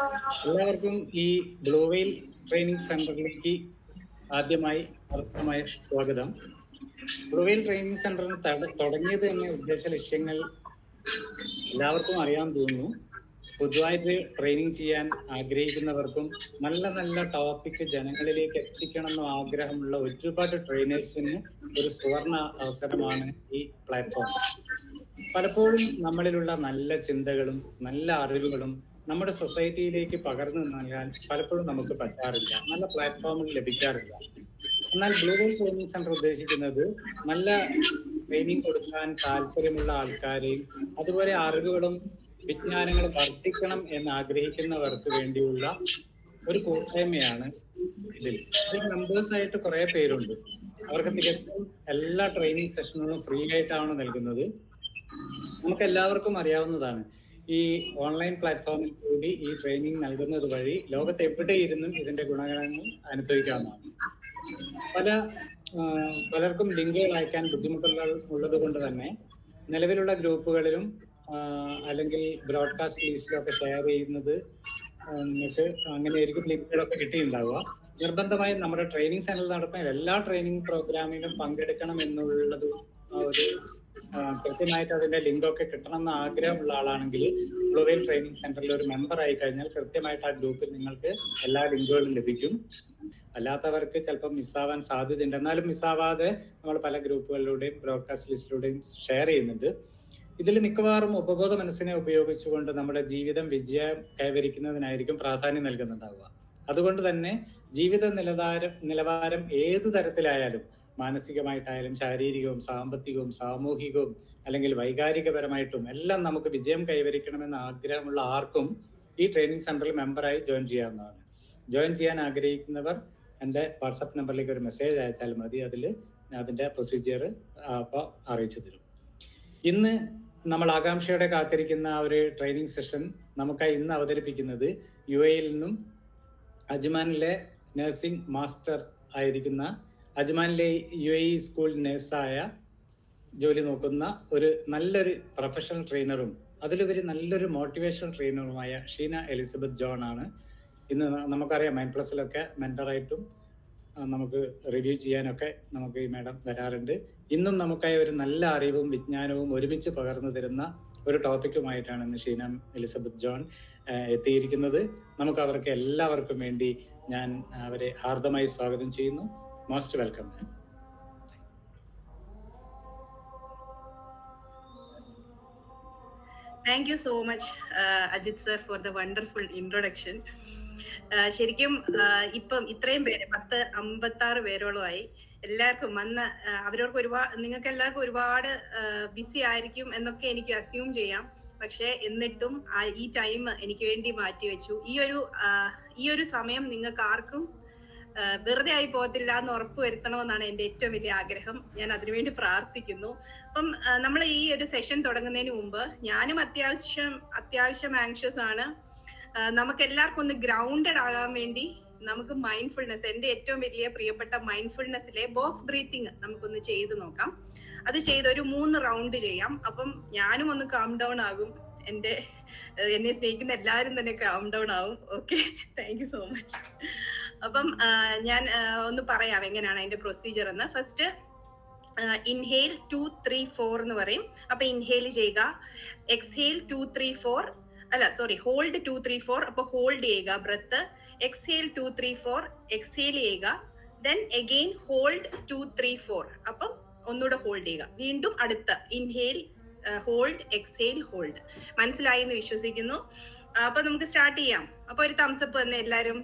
എല്ലാവർക്കും ഈ blue whale training സെന്ററിലേക്ക് ആദ്യമായി ഹർദ്ദമായ സ്വാഗതം. ബ്ലൂ വെയിൽ ട്രെയിനിങ് സെന്ററിന് തുടങ്ങിയത് തന്നെ ഉദ്ദേശ ലക്ഷ്യങ്ങൾ എല്ലാവർക്കും അറിയാൻ തോന്നുന്നു. പൊതുവായിട്ട് ട്രെയിനിങ് ചെയ്യാൻ ആഗ്രഹിക്കുന്നവർക്കും നല്ല നല്ല ടോപ്പിക് ജനങ്ങളിലേക്ക് എത്തിക്കണം എന്ന ആഗ്രഹമുള്ള ഒരുപാട് ട്രെയിനേഴ്സിന് ഒരു സുവർണ അവസരമാണ് ഈ പ്ലാറ്റ്ഫോം. പലപ്പോഴും നമ്മളിലുള്ള നല്ല ചിന്തകളും നല്ല അറിവുകളും നമ്മുടെ സൊസൈറ്റിയിലേക്ക് പകർന്നു നൽകാൻ പലപ്പോഴും നമുക്ക് പറ്റാറില്ല, നല്ല പ്ലാറ്റ്ഫോമിൽ ലഭിക്കാറില്ല. എന്നാൽ ബ്ലൂ വെയിൽ ട്രെയിനിങ് സെന്റർ ഉദ്ദേശിക്കുന്നത് നല്ല ട്രെയിനിങ് കൊടുക്കാൻ താല്പര്യമുള്ള ആൾക്കാരെയും അതുപോലെ അറിവുകളും വിജ്ഞാനങ്ങളും വർദ്ധിക്കണം എന്ന് ആഗ്രഹിക്കുന്നവർക്ക് വേണ്ടിയുള്ള ഒരു കൂട്ടായ്മയാണ് ഇതിൽ മെമ്പേഴ്സ് ആയിട്ട് കുറെ പേരുണ്ട്. അവർക്ക് തികച്ചും എല്ലാ ട്രെയിനിങ് സെഷനുകളും ഫ്രീ ആയിട്ടാണ് നൽകുന്നത്. നമുക്ക് എല്ലാവർക്കും അറിയാവുന്നതാണ്, ഈ ഓൺലൈൻ പ്ലാറ്റ്ഫോമിൽ കൂടി ഈ ട്രെയിനിങ് നൽകുന്നത് വഴി ലോകത്ത് എവിടെയിരുന്നും ഇതിന്റെ ഗുണഗണങ്ങൾ അനുഭവിക്കാവുന്നതാണ്. പലർക്കും ലിങ്കുകൾ അയക്കാൻ ബുദ്ധിമുട്ടുകൾ ഉള്ളത് കൊണ്ട് തന്നെ നിലവിലുള്ള ഗ്രൂപ്പുകളിലും അല്ലെങ്കിൽ ബ്രോഡ്കാസ്റ്റ് ലിസ്റ്റിലൊക്കെ ഷെയർ ചെയ്യുന്നത് നിങ്ങൾക്ക് അങ്ങനെയായിരിക്കും ലിങ്കുകളൊക്കെ കിട്ടിയിട്ടുണ്ടാവുക. നിർബന്ധമായും നമ്മുടെ ട്രെയിനിങ് സെന്ററിൽ നടക്കുന്ന എല്ലാ ട്രെയിനിങ് പ്രോഗ്രാമിലും പങ്കെടുക്കണം എന്നുള്ളത് ഒരു കൃത്യമായിട്ട് അതിന്റെ ലിങ്കൊക്കെ കിട്ടണം എന്ന ആഗ്രഹമുള്ള ആളാണെങ്കിൽ ബ്ലൂ വെയിൽ ട്രെയിനിങ് സെന്ററിൽ ഒരു മെമ്പർ ആയി കഴിഞ്ഞാൽ കൃത്യമായിട്ട് ആ ഗ്രൂപ്പിൽ നിങ്ങൾക്ക് എല്ലാ ലിങ്കുകളും ലഭിക്കും. അല്ലാത്തവർക്ക് ചിലപ്പോൾ മിസ്സാവാൻ സാധ്യതയുണ്ട്. എന്നാലും മിസ്സാവാതെ നമ്മൾ പല ഗ്രൂപ്പുകളിലൂടെയും ബ്രോഡ്കാസ്റ്റ് ലിസ്റ്റിലൂടെയും ഷെയർ ചെയ്യുന്നുണ്ട്. ഇതിൽ മിക്കവാറും ഉപബോധ മനസ്സിനെ ഉപയോഗിച്ചുകൊണ്ട് നമ്മുടെ ജീവിതം വിജയം കൈവരിക്കുന്നതിനായിരിക്കും പ്രാധാന്യം നൽകുന്നുണ്ടാവുക. അതുകൊണ്ട് തന്നെ ജീവിത നിലവാരം ഏത് തരത്തിലായാലും, മാനസികമായിട്ടായാലും ശാരീരികവും സാമ്പത്തികവും സാമൂഹികവും അല്ലെങ്കിൽ വൈകാരികപരമായിട്ടും എല്ലാം നമുക്ക് വിജയം കൈവരിക്കണമെന്ന് ആഗ്രഹമുള്ള ആർക്കും ഈ ട്രെയിനിങ് സെന്ററിൽ മെമ്പറായി ജോയിൻ ചെയ്യാവുന്നതാണ്. ജോയിൻ ചെയ്യാൻ ആഗ്രഹിക്കുന്നവർ എൻ്റെ വാട്സപ്പ് നമ്പറിലേക്ക് ഒരു മെസ്സേജ് അയച്ചാൽ മതി. അതിൻ്റെ പ്രൊസീജിയർ അപ്പോൾ അറിയിച്ചു തരും. ഇന്ന് നമ്മൾ ആകാംക്ഷയോടെ കാത്തിരിക്കുന്ന ഒരു ട്രെയിനിങ് സെഷൻ നമുക്കായി ഇന്ന് അവതരിപ്പിക്കുന്നത് UAE നിന്നും അജ്മാനിലെ നഴ്സിംഗ് മാസ്റ്റർ ആയിരിക്കുന്ന, അജ്മാനിലെ UAE സ്കൂൾ നഴ്സായ ജോലി നോക്കുന്ന ഒരു നല്ലൊരു പ്രൊഫഷണൽ ട്രെയിനറും അതിലുപരി നല്ലൊരു മോട്ടിവേഷണൽ ട്രെയിനറുമായ ഷീന എലിസബത്ത് ജോൺ ആണ്. ഇന്ന് നമുക്കറിയാം MindPlusലൊക്കെ മെന്ററായിട്ടും നമുക്ക് റിവ്യൂ ചെയ്യാനൊക്കെ നമുക്ക് ഈ മാഡം വരാറുണ്ട്. ഇന്നും നമുക്കായി ഒരു നല്ല അറിവും വിജ്ഞാനവും ഒരുമിച്ച് പകർന്നു തരുന്ന ഒരു ടോപ്പിക്കുമായിട്ടാണ് ഇന്ന് ഷീന എലിസബത്ത് ജോൺ എത്തിയിരിക്കുന്നത്. നമുക്ക് അവർക്ക് എല്ലാവർക്കും വേണ്ടി ഞാൻ അവരെ ഹാർദമായി സ്വാഗതം ചെയ്യുന്നു. Most welcome. Thank you so much, Ajit sir, for the wonderful introduction. ശരിക്കും ഇപ്പം ഇത്രയും പേര് 56 പേരോളമായി എല്ലാവർക്കും വന്ന് അവരവർക്ക് നിങ്ങൾക്ക് എല്ലാവർക്കും ഒരുപാട് ബിസി ആയിരിക്കും എന്നൊക്കെ എനിക്ക് അസ്യൂം ചെയ്യാം. പക്ഷെ എന്നിട്ടും ഈ ടൈം എനിക്ക് വേണ്ടി മാറ്റിവെച്ചു. ഈ ഒരു സമയം നിങ്ങൾക്ക് ആർക്കും വെറുതെ ആയി പോകത്തില്ല എന്ന് ഉറപ്പ് വരുത്തണമെന്നാണ് എൻ്റെ ഏറ്റവും വലിയ ആഗ്രഹം. ഞാൻ അതിനുവേണ്ടി പ്രാർത്ഥിക്കുന്നു. അപ്പം നമ്മൾ ഈ ഒരു സെഷൻ തുടങ്ങുന്നതിന് മുമ്പ് ഞാനും അത്യാവശ്യം ആങ്ഷ്യസ് ആണ്. നമുക്ക് എല്ലാവർക്കും ഒന്ന് ഗ്രൗണ്ടഡ് ആകാൻ വേണ്ടി നമുക്ക് മൈൻഡ്ഫുൾനെസ്, എൻ്റെ ഏറ്റവും വലിയ പ്രിയപ്പെട്ട മൈൻഡ്ഫുൾനെസ്സിലെ ബോക്സ് ബ്രീത്തിങ് നമുക്കൊന്ന് ചെയ്ത് നോക്കാം. അത് ചെയ്ത് ഒരു 3 റൗണ്ട് ചെയ്യാം. അപ്പം ഞാനും ഒന്ന് കാം ഡൗൺ ആകും, എന്നെ സ്നേഹിക്കുന്ന എല്ലാവരും തന്നെ കാം ഡൗൺ ആവും. Okay, thank you so much. അപ്പം ഞാൻ ഒന്ന് പറയാം എങ്ങനെയാണ് അതിന്റെ പ്രൊസീജിയർ എന്ന്. ഫസ്റ്റ് ഇൻഹെയിൽ 2, 3, 4 എന്ന് പറയും. അപ്പൊ ഇൻഹെയിൽ ചെയ്യുക, എക്സ്ഹെയിൽ 2, 3, 4, ഹോൾഡ് 2, 3, 4. അപ്പൊ ഹോൾഡ് ചെയ്യുക ബ്രത്ത്. എക്സ്ഹെയിൽ 2, 3, 4, എക്സ്ഹെയിൽ ചെയ്യുക. Then again hold 2, 3, 4. അപ്പം ഒന്നുകൂടെ ഹോൾഡ് ചെയ്യുക. വീണ്ടും അടുത്ത ഇൻഹെയിൽ, ഹോൾഡ്, എക്സ്ഹെയിൽ, ഹോൾഡ്. മനസ്സിലായി എന്ന് വിശ്വസിക്കുന്നു. അപ്പൊ നമുക്ക് സ്റ്റാർട്ട് ചെയ്യാം. അപ്പൊ ഒരു തംസപ്പ് തന്നെ എല്ലാരും.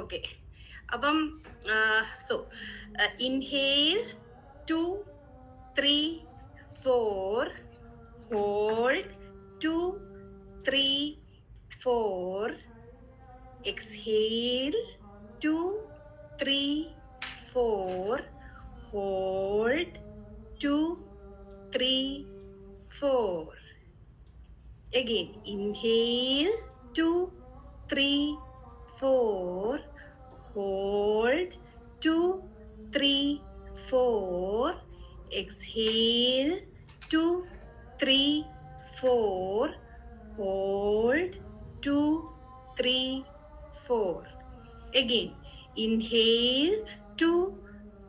ഓക്കെ, അപ്പം inhale 2, 3, 4, hold 2, 3, 4, exhale 2, 3, 4, hold 2, 3, 4. Again, inhale 2, 3, 4, hold 2, 3, 4, exhale 2, 3, 4, hold, 2, 3, 4. Again, inhale, 2,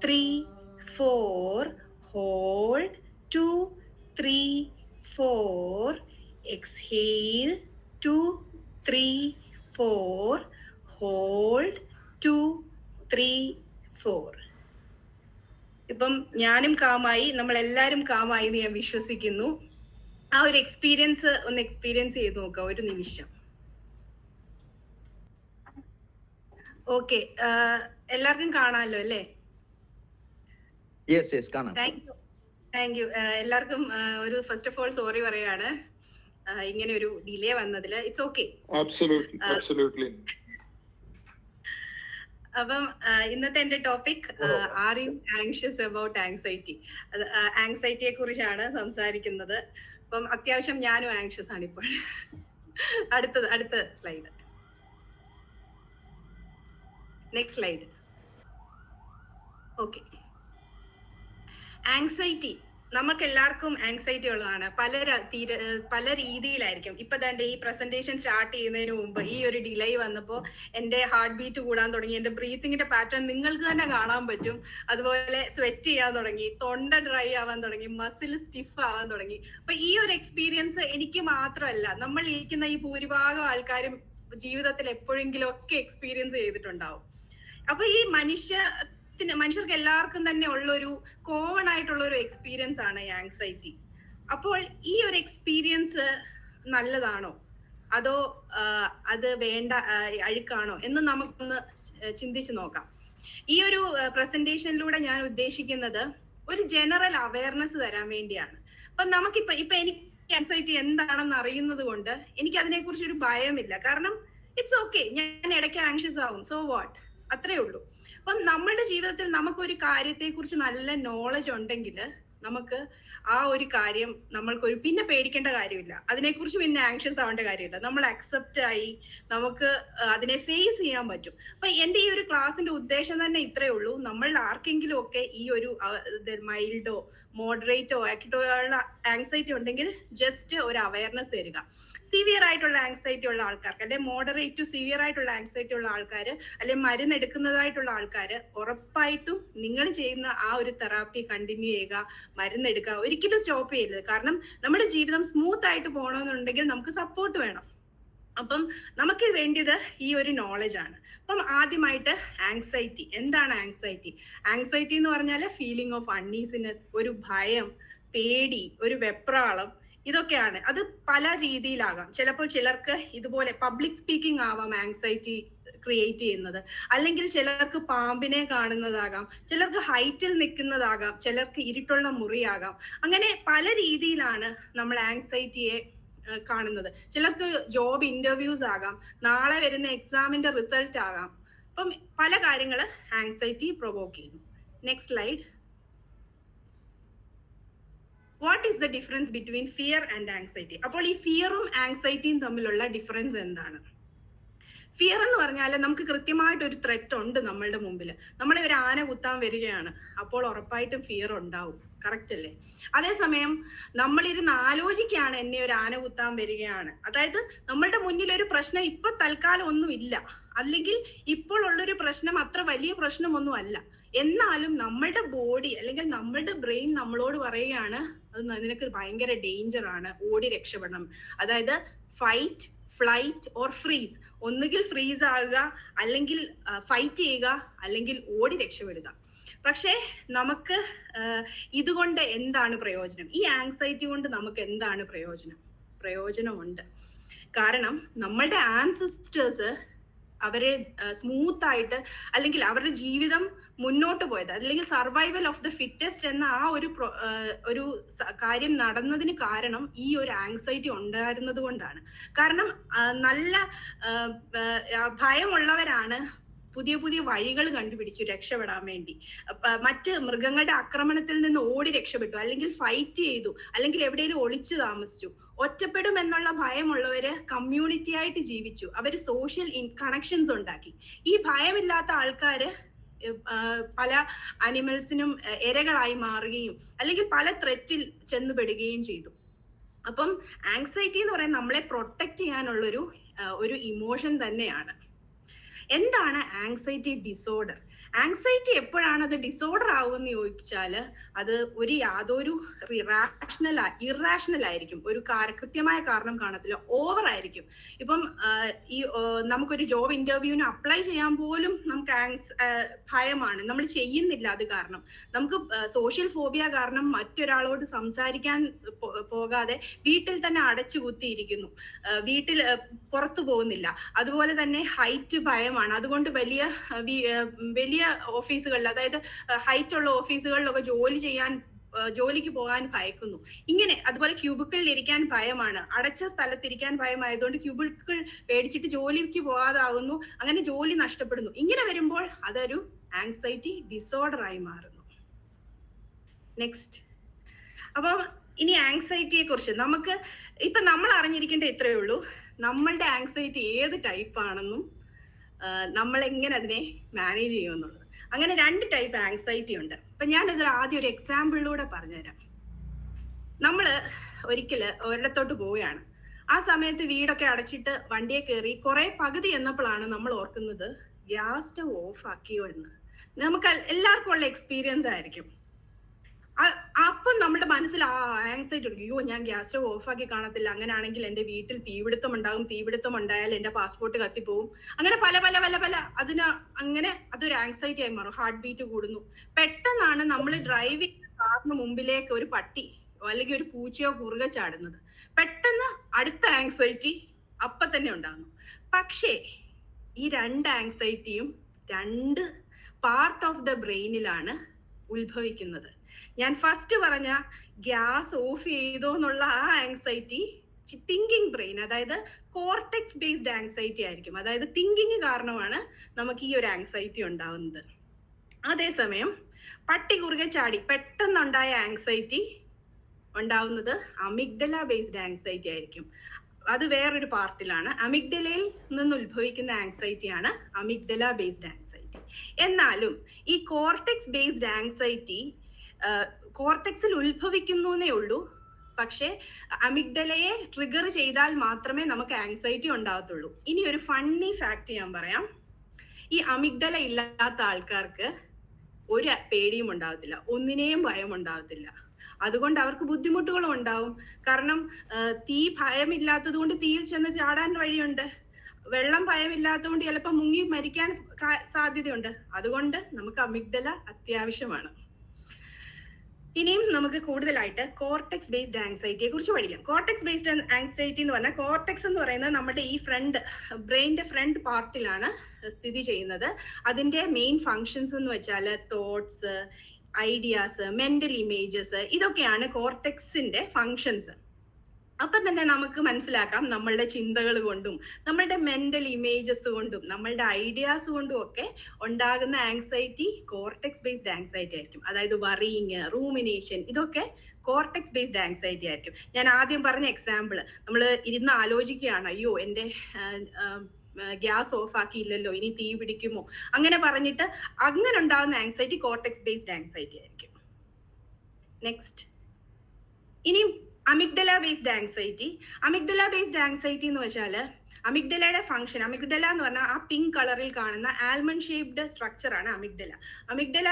3, 4. Hold, 2, 3, 4. Exhale, 2, 3, 4. Hold, 2, 3, 4. ഇപ്പം ഞാനും കാമായി, നമ്മൾ എല്ലാവരും കാമായി എന്ന് ഞാൻ വിശ്വസിക്കുന്നു. ആ ഒരു എക്സ്പീരിയൻസ് ഒന്ന് എക്സ്പീരിയൻസ് ചെയ്ത് നോക്കാം ഒരു നിമിഷം. ഓക്കെ, എല്ലാവർക്കും കാണാമല്ലോ അല്ലേ? യെസ് കാണാം. Thank you. എല്ലാവർക്കും ഒരു ഫസ്റ്റ് ഓഫ് ഓൾ സോറി പറയാണ് ഇങ്ങനെ ഒരു ഡിലേ വന്നതിൽ. It's okay. അപ്പം ഇന്നത്തെ എന്റെ topic are you anxious about anxiety. ആങ്സൈറ്റിയെ കുറിച്ചാണ് സംസാരിക്കുന്നത്. അപ്പം അത്യാവശ്യം ഞാനും ആങ്ഷ്യസ് ആണ് ഇപ്പോൾ. അടുത്ത slide. Next slide. Okay, anxiety നമുക്ക് എല്ലാവർക്കും ആങ്സൈറ്റി ഉള്ളതാണ്. പല രീതിയിലായിരിക്കും. ഇപ്പൊ തന്നെ ഈ പ്രസന്റേഷൻ സ്റ്റാർട്ട് ചെയ്യുന്നതിന് മുമ്പ് ഈ ഒരു ഡിലേ വന്നപ്പോൾ എന്റെ ഹാർട്ട് ബീറ്റ് കൂടാൻ തുടങ്ങി, എന്റെ ബ്രീത്തിങ്ങിന്റെ പാറ്റേൺ നിങ്ങൾക്ക് തന്നെ കാണാൻ പറ്റും. അതുപോലെ സ്വെറ്റ് ചെയ്യാൻ തുടങ്ങി, തൊണ്ട ഡ്രൈ ആവാൻ തുടങ്ങി, മസിൽ സ്റ്റിഫ് ആവാൻ തുടങ്ങി. അപ്പൊ ഈ ഒരു എക്സ്പീരിയൻസ് എനിക്ക് മാത്രമല്ല, നമ്മൾ ഇരിക്കുന്ന ഈ ഭൂരിഭാഗം ആൾക്കാരും ജീവിതത്തിൽ എപ്പോഴെങ്കിലും ഒക്കെ എക്സ്പീരിയൻസ് ചെയ്തിട്ടുണ്ടാവും. അപ്പൊ ഈ മനുഷ്യർക്ക് എല്ലാവർക്കും തന്നെ ഉള്ളൊരു കോമൺ ആയിട്ടുള്ള ഒരു എക്സ്പീരിയൻസ് ആണ് ഈ ആങ്സൈറ്റി. അപ്പോൾ ഈ ഒരു എക്സ്പീരിയൻസ് നല്ലതാണോ അതോ അത് വേണ്ട അഴുക്കാണോ എന്ന് നമുക്കൊന്ന് ചിന്തിച്ചു നോക്കാം. ഈ ഒരു പ്രസന്റേഷനിലൂടെ ഞാൻ ഉദ്ദേശിക്കുന്നത് ഒരു ജനറൽ അവയർനെസ് തരാൻ വേണ്ടിയാണ്. അപ്പൊ ഇപ്പൊ എനിക്ക് ആങ്സൈറ്റി എന്താണെന്ന് അറിയുന്നത് കൊണ്ട് എനിക്ക് അതിനെക്കുറിച്ച് ഒരു ഭയമില്ല. കാരണം ഇറ്റ്സ് ഓക്കെ, ഞാൻ ഇടയ്ക്ക് ആങ്ഷ്യസ് ആവും, സോ വാട്ട്, അത്രേ ഉള്ളൂ. അപ്പം നമ്മളുടെ ജീവിതത്തിൽ നമുക്കൊരു കാര്യത്തെക്കുറിച്ച് നല്ല നോളജ് ഉണ്ടെങ്കിൽ നമുക്ക് ആ ഒരു കാര്യം നമ്മൾക്കൊരു പിന്നെ പേടിക്കേണ്ട കാര്യമില്ല, അതിനെക്കുറിച്ച് പിന്നെ ആങ്ഷ്യസ് ആവേണ്ട കാര്യമില്ല. നമ്മൾ അക്സെപ്റ്റ് ആയി നമുക്ക് അതിനെ ഫേസ് ചെയ്യാൻ പറ്റും. അപ്പൊ എന്റെ ഈ ഒരു ക്ലാസ്സിന്റെ ഉദ്ദേശം തന്നെ ഇത്രയേ ഉള്ളൂ. നമ്മൾ ആർക്കെങ്കിലും ഒക്കെ ഈ ഒരു മൈൽഡോ മോഡറേറ്റോ ആയിട്ടുള്ള ആങ്സൈറ്റി ഉണ്ടെങ്കിൽ ജസ്റ്റ് ഒരു അവയർനെസ് തരിക. സിവിയർ ആയിട്ടുള്ള ആങ്സൈറ്റി ഉള്ള ആൾക്കാർക്ക്, അല്ലെങ്കിൽ മോഡറേറ്റ് ടു സിവിയർ ആയിട്ടുള്ള ആങ്സൈറ്റി ഉള്ള ആൾക്കാർ, അല്ലെങ്കിൽ മരുന്ന് എടുക്കുന്നതായിട്ടുള്ള ആൾക്കാർ ഉറപ്പായിട്ടും നിങ്ങൾ ചെയ്യുന്ന ആ ഒരു തെറാപ്പി കണ്ടിന്യൂ ചെയ്യുക, മരുന്നെടുക്കുക, ഒരിക്കലും സ്റ്റോപ്പ് ചെയ്യരുത്. കാരണം നമ്മുടെ ജീവിതം സ്മൂത്ത് ആയിട്ട് പോകണമെന്നുണ്ടെങ്കിൽ നമുക്ക് സപ്പോർട്ട് വേണം. അപ്പം നമുക്ക് വേണ്ടിയത് ഈ ഒരു നോളജ് ആണ്. അപ്പം ആദ്യമായിട്ട് ആങ്സൈറ്റി എന്താണ്? ആങ്സൈറ്റി എന്ന് പറഞ്ഞാൽ ഫീലിംഗ് ഓഫ് അൺഈസിനെസ്, ഒരു ഭയം, പേടി, ഒരു വെപ്രാളം, ഇതൊക്കെയാണ്. അത് പല രീതിയിലാകാം. ചിലപ്പോൾ ചിലർക്ക് ഇതുപോലെ പബ്ലിക് സ്പീക്കിംഗ് ആവാം ആങ്സൈറ്റി ക്രിയേറ്റ് ചെയ്യുന്നത്, അല്ലെങ്കിൽ ചിലർക്ക് പാമ്പിനെ കാണുന്നതാകാം, ചിലർക്ക് ഹൈറ്റിൽ നിൽക്കുന്നതാകാം, ചിലർക്ക് ഇരുട്ടുള്ള മുറിയാകാം. അങ്ങനെ പല രീതിയിലാണ് നമ്മൾ ആങ്സൈറ്റിയെ കാണുന്നത്. ചിലർക്ക് ജോബ് ഇന്റർവ്യൂസ് ആകാം, നാളെ വരുന്ന എക്സാമിന്റെ റിസൾട്ട് ആകാം. അപ്പം പല കാര്യങ്ങൾ ആങ്സൈറ്റി പ്രൊവോക്ക് ചെയ്യുന്നു. Next slide. What is the difference between fear and anxiety? അപ്പോൾ ഈ ഫിയറും ആങ്സൈറ്റിയും തമ്മിലുള്ള ഡിഫറൻസ് എന്താണ്? ഫിയർ എന്ന് പറഞ്ഞാൽ നമുക്ക് കൃത്യമായിട്ട് ഒരു ത്രെറ്റ് ഉണ്ട് നമ്മളുടെ മുമ്പിൽ. നമ്മളെ ഒരു ആന കുത്താൻ വരികയാണ്, അപ്പോൾ ഉറപ്പായിട്ടും ഫിയർ ഉണ്ടാവും. കറക്റ്റ് അല്ലേ? അതേസമയം നമ്മളിരുന്ന് ആലോചിക്കുകയാണ്, എന്നെ ഒരു ആന കുത്താൻ വരികയാണ്, അതായത് നമ്മളുടെ മുന്നിൽ ഒരു പ്രശ്നം ഇപ്പൊ തൽക്കാലം ഒന്നും ഇല്ല, അല്ലെങ്കിൽ ഇപ്പോൾ ഉള്ളൊരു പ്രശ്നം അത്ര വലിയ പ്രശ്നമൊന്നും അല്ല, എന്നാലും നമ്മളുടെ ബോഡി അല്ലെങ്കിൽ നമ്മളുടെ ബ്രെയിൻ നമ്മളോട് പറയുകയാണ് അത് നിനക്ക് ഭയങ്കര ഡേഞ്ചർ ആണ്, ഓടി രക്ഷപ്പെടണം. അതായത് ഫൈറ്റ്, ഫ്ലൈറ്റ് ഓർ ഫ്രീസ്. ഒന്നുകിൽ ഫ്രീസ് ആകുക, അല്ലെങ്കിൽ ഫൈറ്റ് ചെയ്യുക, അല്ലെങ്കിൽ ഓടി രക്ഷപ്പെടുക. പക്ഷേ നമുക്ക് ഇതുകൊണ്ട് എന്താണ് പ്രയോജനം? ഈ ആങ്സൈറ്റി കൊണ്ട് നമുക്ക് എന്താണ് പ്രയോജനമുണ്ട്. കാരണം നമ്മളുടെ ആൻസിസ്റ്റേഴ്സ് അവരെ സ്മൂത്ത് ആയിട്ട്, അല്ലെങ്കിൽ അവരുടെ ജീവിതം മുന്നോട്ട് പോയത്, അല്ലെങ്കിൽ സർവൈവൽ ഓഫ് ദ ഫിറ്റസ്റ്റ് എന്ന ആ ഒരു കാര്യം നടന്നതിന് കാരണം ഈ ഒരു ആങ്സൈറ്റി ഉണ്ടായിരുന്നത് കൊണ്ടാണ്. കാരണം നല്ല ഭയമുള്ളവരാണ് പുതിയ പുതിയ വഴികൾ കണ്ടുപിടിച്ചു രക്ഷപ്പെടാൻ വേണ്ടി. മറ്റ് മൃഗങ്ങളുടെ ആക്രമണത്തിൽ നിന്ന് ഓടി രക്ഷപ്പെട്ടു, അല്ലെങ്കിൽ ഫൈറ്റ് ചെയ്തു, അല്ലെങ്കിൽ എവിടെയെങ്കിലും ഒളിച്ചു താമസിച്ചു. ഒറ്റപ്പെടും എന്നുള്ള ഭയമുള്ളവര് കമ്മ്യൂണിറ്റി ആയിട്ട് ജീവിച്ചു, അവര് സോഷ്യൽ കണക്ഷൻസ് ഉണ്ടാക്കി. ഈ ഭയമില്ലാത്ത ആൾക്കാര് പല അനിമൽസിനും ഇരകളായി മാറുകയും അല്ലെങ്കിൽ പല ത്രെറ്റിൽ ചെന്നുപെടുകയും ചെയ്തു. അപ്പം ആങ്സൈറ്റി എന്ന് പറയുന്നത് നമ്മളെ പ്രൊട്ടക്ട് ചെയ്യാനുള്ളൊരു ഒരു ഇമോഷൻ തന്നെയാണ്. എന്താണ് ആങ്സൈറ്റി ഡിസോർഡർ? ആങ്സൈറ്റി എപ്പോഴാണ് അത് ഡിസോർഡർ ആവുമെന്ന് ചോദിച്ചാൽ അത് യാതൊരു ഇറാഷണൽ ആയിരിക്കും. ഒരു കൃത്യമായ കാരണം കാണത്തില്ല, ഓവർ ആയിരിക്കും. ഇപ്പം നമുക്കൊരു ജോബ് ഇന്റർവ്യൂവിന് അപ്ലൈ ചെയ്യാൻ പോലും നമുക്ക് ഭയമാണ്, നമ്മൾ ചെയ്യുന്നില്ല. അത് കാരണം നമുക്ക് സോഷ്യൽ ഫോബിയ കാരണം മറ്റൊരാളോട് സംസാരിക്കാൻ പോകാതെ വീട്ടിൽ തന്നെ അടച്ചു കുത്തിയിരിക്കുന്നു, വീട്ടിൽ പുറത്തു പോകുന്നില്ല. അതുപോലെ തന്നെ ഹൈറ്റ് ഭയമാണ്, അതുകൊണ്ട് വലിയ ഓഫീസുകളിൽ, അതായത് ഹൈറ്റ് ഉള്ള ഓഫീസുകളിലൊക്കെ ജോലിക്ക് പോകാൻ ഭയക്കുന്നു. ഇങ്ങനെ അതുപോലെ ക്യൂബിക്കിളിൽ ഇരിക്കാൻ ഭയമാണ്, അടച്ച സ്ഥലത്തിരിക്കാൻ ഭയമായതുകൊണ്ട് ക്യൂബിക്കിൾ പേടിച്ചിട്ട് ജോലിക്ക് പോകാതാകുന്നു, അങ്ങനെ ജോലി നഷ്ടപ്പെടുന്നു. ഇങ്ങനെ വരുമ്പോൾ അതൊരു ആങ്സൈറ്റി ഡിസോർഡർ ആയി മാറുന്നു. നെക്സ്റ്റ്, അപ്പം ഇനി ആങ്സൈറ്റിയെ കുറിച്ച് നമ്മൾ അറിഞ്ഞിരിക്കേണ്ട ഇത്രയേ ഉള്ളൂ, നമ്മളുടെ ആങ്സൈറ്റി ഏത് ടൈപ്പ് ആണെന്നും നമ്മൾ എങ്ങനെ അതിനെ മാനേജ് ചെയ്യുമെന്നുള്ളത്. അങ്ങനെ 2 ടൈപ്പ് ആങ്സൈറ്റി ഉണ്ട്. അപ്പൊ ഞാനിത് ആദ്യം ഒരു എക്സാമ്പിളിലൂടെ പറഞ്ഞുതരാം. നമ്മൾ ഒരിടത്തോട്ട് പോവുകയാണ്. ആ സമയത്ത് വീടൊക്കെ അടച്ചിട്ട് വണ്ടിയെ കയറി കുറെ പകുതി എന്നപ്പോഴാണ് നമ്മൾ ഓർക്കുന്നത് ഗ്യാസ് സ്റ്റവ് ഓഫ് ആക്കിയോ എന്ന്. നമുക്ക് എല്ലാവർക്കും ഉള്ള എക്സ്പീരിയൻസ് ആയിരിക്കും. അപ്പം നമ്മുടെ മനസ്സിൽ ആങ്സൈറ്റി എടുക്കും, അയ്യോ ഞാൻ ഗ്യാസ് സ്റ്റവ് ഓഫാക്കി കാണത്തില്ല, അങ്ങനെയാണെങ്കിൽ എൻ്റെ വീട്ടിൽ തീപിടുത്തം ഉണ്ടാകും, തീപിടുത്തം ഉണ്ടായാൽ എൻ്റെ പാസ്പോർട്ട് കത്തിപ്പോവും, അങ്ങനെ പല അങ്ങനെ അതൊരു ആങ്സൈറ്റി ആയി മാറും. ഹാർട്ട് ബീറ്റ് കൂടുന്നു. പെട്ടെന്നാണ് നമ്മൾ ഡ്രൈവിംഗ് കാറിന് മുമ്പിലേക്ക് ഒരു പട്ടി അല്ലെങ്കിൽ ഒരു പൂച്ചയോ കുറുകെ ചാടുന്നത്. പെട്ടെന്ന് അടുത്ത ആങ്സൈറ്റി അപ്പം തന്നെ ഉണ്ടാകുന്നു. പക്ഷേ ഈ 2 ആങ്സൈറ്റിയും 2 പാർട്ട് ഓഫ് ദ ബ്രെയിനിലാണ് ഉത്ഭവിക്കുന്നത്. ഞാൻ ഫസ്റ്റ് പറഞ്ഞ ഗ്യാസ് ഓഫ് ചെയ്തോ എന്നുള്ള ആ ആങ്സൈറ്റി തിങ്കിങ് ബ്രെയിൻ, അതായത് കോർട്ടെക്സ് ബേസ്ഡ് ആങ്സൈറ്റി ആയിരിക്കും. അതായത് തിങ്കിങ് കാരണമാണ് നമുക്ക് ഈ ഒരു ആങ്സൈറ്റി ഉണ്ടാവുന്നത്. അതേസമയം പട്ടി കുറുകെ ചാടി പെട്ടെന്നുണ്ടായ ആങ്സൈറ്റി ഉണ്ടാവുന്നത് അമിഗ്ഡല ബേസ്ഡ് ആങ്സൈറ്റി ആയിരിക്കും. അത് വേറൊരു പാർട്ടിലാണ്. അമിഗ്ഡലയിൽ നിന്ന് ഉത്ഭവിക്കുന്ന ആങ്സൈറ്റിയാണ് അമിഗ്ഡല ബേസ്ഡ് ആങ്സൈറ്റി. എന്നാലും ഈ കോർട്ടെക്സ് ബേസ്ഡ് ആങ്സൈറ്റി കോർട്ടെക്സിൽ ഉത്ഭവിക്കുന്നേ ഉള്ളൂ. പക്ഷെ അമിഗ്ഡലയെ ട്രിഗർ ചെയ്താൽ മാത്രമേ നമുക്ക് ആങ്സൈറ്റി ഉണ്ടാകത്തുള്ളൂ. ഇനി ഒരു ഫണ്ണി ഫാക്ട് ഞാൻ പറയാം. ഈ അമിഗ്ഡല ഇല്ലാത്ത ആൾക്കാർക്ക് ഒരു പേടിയും ഉണ്ടാകത്തില്ല, ഒന്നിനെയും ഭയം ഉണ്ടാകത്തില്ല. അതുകൊണ്ട് അവർക്ക് ബുദ്ധിമുട്ടുകളും ഉണ്ടാവും. കാരണം തീ ഭയമില്ലാത്തത് കൊണ്ട് തീയിൽ ചെന്ന് ചാടാൻ വഴിയുണ്ട്, വെള്ളം ഭയമില്ലാത്തതുകൊണ്ട് ചിലപ്പോൾ മുങ്ങി മരിക്കാൻ സാധ്യതയുണ്ട്. അതുകൊണ്ട് നമുക്ക് അമിഗ്ഡല അത്യാവശ്യമാണ്. ഇനിയും നമുക്ക് കൂടുതലായിട്ട് കോർട്ടെക്സ് ബേസ്ഡ് ആങ്സൈറ്റിയെ കുറിച്ച് പഠിക്കാം. കോർട്ടെക്സ് ബേസ്ഡ് ആങ്സൈറ്റി എന്ന് പറഞ്ഞാൽ, കോർട്ടെക്സ് എന്ന് പറയുന്നത് നമ്മുടെ ഈ ബ്രെയിനിന്റെ ഫ്രണ്ട് പാർട്ടിലാണ് സ്ഥിതി ചെയ്യുന്നത്. അതിന്റെ മെയിൻ ഫങ്ഷൻസ് എന്ന് വെച്ചാൽ തോട്ട്സ്, ഐഡിയാസ്, മെന്റൽ ഇമേജസ്, ഇതൊക്കെയാണ് കോർട്ടെക്സിന്റെ ഫങ്ഷൻസ്. അപ്പൊ തന്നെ നമുക്ക് മനസ്സിലാക്കാം നമ്മളുടെ ചിന്തകൾ കൊണ്ടും നമ്മളുടെ മെന്റൽ ഇമേജസ് കൊണ്ടും നമ്മളുടെ ഐഡിയാസ് കൊണ്ടും ഒക്കെ ഉണ്ടാകുന്ന ആങ്സൈറ്റി കോർട്ടെക്സ് ബേസ്ഡ് ആങ്സൈറ്റി ആയിരിക്കും. അതായത് വറിയിങ്, റൂമിനേഷൻ, ഇതൊക്കെ കോർട്ടെക്സ് ബേസ്ഡ് ആങ്സൈറ്റി ആയിരിക്കും. ഞാൻ ആദ്യം പറഞ്ഞ എക്സാമ്പിൾ, നമ്മൾ ഇരുന്ന് ആലോചിക്കുകയാണ്, അയ്യോ എൻ്റെ ഗ്യാസ് ഓഫ് ആക്കിയില്ലല്ലോ, ഇനി തീ പിടിക്കുമോ, അങ്ങനെ പറഞ്ഞിട്ട് അങ്ങനെ ഉണ്ടാകുന്ന ആങ്സൈറ്റി കോർട്ടെക്സ് ബേസ്ഡ് ആങ്സൈറ്റി ആയിരിക്കും. നെക്സ്റ്റ്, ഇനി amygdala based anxiety. Amygdala based anxiety എന്ന് വെച്ചാൽ അമിഗ്ഡലയുടെ ഫംഗ്ഷൻ, അമിഗ്ഡല എന്ന് പറഞ്ഞാൽ ആ പിങ്ക് കളറിൽ കാണുന്ന ആൽമണ്ട് ഷേപ്ഡ് സ്ട്രക്ചർ ആണ് അമിഗ്ഡല. അമിഗ്ഡല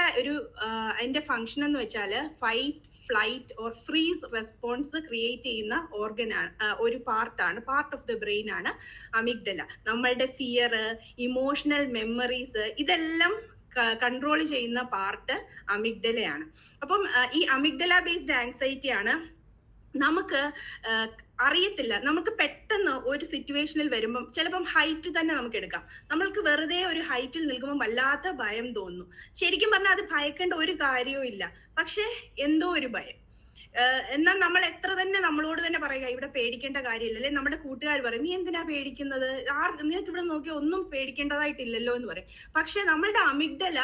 അതിന്റെ ഫംഗ്ഷൻ എന്ന് വെച്ചാൽ fight, flight or freeze response create ചെയ്യുന്ന ഒരു പാർട്ട് ഓഫ് ദ ബ്രെയിൻ ആണ് അമിഗ്ഡല. നമ്മളുടെ ഫിയർ, ഇമോഷണൽ മെമ്മറീസ്, ഇതെല്ലാം കൺട്രോൾ ചെയ്യുന്ന പാർട്ട് അമിഗ്ഡലയാണ്. അപ്പം ഈ അമിഗ്ഡല ബേസ്ഡ് ആങ്സൈറ്റി ആണ് നമുക്ക് അറിയത്തില്ല, നമുക്ക് പെട്ടെന്ന് ഒരു സിറ്റുവേഷനിൽ വരുമ്പം ചിലപ്പം ഹൈറ്റ് തന്നെ നമുക്ക് എടുക്കാം. നമ്മൾക്ക് വെറുതെ ഒരു ഹൈറ്റിൽ നിൽക്കുമ്പോൾ വല്ലാത്ത ഭയം തോന്നുന്നു. ശരിക്കും പറഞ്ഞാൽ അത് ഭയക്കേണ്ട ഒരു കാര്യവും ഇല്ല, പക്ഷെ എന്തോ ഒരു ഭയം. എന്നാൽ നമ്മൾ എത്ര തന്നെ നമ്മളോട് തന്നെ പറയുക ഇവിടെ പേടിക്കേണ്ട കാര്യമില്ല, അല്ലെ നമ്മുടെ കൂട്ടുകാർ പറയും നീ എന്തിനാ പേടിക്കുന്നത്, നിങ്ങൾക്ക് ഇവിടെ നോക്കിയാൽ ഒന്നും പേടിക്കേണ്ടതായിട്ടില്ലല്ലോ എന്ന് പറയും. പക്ഷെ നമ്മളുടെ അമിഗ്ഡല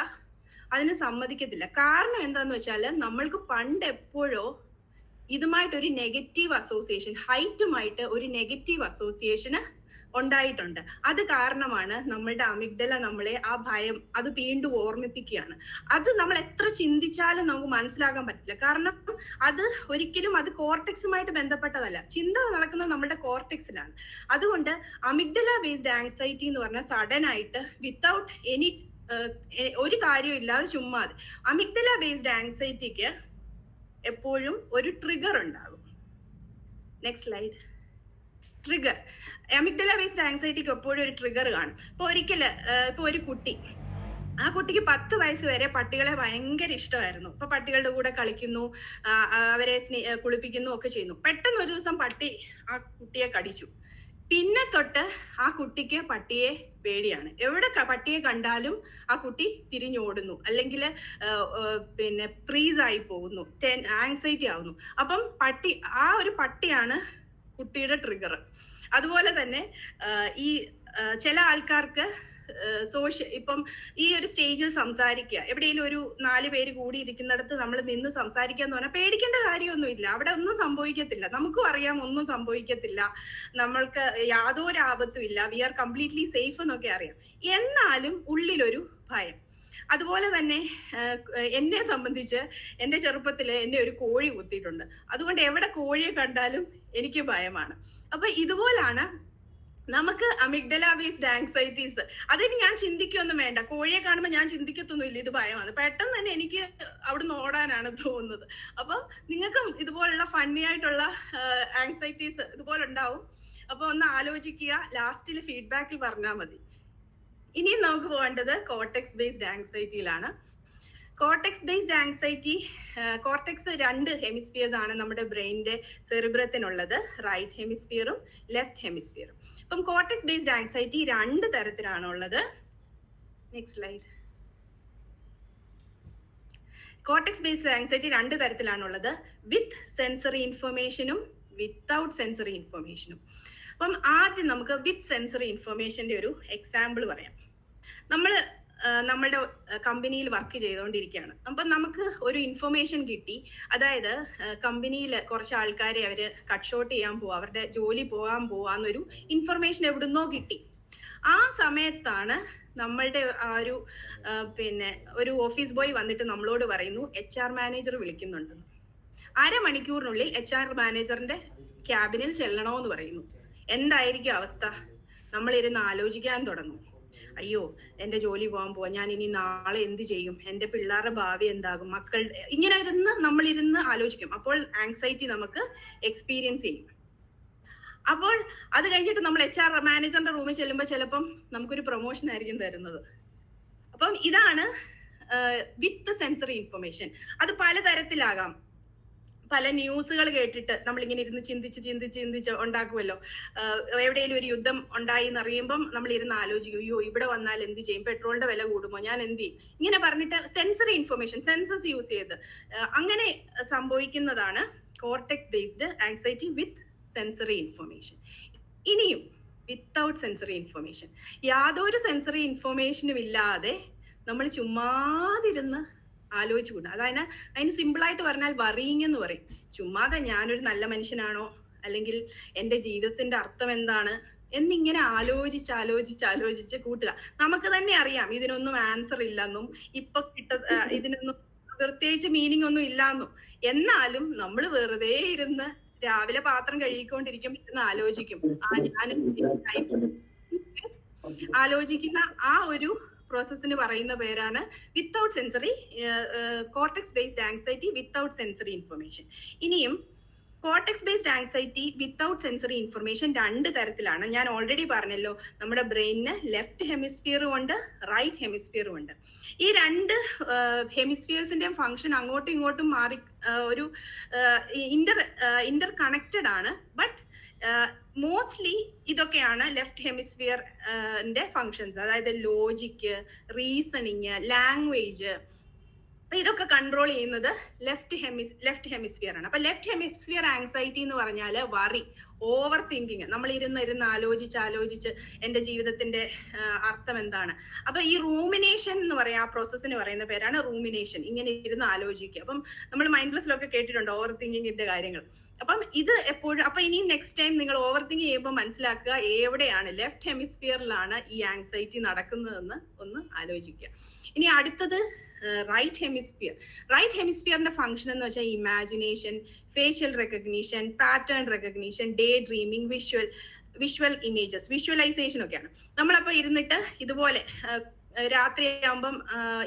അതിന് സമ്മതിക്കത്തില്ല. കാരണം എന്താന്ന് വെച്ചാൽ നമ്മൾക്ക് പണ്ട് എപ്പോഴോ ഇതുമായിട്ടൊരു നെഗറ്റീവ് അസോസിയേഷൻ, ഹൈറ്റുമായിട്ട് ഒരു നെഗറ്റീവ് അസോസിയേഷന് ഉണ്ടായിട്ടുണ്ട്. അത് കാരണമാണ് നമ്മളുടെ അമിഗ്ഡല നമ്മളെ ആ ഭയം അത് വീണ്ടും ഓർമ്മിപ്പിക്കുകയാണ്. അത് നമ്മൾ എത്ര ചിന്തിച്ചാലും നമുക്ക് മനസ്സിലാക്കാൻ പറ്റില്ല. കാരണം അത് ഒരിക്കലും അത് കോർട്ടെക്സുമായിട്ട് ബന്ധപ്പെട്ടതല്ല. ചിന്ത നടക്കുന്നത് നമ്മുടെ കോർട്ടെക്സിലാണ്. അതുകൊണ്ട് അമിഗ്ഡല ബേസ്ഡ് ആങ്സൈറ്റി എന്ന് പറഞ്ഞാൽ സഡൻ ആയിട്ട് വിത്തൗട്ട് എനി ഒരു കാര്യവും ഇല്ലാതെ ചുമ്മാ അമിഗ്ഡല ബേസ്ഡ് ആങ്സൈറ്റിക്ക് എപ്പോഴും ഒരു ട്രിഗർ ഉണ്ടാകും. Next slide. Trigger. Amygdala based ആങ്സൈറ്റിക്ക് എപ്പോഴും ഒരു ട്രിഗർ കാണും. ഇപ്പൊ ഒരു കുട്ടി, ആ കുട്ടിക്ക് 10 വയസ്സ് വരെ പട്ടികളെ ഭയങ്കര ഇഷ്ടമായിരുന്നു. ഇപ്പൊ പട്ടികളുടെ കൂടെ കളിക്കുന്നു, അവരെ കുളിപ്പിക്കുന്നു ഒക്കെ ചെയ്യുന്നു. പെട്ടെന്ന് ഒരു ദിവസം പട്ടി ആ കുട്ടിയെ കടിച്ചു. പിന്നെ തൊട്ട് ആ കുട്ടിക്ക് പട്ടിയെ പേടിയാണ്. എവിടെ പട്ടിയെ കണ്ടാലും ആ കുട്ടി തിരിഞ്ഞോടുന്നു, അല്ലെങ്കിൽ പിന്നെ ഫ്രീസ് ആയി പോകുന്നു, ആങ്സൈറ്റി ആവുന്നു. അപ്പം ആ ഒരു പട്ടിയാണ് കുട്ടിയുടെ ട്രിഗർ. അതുപോലെ തന്നെ ഈ ചില ആൾക്കാർക്ക് ഇപ്പം ഈ ഒരു സ്റ്റേജിൽ സംസാരിക്കുക, എവിടെയെങ്കിലും ഒരു 4 പേര് കൂടി ഇരിക്കുന്നിടത്ത് നമ്മൾ നിന്ന് സംസാരിക്കുക എന്ന് പറഞ്ഞാൽ പേടിക്കേണ്ട കാര്യമൊന്നുമില്ല. അവിടെ ഒന്നും സംഭവിക്കത്തില്ല. നമുക്കും അറിയാം ഒന്നും സംഭവിക്കത്തില്ല, നമ്മൾക്ക് യാതൊരു ആപത്തും ഇല്ല, വി ആർ കംപ്ലീറ്റ്ലി സേഫ് എന്നൊക്കെ അറിയാം. എന്നാലും ഉള്ളിലൊരു ഭയം. അതുപോലെ തന്നെ എന്നെ സംബന്ധിച്ച് എൻ്റെ ചെറുപ്പത്തിൽ എന്നെ ഒരു കോഴി കുത്തിയിട്ടുണ്ട്. അതുകൊണ്ട് എവിടെ കോഴിയെ കണ്ടാലും എനിക്ക് ഭയമാണ്. അപ്പൊ ഇതുപോലാണ് നമുക്ക് അമിഗ്ഡല ബേസ്ഡ് ആങ്സൈറ്റീസ്. അതിന് ഞാൻ ചിന്തിക്കൊന്നും വേണ്ട. കോഴിയെ കാണുമ്പോൾ ഞാൻ ചിന്തിക്കത്തൊന്നുമില്ല ഇത് ഭയമാണ്. പെട്ടെന്ന് തന്നെ എനിക്ക് അവിടുന്ന് ഓടാനാണ് തോന്നുന്നത്. അപ്പം നിങ്ങൾക്കും ഇതുപോലുള്ള ഫണ്ണി ആയിട്ടുള്ള ആങ്സൈറ്റീസ് ഇതുപോലെ ഉണ്ടാവും. അപ്പൊ ഒന്ന് ആലോചിക്കുക, ലാസ്റ്റിൽ ഫീഡ്ബാക്കിൽ പറഞ്ഞാൽ മതി. ഇനി നമുക്ക് പോകേണ്ടത് കോർട്ടെക്സ് ബേസ്ഡ് ആങ്സൈറ്റിയിലാണ്. Cortex based anxiety, cortex 2 hemispheres ആണ് നമ്മുടെ ബ്രെയിനിന്റെ സെറിബ്രത്തിനുള്ളത്, റൈറ്റ് ഹെമിസ്ഫിയറും ലെഫ്റ്റ് ഹെമിസ്ഫിയറും. അപ്പം കോർട്ടെക്സ് ബേസ്ഡ് ആങ്സൈറ്റി 2 തരത്തിലാണ് ഉള്ളത്. Next slide. Cortex based anxiety 2 തരത്തിലാണുള്ളത്, വിത്ത് സെൻസറി ഇൻഫർമേഷനും വിത്തൗട്ട് സെൻസറി ഇൻഫർമേഷനും. അപ്പം ആദ്യം നമുക്ക് വിത്ത് സെൻസറി ഇൻഫർമേഷന്റെ ഒരു എക്സാമ്പിൾ പറയാം. നമ്മളുടെ കമ്പനിയിൽ വർക്ക് ചെയ്തുകൊണ്ടിരിക്കുകയാണ്. അപ്പം നമുക്ക് ഒരു ഇൻഫർമേഷൻ കിട്ടി. അതായത് കമ്പനിയിൽ കുറച്ച് ആൾക്കാരെ അവർ കട്ട് ഷോട്ട് ചെയ്യാൻ പോവാ, അവരുടെ ജോലി പോകാൻ പോവാന്നൊരു ഇൻഫർമേഷൻ എവിടുന്നോ കിട്ടി. ആ സമയത്താണ് നമ്മളുടെ ഒരു ഓഫീസ് ബോയ് വന്നിട്ട് നമ്മളോട് പറയുന്നു HR മാനേജർ വിളിക്കുന്നുണ്ടെന്ന്. 1/2 മണിക്കൂറിനുള്ളിൽ HR മാനേജറിന്റെ ക്യാബിനിൽ ചെല്ലണമെന്ന് പറയുന്നു. എന്തായിരിക്കും അവസ്ഥ? നമ്മളിരുന്ന് ആലോചിക്കാൻ തുടങ്ങും. അയ്യോ, എന്റെ ജോലി പോകാൻ പോവാ, ഞാൻ ഇനി നാളെ എന്ത് ചെയ്യും, എന്റെ പിള്ളേരുടെ ഭാവി എന്താകും, ഇങ്ങനെ നമ്മളിരുന്ന് ആലോചിക്കും. അപ്പോൾ ആങ്സൈറ്റി നമുക്ക് എക്സ്പീരിയൻസ് ചെയ്യും. അപ്പോൾ അത് കഴിഞ്ഞിട്ട് നമ്മൾ HR മാനേജറിന്റെ റൂമിൽ ചെല്ലുമ്പോൾ ചിലപ്പം നമുക്കൊരു പ്രൊമോഷൻ ആയിരിക്കും തരുന്നത്. അപ്പം ഇതാണ് വിത്ത് സെൻസറി ഇൻഫർമേഷൻ. അത് പലതരത്തിലാകാം. പല ന്യൂസുകൾ കേട്ടിട്ട് നമ്മളിങ്ങനെ ഇരുന്ന് ചിന്തിച്ച് ഉണ്ടാക്കുമല്ലോ. എവിടെയെങ്കിലും ഒരു യുദ്ധം ഉണ്ടായി എന്നറിയുമ്പം നമ്മൾ ഇരുന്ന് ആലോചിക്കും, അയ്യോ ഇവിടെ വന്നാൽ എന്ത് ചെയ്യും, പെട്രോളിന്റെ വില കൂടുമോ, ഞാൻ എന്ത് ചെയ്യും, ഇങ്ങനെ പറഞ്ഞിട്ട് സെൻസറി ഇൻഫർമേഷൻ, സെൻസസ് യൂസ് ചെയ്ത് അങ്ങനെ സംഭവിക്കുന്നതാണ് കോർട്ടെക്സ് ബേസ്ഡ് ആങ്സൈറ്റി വിത്ത് സെൻസറി ഇൻഫർമേഷൻ. ഇനിയും വിത്തൗട്ട് സെൻസറി ഇൻഫർമേഷൻ, യാതൊരു സെൻസറി ഇൻഫർമേഷനും ഇല്ലാതെ നമ്മൾ ചുമ്മാതിരുന്ന് ആലോചിച്ചുകൂടാ. അതിന് സിമ്പിളായിട്ട് പറഞ്ഞാൽ വറിയിങ് എന്ന് പറയും. ചുമ്മാതെ ഞാനൊരു നല്ല മനുഷ്യനാണോ, അല്ലെങ്കിൽ എൻ്റെ ജീവിതത്തിന്റെ അർത്ഥം എന്താണ് എന്നിങ്ങനെ ആലോചിച്ച് കൂട്ടുക. നമുക്ക് തന്നെ അറിയാം ഇതിനൊന്നും ആൻസർ ഇല്ലെന്നും ഇതിനൊന്നും പ്രത്യേകിച്ച് മീനിങ് ഒന്നും ഇല്ലാന്നും. എന്നാലും നമ്മൾ വെറുതെ ഇരുന്ന് രാവിലെ പാത്രം കഴുകിക്കൊണ്ടിരിക്കുമ്പോൾ ആലോചിക്കും, ആലോചിക്കുന്ന ആ ഒരു പ്രോസസ്സിന് പറയുന്ന പേരാണ് without sensory cortex based anxiety without sensory information. ഇനിയും cortex based anxiety without sensory information 2 തരത്തിലാണ്. ഞാൻ ഓൾറെഡി പറഞ്ഞല്ലോ, നമ്മുടെ ബ്രെയിനിന് ലെഫ്റ്റ് ഹെമിസ്ഫിയറും ഉണ്ട്, റൈറ്റ് ഹെമിസ്ഫിയറും ഉണ്ട്. ഈ 2 ഹെമിസ്ഫിയേഴ്സിന്റെയും ഫംഗ്ഷൻ അങ്ങോട്ടും ഇങ്ങോട്ടും മാറി ഒരു ഇന്റർ കണക്റ്റഡ് ആണ്. ബട്ട് മോസ്റ്റ്ലി ഇതൊക്കെയാണ് ലെഫ്റ്റ് ഹെമിസ്ഫിയറിന്റെ ഫങ്ഷൻസ്. അതായത് ലോജിക്ക്, റീസണിങ്, ലാംഗ്വേജ്, ഇതൊക്കെ കൺട്രോൾ ചെയ്യുന്നത് ലെഫ്റ്റ് ഹെമിസ്ഫിയർ ആണ്. അപ്പൊ ലെഫ്റ്റ് ഹെമിസ്ഫിയർ ആങ്സൈറ്റി എന്ന് പറഞ്ഞാൽ വറി, ഓവർ തിങ്കിങ്, നമ്മൾ ഇരുന്ന് ആലോചിച്ച് എന്റെ ജീവിതത്തിന്റെ അർത്ഥം എന്താണ്. അപ്പൊ ഈ റൂമിനേഷൻ എന്ന് പറയാം, ആ പ്രോസസ്സിന് പറയുന്ന പേരാണ് റൂമിനേഷൻ. ഇങ്ങനെ ഇരുന്ന് ആലോചിക്കുക. അപ്പം നമ്മൾ മൈൻഡ്ലെസ്സിലൊക്കെ കേട്ടിട്ടുണ്ട് ഓവർ തിങ്കിങ്ങിന്റെ കാര്യങ്ങൾ. അപ്പം ഇത് എപ്പോഴും, അപ്പൊ ഇനി നെക്സ്റ്റ് ടൈം നിങ്ങൾ ഓവർ തിങ്ക് ചെയ്യുമ്പോൾ മനസ്സിലാക്കുക എവിടെയാണ്, ലെഫ്റ്റ് ഹെമിസ്ഫിയറിലാണ് ഈ ആങ്സൈറ്റി നടക്കുന്നതെന്ന് ഒന്ന് ആലോചിക്കുക. ഇനി അടുത്തത് റൈറ്റ് ഹെമിസ്ഫിയർ. റൈറ്റ് ഹെമിസ്ഫിയറിന്റെ ഫംഗ്ഷൻ എന്ന് വെച്ചാൽ imagination, facial recognition, pattern recognition, day dreaming, visual images, visualisation ഒക്കെയാണ്. നമ്മളപ്പോ ഇരുന്നിട്ട് ഇതുപോലെ രാത്രിയാകുമ്പം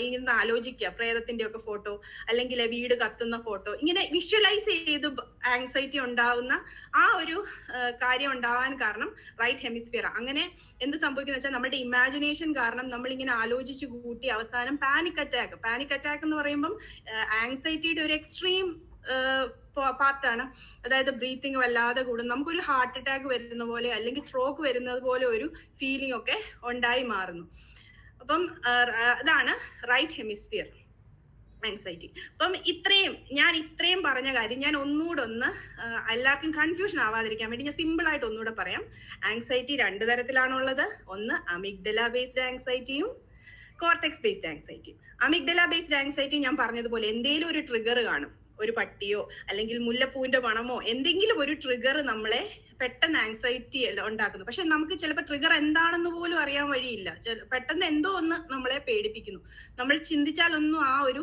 ഇരുന്ന് ആലോചിക്കുക പ്രേതത്തിന്റെ ഒക്കെ ഫോട്ടോ, അല്ലെങ്കിൽ വീട് കത്തുന്ന ഫോട്ടോ, ഇങ്ങനെ വിഷ്വലൈസ് ചെയ്ത് ആങ്സൈറ്റി ഉണ്ടാവുന്ന ആ ഒരു കാര്യം ഉണ്ടാവാൻ കാരണം റൈറ്റ് ഹെമിസ്ഫിയർ. അങ്ങനെ എന്ത് സംഭവിക്കുന്ന വെച്ചാൽ നമ്മുടെ ഇമാജിനേഷൻ കാരണം നമ്മൾ ഇങ്ങനെ ആലോചിച്ച് കൂട്ടി അവസാനം പാനിക് അറ്റാക്ക് എന്ന് പറയുമ്പം ആങ്സൈറ്റിയുടെ ഒരു എക്സ്ട്രീം പാർട്ടാണ്. അതായത് ബ്രീത്തിങ് വല്ലാതെ കൂടും, നമുക്കൊരു ഹാർട്ട് അറ്റാക്ക് വരുന്ന പോലെ അല്ലെങ്കിൽ സ്ട്രോക്ക് വരുന്നത് പോലെ ഒരു ഫീലിംഗ് ഒക്കെ ഉണ്ടായി മാറുന്നു. അപ്പം അതാണ് റൈറ്റ് ഹെമിസ്ഫിയർ ആങ്സൈറ്റി. അപ്പം ഞാൻ ഇത്രയും പറഞ്ഞ കാര്യം ഞാൻ ഒന്നുകൂടെ എല്ലാവർക്കും കൺഫ്യൂഷൻ ആവാതിരിക്കാൻ വേണ്ടി ഞാൻ സിമ്പിൾ ആയിട്ട് ഒന്നുകൂടെ പറയാം. ആങ്സൈറ്റി 2 തരത്തിലാണുള്ളത്. ഒന്ന് അമിഗ്ഡല ബേസ്ഡ് ആങ്സൈറ്റിയും കോർട്ടെക്സ് ബേസ്ഡ് ആങ്സൈറ്റിയും. അമിഗ്ഡല ബേസ്ഡ് ആങ്സൈറ്റി ഞാൻ പറഞ്ഞതുപോലെ എന്തെങ്കിലും ഒരു ട്രിഗർ കാണും, ഒരു പട്ടിയോ അല്ലെങ്കിൽ മുല്ലപ്പൂവിന്റെ മണമോ, എന്തെങ്കിലും ഒരു ട്രിഗർ നമ്മളെ പെട്ടെന്ന് ആങ്സൈറ്റി ഉണ്ടാക്കുന്നു. പക്ഷെ നമുക്ക് ചിലപ്പോൾ ട്രിഗർ എന്താണെന്ന് പോലും അറിയാൻ വഴിയില്ല. പെട്ടെന്ന് എന്തോ ഒന്ന് നമ്മളെ പേടിപ്പിക്കുന്നു. നമ്മൾ ചിന്തിച്ചാലൊന്നും ആ ഒരു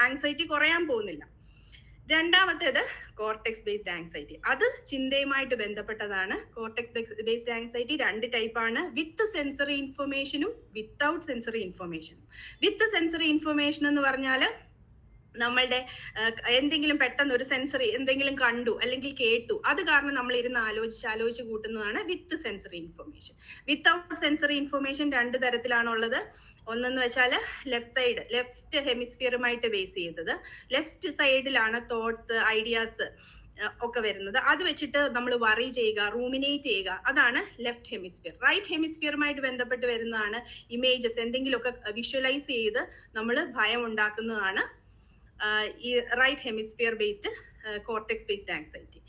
ആങ്സൈറ്റി കുറയാൻ പോകുന്നില്ല. രണ്ടാമത്തേത് കോർട്ടെക്സ് ബേസ്ഡ് ആങ്സൈറ്റി. അത് ചിന്തയുമായിട്ട് ബന്ധപ്പെട്ടതാണ്. കോർട്ടെക്സ് ബേസ്ഡ് ആങ്സൈറ്റി 2 ടൈപ്പാണ്, വിത്ത് സെൻസറി ഇൻഫർമേഷനും വിത്തൗട്ട് സെൻസറി ഇൻഫർമേഷനും. വിത്ത് സെൻസറി ഇൻഫർമേഷൻ എന്ന് പറഞ്ഞാൽ നമ്മളുടെ എന്തെങ്കിലും പെട്ടെന്ന് ഒരു സെൻസറി എന്തെങ്കിലും കണ്ടു അല്ലെങ്കിൽ കേട്ടു, അത് കാരണം നമ്മൾ ഇരുന്ന് ആലോചിച്ച് കൂട്ടുന്നതാണ് with sensory information. Without sensory information 2 തരത്തിലാണുള്ളത്. ഒന്നെന്ന് വെച്ചാൽ ലെഫ്റ്റ് ഹെമിസ്ഫിയറുമായിട്ട് ബേസ് ചെയ്തത്. ലെഫ്റ്റ് സൈഡിലാണ് തോട്ട്സ്, ഐഡിയാസ് ഒക്കെ വരുന്നത്. അത് വെച്ചിട്ട് നമ്മൾ വറി ചെയ്യുക, റൂമിനേറ്റ് ചെയ്യുക, അതാണ് ലെഫ്റ്റ് ഹെമിസ്ഫിയർ. റൈറ്റ് ഹെമിസ്ഫിയറുമായിട്ട് ബന്ധപ്പെട്ട് വരുന്നതാണ് ഇമേജസ്, എന്തെങ്കിലുമൊക്കെ വിഷ്വലൈസ് ചെയ്ത് നമ്മൾ ഭയം ഉണ്ടാക്കുന്നതാണ് ഈ right hemisphere based cortex based anxiety.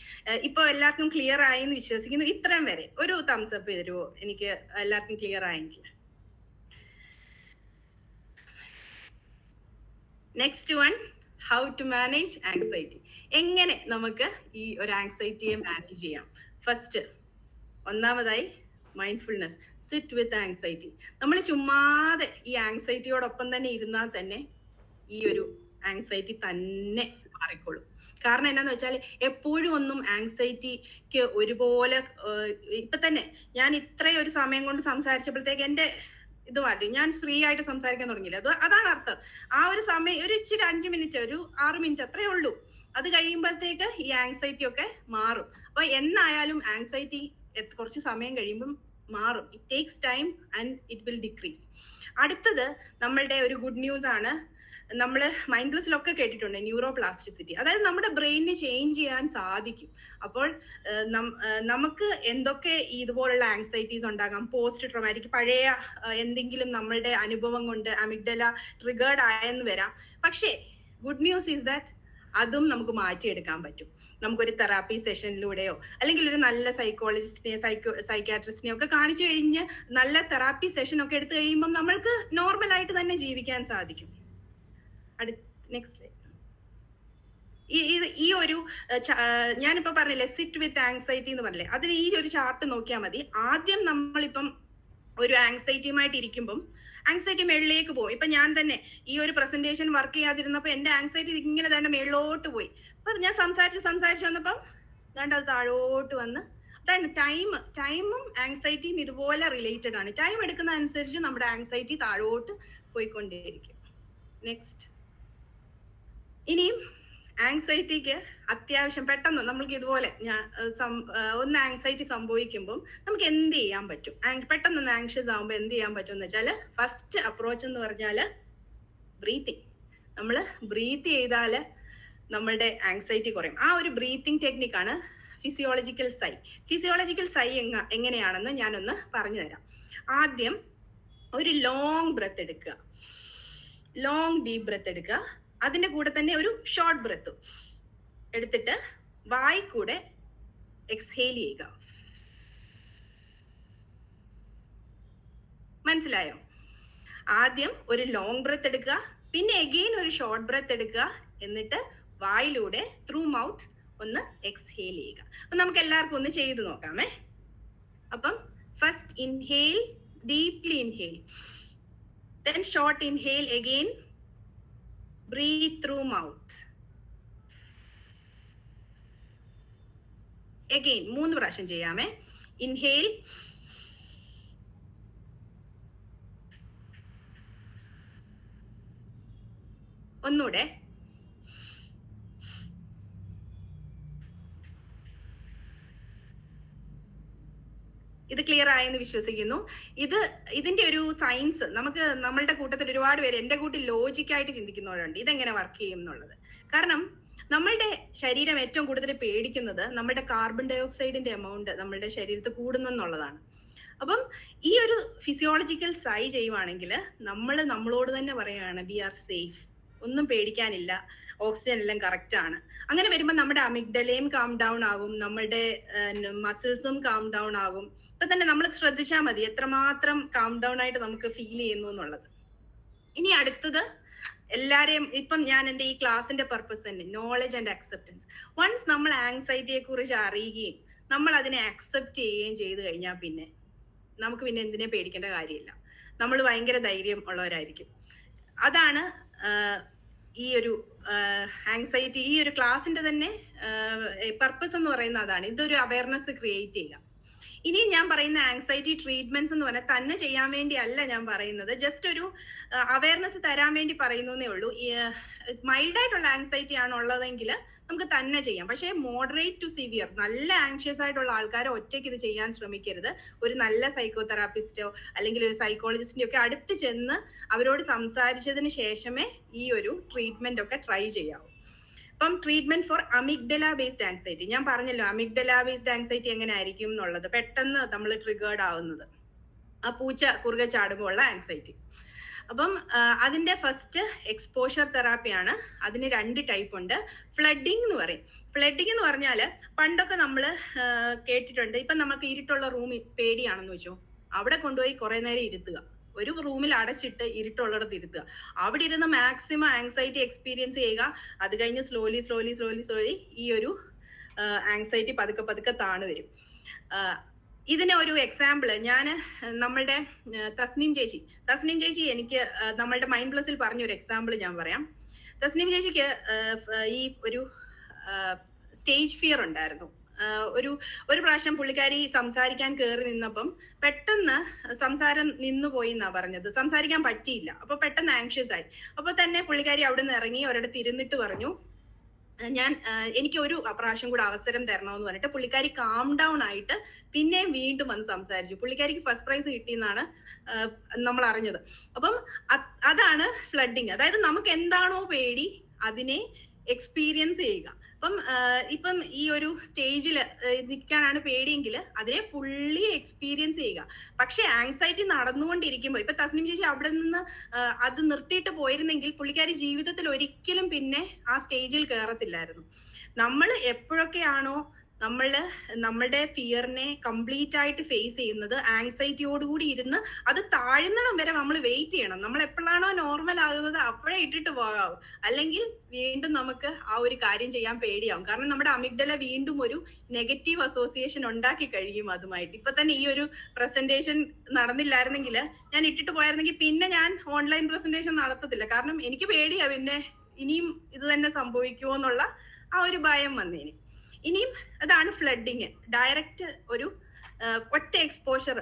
ഇപ്പൊ എല്ലാവർക്കും ക്ലിയർ ആയി എന്ന് വിശ്വസിക്കുന്നു. ഇത്രയും വരെ ഒരു തംസ് അപ്പ് തരുമോ, എനിക്ക് എല്ലാവർക്കും ക്ലിയർ ആയെങ്കിൽ. Next one, how to manage anxiety. എങ്ങനെ നമുക്ക് ഈ ഒരു ആങ്സൈറ്റിയെ മാനേജ് ചെയ്യാം. ഫസ്റ്റ്, ഒന്നാമതായി മൈൻഡ്ഫുൾനെസ്, സിറ്റ് വിത്ത് ആങ്സൈറ്റി. നമ്മൾ ചുമ്മാതെ ഈ ആങ്സൈറ്റിയോടൊപ്പം തന്നെ ഇരുന്നാൽ തന്നെ ഈ ഒരു ആങ്സൈറ്റി തന്നെ മാറിക്കോളും. കാരണം എന്താന്ന് വെച്ചാൽ എപ്പോഴും ഒന്നും ആങ്സൈറ്റിക്ക് ഒരുപോലെ, ഇപ്പൊ തന്നെ ഞാൻ ഇത്രയും ഒരു സമയം കൊണ്ട് സംസാരിച്ചപ്പോഴത്തേക്ക് എന്റെ ഇത് മാറ്റി, ഞാൻ ഫ്രീ ആയിട്ട് സംസാരിക്കാൻ തുടങ്ങിയില്ല. അതാണ് അർത്ഥം. ആ ഒരു സമയം ഒരു ഇച്ചിരി 5 മിനിറ്റ്, ഒരു 6 മിനിറ്റ് അത്രേ ഉള്ളൂ. അത് കഴിയുമ്പോഴത്തേക്ക് ഈ ആങ്സൈറ്റി ഒക്കെ മാറും. അപ്പൊ എന്നായാലും ആങ്സൈറ്റി കുറച്ച് സമയം കഴിയുമ്പം മാറും. It takes time and it will decrease. അടുത്തത് നമ്മളുടെ ഒരു ഗുഡ് ന്യൂസ് ആണ്. നമ്മൾ മൈൻഡ്ലെസ്സിലൊക്കെ കേട്ടിട്ടുണ്ട് ന്യൂറോ പ്ലാസ്റ്റിസിറ്റി, അതായത് നമ്മുടെ ബ്രെയിനിന് ചേഞ്ച് ചെയ്യാൻ സാധിക്കും. അപ്പോൾ നമുക്ക് എന്തൊക്കെ ഇതുപോലുള്ള ആങ്സൈറ്റീസ് ഉണ്ടാകാം, പോസ്റ്റ് ട്രോമാറ്റിക്, പഴയ എന്തെങ്കിലും നമ്മളുടെ അനുഭവം കൊണ്ട് അമിഗ്ഡല ട്രിഗേർഡ് ആയെന്ന് വരാം. പക്ഷേ ഗുഡ് ന്യൂസ് ഈസ് ദാറ്റ് അതും നമുക്ക് മാറ്റിയെടുക്കാൻ പറ്റും. നമുക്കൊരു തെറാപ്പി സെഷനിലൂടെയോ അല്ലെങ്കിൽ ഒരു നല്ല സൈക്കോളജിസ്റ്റിനെ സൈക്യാട്രിസ്റ്റിനെ ഒക്കെ കാണിച്ചു കഴിഞ്ഞ് നല്ല തെറാപ്പി സെഷൻ ഒക്കെ എടുത്തു കഴിയുമ്പം നമ്മൾക്ക് നോർമലായിട്ട് തന്നെ ജീവിക്കാൻ സാധിക്കും. Next slide. ഈ ഒരു ഞാനിപ്പോ പറഞ്ഞില്ലേ സിറ്റ് വിത്ത് ആങ്സൈറ്റി എന്ന് പറഞ്ഞില്ലേ, അതിന് ഈ ഒരു ചാർട്ട് നോക്കിയാൽ മതി. ആദ്യം നമ്മളിപ്പം ഒരു ആങ്സൈറ്റിയുമായിട്ട് ഇരിക്കുമ്പം ആങ്സൈറ്റി മേളിലേക്ക് പോകും. ഇപ്പൊ ഞാൻ തന്നെ ഈ ഒരു പ്രസന്റേഷൻ വർക്ക് ചെയ്യാതിരുന്നപ്പോ എന്റെ ആങ്സൈറ്റി ഇങ്ങനെ തന്നെ മേളിലോട്ട് പോയി. അപ്പൊ ഞാൻ സംസാരിച്ച് വന്നപ്പം അത് താഴോട്ട് വന്ന്, അതാണ് ടൈമും ആങ്സൈറ്റിയും ഇതുപോലെ റിലേറ്റഡ് ആണ്. ടൈം എടുക്കുന്ന അനുസരിച്ച് നമ്മുടെ ആങ്സൈറ്റി താഴോട്ട് പോയിക്കൊണ്ടേയിരിക്കും. നെക്സ്റ്റ്, ഇനിയും ആങ്സൈറ്റിക്ക് അത്യാവശ്യം പെട്ടെന്ന് നമ്മൾക്ക് ഇതുപോലെ ഒന്ന് ആങ്സൈറ്റി സംഭവിക്കുമ്പോൾ നമുക്ക് എന്ത് ചെയ്യാൻ പറ്റും, പെട്ടെന്ന് ആങ്ഷ്യസ് ആകുമ്പോൾ എന്ത് ചെയ്യാൻ പറ്റും എന്ന് വെച്ചാൽ, ഫസ്റ്റ് അപ്രോച്ച് എന്ന് പറഞ്ഞാൽ ബ്രീത്തിങ്. നമ്മൾ ബ്രീത്ത് ചെയ്താൽ നമ്മളുടെ ആങ്സൈറ്റി കുറയും. ആ ഒരു ബ്രീത്തിങ് ടെക്നിക്കാണ് ഫിസിയോളജിക്കൽ സൈ എങ്ങനെയാണെന്ന് ഞാനൊന്ന് പറഞ്ഞു തരാം. ആദ്യം ഒരു ലോങ് ബ്രെത്ത് എടുക്കുക, ലോങ് ഡീപ് ബ്രെത്ത് എടുക്കുക. അതിന്റെ കൂടെ തന്നെ ഒരു ഷോർട്ട് ബ്രെത്ത് എടുത്തിട്ട് വായി കൂടെ എക്സ്ഹേൽ ചെയ്യുക. മനസ്സിലായോ? ആദ്യം ഒരു ലോങ് ബ്രെത്ത് എടുക്കുക, പിന്നെ എഗെയിൻ ഒരു ഷോർട്ട് ബ്രെത്ത് എടുക്കുക, എന്നിട്ട് വായിലൂടെ ത്രൂ മൗത്ത് ഒന്ന് എക്സ്ഹേൽ ചെയ്യുക. അപ്പം നമുക്ക് എല്ലാവർക്കും ഒന്ന് ചെയ്ത് നോക്കാമേ. അപ്പം first inhale, deeply inhale, then short inhale again, breathe through mouth. Again 3 പ്രാവശ്യം ചെയ്യാമേ. ഇൻഹെയിൽ, ഒന്നുകൂടെ, ഇത് ക്ലിയർ ആയെന്ന് വിശ്വസിക്കുന്നു. ഇതിന്റെ ഒരു സയൻസ് നമുക്ക് നമ്മളുടെ കൂട്ടത്തിൽ ഒരുപാട് പേര്, എന്റെ കൂട്ടിൽ ലോജിക്കായിട്ട് ചിന്തിക്കുന്നവരുണ്ട് ഇതെങ്ങനെ വർക്ക് ചെയ്യും എന്നുള്ളത്. കാരണം നമ്മളുടെ ശരീരം ഏറ്റവും കൂടുതൽ പേടിക്കുന്നത് നമ്മുടെ കാർബൺ ഡൈ ഓക്സൈഡിന്റെ എമൗണ്ട് നമ്മളുടെ ശരീരത്തിൽ കൂടുന്നെന്നുള്ളതാണ്. അപ്പം ഈ ഒരു ഫിസിയോളജിക്കൽ സൈ ചെയ്യുവാണെങ്കിൽ നമ്മൾ നമ്മളോട് തന്നെ പറയുകയാണ് വി ആർ സേഫ്, ഒന്നും പേടിക്കാനില്ല, ഓക്സിജൻ എല്ലാം കറക്റ്റ് ആണ്. അങ്ങനെ വരുമ്പോൾ നമ്മുടെ അമിഗ്ഡലയും കാം ഡൗൺ ആകും, നമ്മുടെ മസിൽസും കാം ഡൗൺ ആകും. ഇപ്പൊ തന്നെ നമ്മൾ ശ്രദ്ധിച്ചാൽ മതി എത്രമാത്രം കാം ഡൗൺ ആയിട്ട് നമുക്ക് ഫീൽ ചെയ്യുന്നു എന്നുള്ളത്. ഇനി അടുത്തത് എല്ലാരെയും, ഇപ്പം ഞാൻ എൻ്റെ ഈ ക്ലാസിന്റെ പർപ്പസ് തന്നെ നോളജ് ആൻഡ് അക്സെപ്റ്റൻസ്. വൺസ് നമ്മൾ ആങ്സൈറ്റിയെ കുറിച്ച് അറിയുകയും നമ്മൾ അതിനെ അക്സെപ്റ്റ് ചെയ്യുകയും ചെയ്തു കഴിഞ്ഞാൽ പിന്നെ നമുക്ക് പിന്നെ എന്തിനെ പേടിക്കേണ്ട കാര്യമില്ല. നമ്മൾ ഭയങ്കര ധൈര്യം ഉള്ളവരായിരിക്കും. അതാണ് ഈ ഒരു ആങ്സൈറ്റി, ഈ ഒരു ക്ലാസിന്റെ തന്നെ പർപ്പസ് എന്ന് പറയുന്നത് അതാണ്. ഇതൊരു അവയർനെസ് ക്രിയേറ്റ് ചെയ്യുക. ഇനി ഞാൻ പറയുന്ന ആങ്സൈറ്റി ട്രീറ്റ്മെന്റ്സ് എന്ന് പറഞ്ഞാൽ തന്നെ ചെയ്യാൻ വേണ്ടി അല്ല ഞാൻ പറയുന്നത്, ജസ്റ്റ് ഒരു അവയർനെസ് തരാൻ വേണ്ടി പറയുന്നേ ഉള്ളൂ. മൈൽഡ് ആയിട്ടുള്ള ആങ്സൈറ്റി ആണ് ഉള്ളതെങ്കിൽ നമുക്ക് തന്നെ ചെയ്യാം. പക്ഷേ മോഡറേറ്റ് ടു സിവിയർ, നല്ല ആങ്ഷ്യസ് ആയിട്ടുള്ള ആൾക്കാരെ ഒറ്റയ്ക്ക് ഇത് ചെയ്യാൻ ശ്രമിക്കരുത്. ഒരു നല്ല സൈക്കോതെറാപ്പിസ്റ്റോ അല്ലെങ്കിൽ ഒരു സൈക്കോളജിസ്റ്റിന്റെ ഒക്കെ അടുത്ത് ചെന്ന് അവരോട് സംസാരിച്ചതിന് ശേഷമേ ഈ ഒരു ട്രീറ്റ്മെന്റ് ഒക്കെ ട്രൈ ചെയ്യാവൂ. അപ്പം treatment four amygdala based anxiety, ഞാൻ പറഞ്ഞല്ലോ അമിഗ്ഡല ബേസ്ഡ് ആങ്സൈറ്റി എങ്ങനെ ആയിരിക്കും എന്നുള്ളത്. പെട്ടെന്ന് നമ്മൾ ട്രിഗേർഡ് ആവുന്നത് ആ പൂച്ച കുറുകെ ചാടുമ്പോൾ ഉള്ള ആങ്സൈറ്റി. അപ്പം അതിന്റെ ഫസ്റ്റ് എക്സ്പോഷർ തെറാപ്പിയാണ്. അതിന് 2 ടൈപ്പ് ഉണ്ട്. ഫ്ലഡിങ് എന്ന് പറയും. ഫ്ലഡിങ് എന്ന് പറഞ്ഞാൽ പണ്ടൊക്കെ നമ്മൾ കേട്ടിട്ടുണ്ട്, ഇപ്പം നമുക്ക് ഇരുട്ടുള്ള റൂമിൽ പേടിയാണെന്ന് വെച്ചോ, അവിടെ കൊണ്ടുപോയി കുറെ നേരം ഇരുത്തുക, ഒരു റൂമിൽ അടച്ചിട്ട് ഇരുട്ടുള്ളിടത്ത് ഇരുത്തുക, അവിടെ ഇരുന്ന് മാക്സിമം ആങ്സൈറ്റി എക്സ്പീരിയൻസ് ചെയ്യുക. അത് കഴിഞ്ഞ് സ്ലോലി സ്ലോലി സ്ലോലി സ്ലോലി ഈ ഒരു ആങ്സൈറ്റി പതുക്കെ പതുക്കെ താണു വരും. ഇതിന് ഒരു എക്സാമ്പിൾ ഞാൻ നമ്മളുടെ തസ്നീം ചേച്ചി എനിക്ക് നമ്മളുടെ മൈൻഡ് പ്ലസിൽ പറഞ്ഞൊരു എക്സാമ്പിൾ ഞാൻ പറയാം. തസ്നീം ചേച്ചിക്ക് ഈ ഒരു സ്റ്റേജ് ഫിയർ ഉണ്ടായിരുന്നു. ഒരു പ്രാവശ്യം പുള്ളിക്കാരി സംസാരിക്കാൻ കയറി നിന്നപ്പം പെട്ടെന്ന് സംസാരം നിന്നുപോയി എന്നാ പറഞ്ഞത്, സംസാരിക്കാൻ പറ്റിയില്ല. അപ്പൊ പെട്ടെന്ന് ആങ്ഷ്യസ് ആയി. അപ്പൊ തന്നെ പുള്ളിക്കാരി അവിടെ നിന്ന് ഇറങ്ങി ഒരിടത്ത് ഇരുന്നിട്ട് പറഞ്ഞു, എനിക്ക് ഒരു പ്രാവശ്യം കൂടെ അവസരം തരണമെന്ന് പറഞ്ഞിട്ട് പുള്ളിക്കാരി കാം ഡൗൺ ആയിട്ട് പിന്നെയും വീണ്ടും വന്ന് സംസാരിച്ചു. പുള്ളിക്കാരിക്ക് ഫസ്റ്റ് പ്രൈസ് കിട്ടിയെന്നാണ് നമ്മൾ അറിഞ്ഞത്. അപ്പം അതാണ് ഫ്ലഡിങ്. അതായത് നമുക്ക് എന്താണോ പേടി അതിനെ എക്സ്പീരിയൻസ് ചെയ്യുക. ഇപ്പം ഈ ഒരു സ്റ്റേജിൽ നിൽക്കാനാണ് പേടിയെങ്കിൽ അതിനെ ഫുള്ളി എക്സ്പീരിയൻസ് ചെയ്യുക. പക്ഷെ ആങ്സൈറ്റി നടന്നുകൊണ്ടിരിക്കുമ്പോൾ, ഇപ്പൊ തസ്നീം ചേച്ചി അവിടെ നിന്ന് അത് നിർത്തിയിട്ട് പോയിരുന്നെങ്കിൽ പുള്ളിക്കാരി ജീവിതത്തിൽ ഒരിക്കലും പിന്നെ ആ സ്റ്റേജിൽ കയറത്തില്ലായിരുന്നു. നമ്മൾ എപ്പോഴൊക്കെയാണോ നമ്മളുടെ ഫിയറിനെ കംപ്ലീറ്റ് ആയിട്ട് ഫേസ് ചെയ്യുന്നത്, ആങ്സൈറ്റിയോടുകൂടി ഇരുന്ന് അത് താഴ്ന്നിടം വരെ നമ്മൾ വെയിറ്റ് ചെയ്യണം. നമ്മൾ എപ്പോഴാണോ നോർമൽ ആകുന്നത് അപ്പോഴേ ഇട്ടിട്ട് പോകാവും. അല്ലെങ്കിൽ വീണ്ടും നമുക്ക് ആ ഒരു കാര്യം ചെയ്യാൻ പേടിയാവും. കാരണം നമ്മുടെ അമിഗ്ഡല വീണ്ടും ഒരു നെഗറ്റീവ് അസോസിയേഷൻ ഉണ്ടാക്കി കഴിയും അതുമായിട്ട്. ഇപ്പൊ തന്നെ ഈ ഒരു പ്രസന്റേഷൻ നടന്നില്ലായിരുന്നെങ്കിൽ, ഞാൻ ഇട്ടിട്ട് പോയായിരുന്നെങ്കിൽ പിന്നെ ഞാൻ ഓൺലൈൻ പ്രസന്റേഷൻ നടത്തത്തില്ല. കാരണം എനിക്ക് പേടിയാ പിന്നെ ഇനിയും ഇത് തന്നെ സംഭവിക്കുമോ എന്നുള്ള ആ ഒരു ഭയം വന്നേന്. ഇനിയും അതാണ് ഫ്ലഡിങ്. ഡയറക്റ്റ് ഒരു ഒറ്റ എക്സ്പോഷർ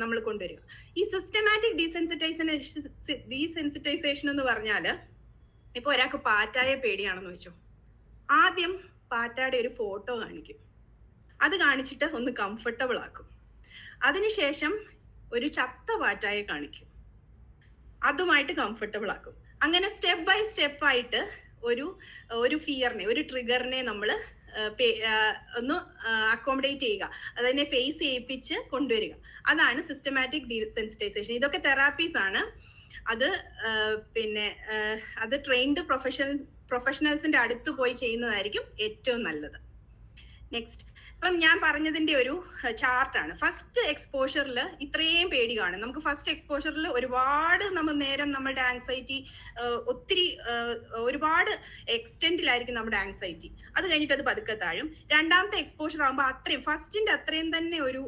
നമ്മൾ കൊണ്ടുവരിക. ഈ സിസ്റ്റമാറ്റിക് ഡീസെൻസിറ്റൈസേഷൻ എന്ന് പറഞ്ഞാൽ, ഇപ്പൊ ഒരാൾക്ക് പാറ്റയെ പേടിയാണെന്ന് വെച്ചോ, ആദ്യം പാറ്റയുടെ ഒരു ഫോട്ടോ കാണിക്കും, അത് കാണിച്ചിട്ട് ഒന്ന് കംഫർട്ടബിൾ ആക്കും. അതിനുശേഷം ഒരു ചത്ത പാറ്റയെ കാണിക്കും, അതുമായിട്ട് കംഫർട്ടബിൾ ആക്കും. അങ്ങനെ സ്റ്റെപ്പ് ബൈ സ്റ്റെപ്പ് ആയിട്ട് ഒരു ഫിയറിനെ, ഒരു ട്രിഗറിനെ നമ്മൾ ഒന്ന് അക്കോമഡേറ്റ് ചെയ്യുക, അതിനെ ഫേസ് ചെയ്യിപ്പിച്ച് കൊണ്ടുവരിക. അതാണ് സിസ്റ്റമാറ്റിക് ഡീസെൻസിറ്റൈസേഷൻ. ഇതൊക്കെ തെറാപ്പീസ് ആണ്. അത് ട്രെയിൻഡ് പ്രൊഫഷണൽസിന്റെ അടുത്ത് പോയി ചെയ്യുന്നതായിരിക്കും ഏറ്റവും നല്ലത്. നെക്സ്റ്റ്, ഇപ്പം ഞാൻ പറഞ്ഞതിന്റെ ഒരു ചാർട്ടാണ്. ഫസ്റ്റ് എക്സ്പോഷറിൽ ഇത്രയും പേടി കാണും. നമുക്ക് ഫസ്റ്റ് എക്സ്പോഷറിൽ ഒരുപാട് നേരം നമ്മുടെ ആങ്സൈറ്റി ഒത്തിരി ഒരുപാട് എക്സ്റ്റെൻഡിലായിരിക്കും നമ്മുടെ ആങ്സൈറ്റി. അത് കഴിഞ്ഞിട്ട് അത് പതുക്കെ താഴും. രണ്ടാമത്തെ എക്സ്പോഷർ ആകുമ്പോൾ അത്രയും ഫസ്റ്റിന്റെ അത്രയും തന്നെ ഒരു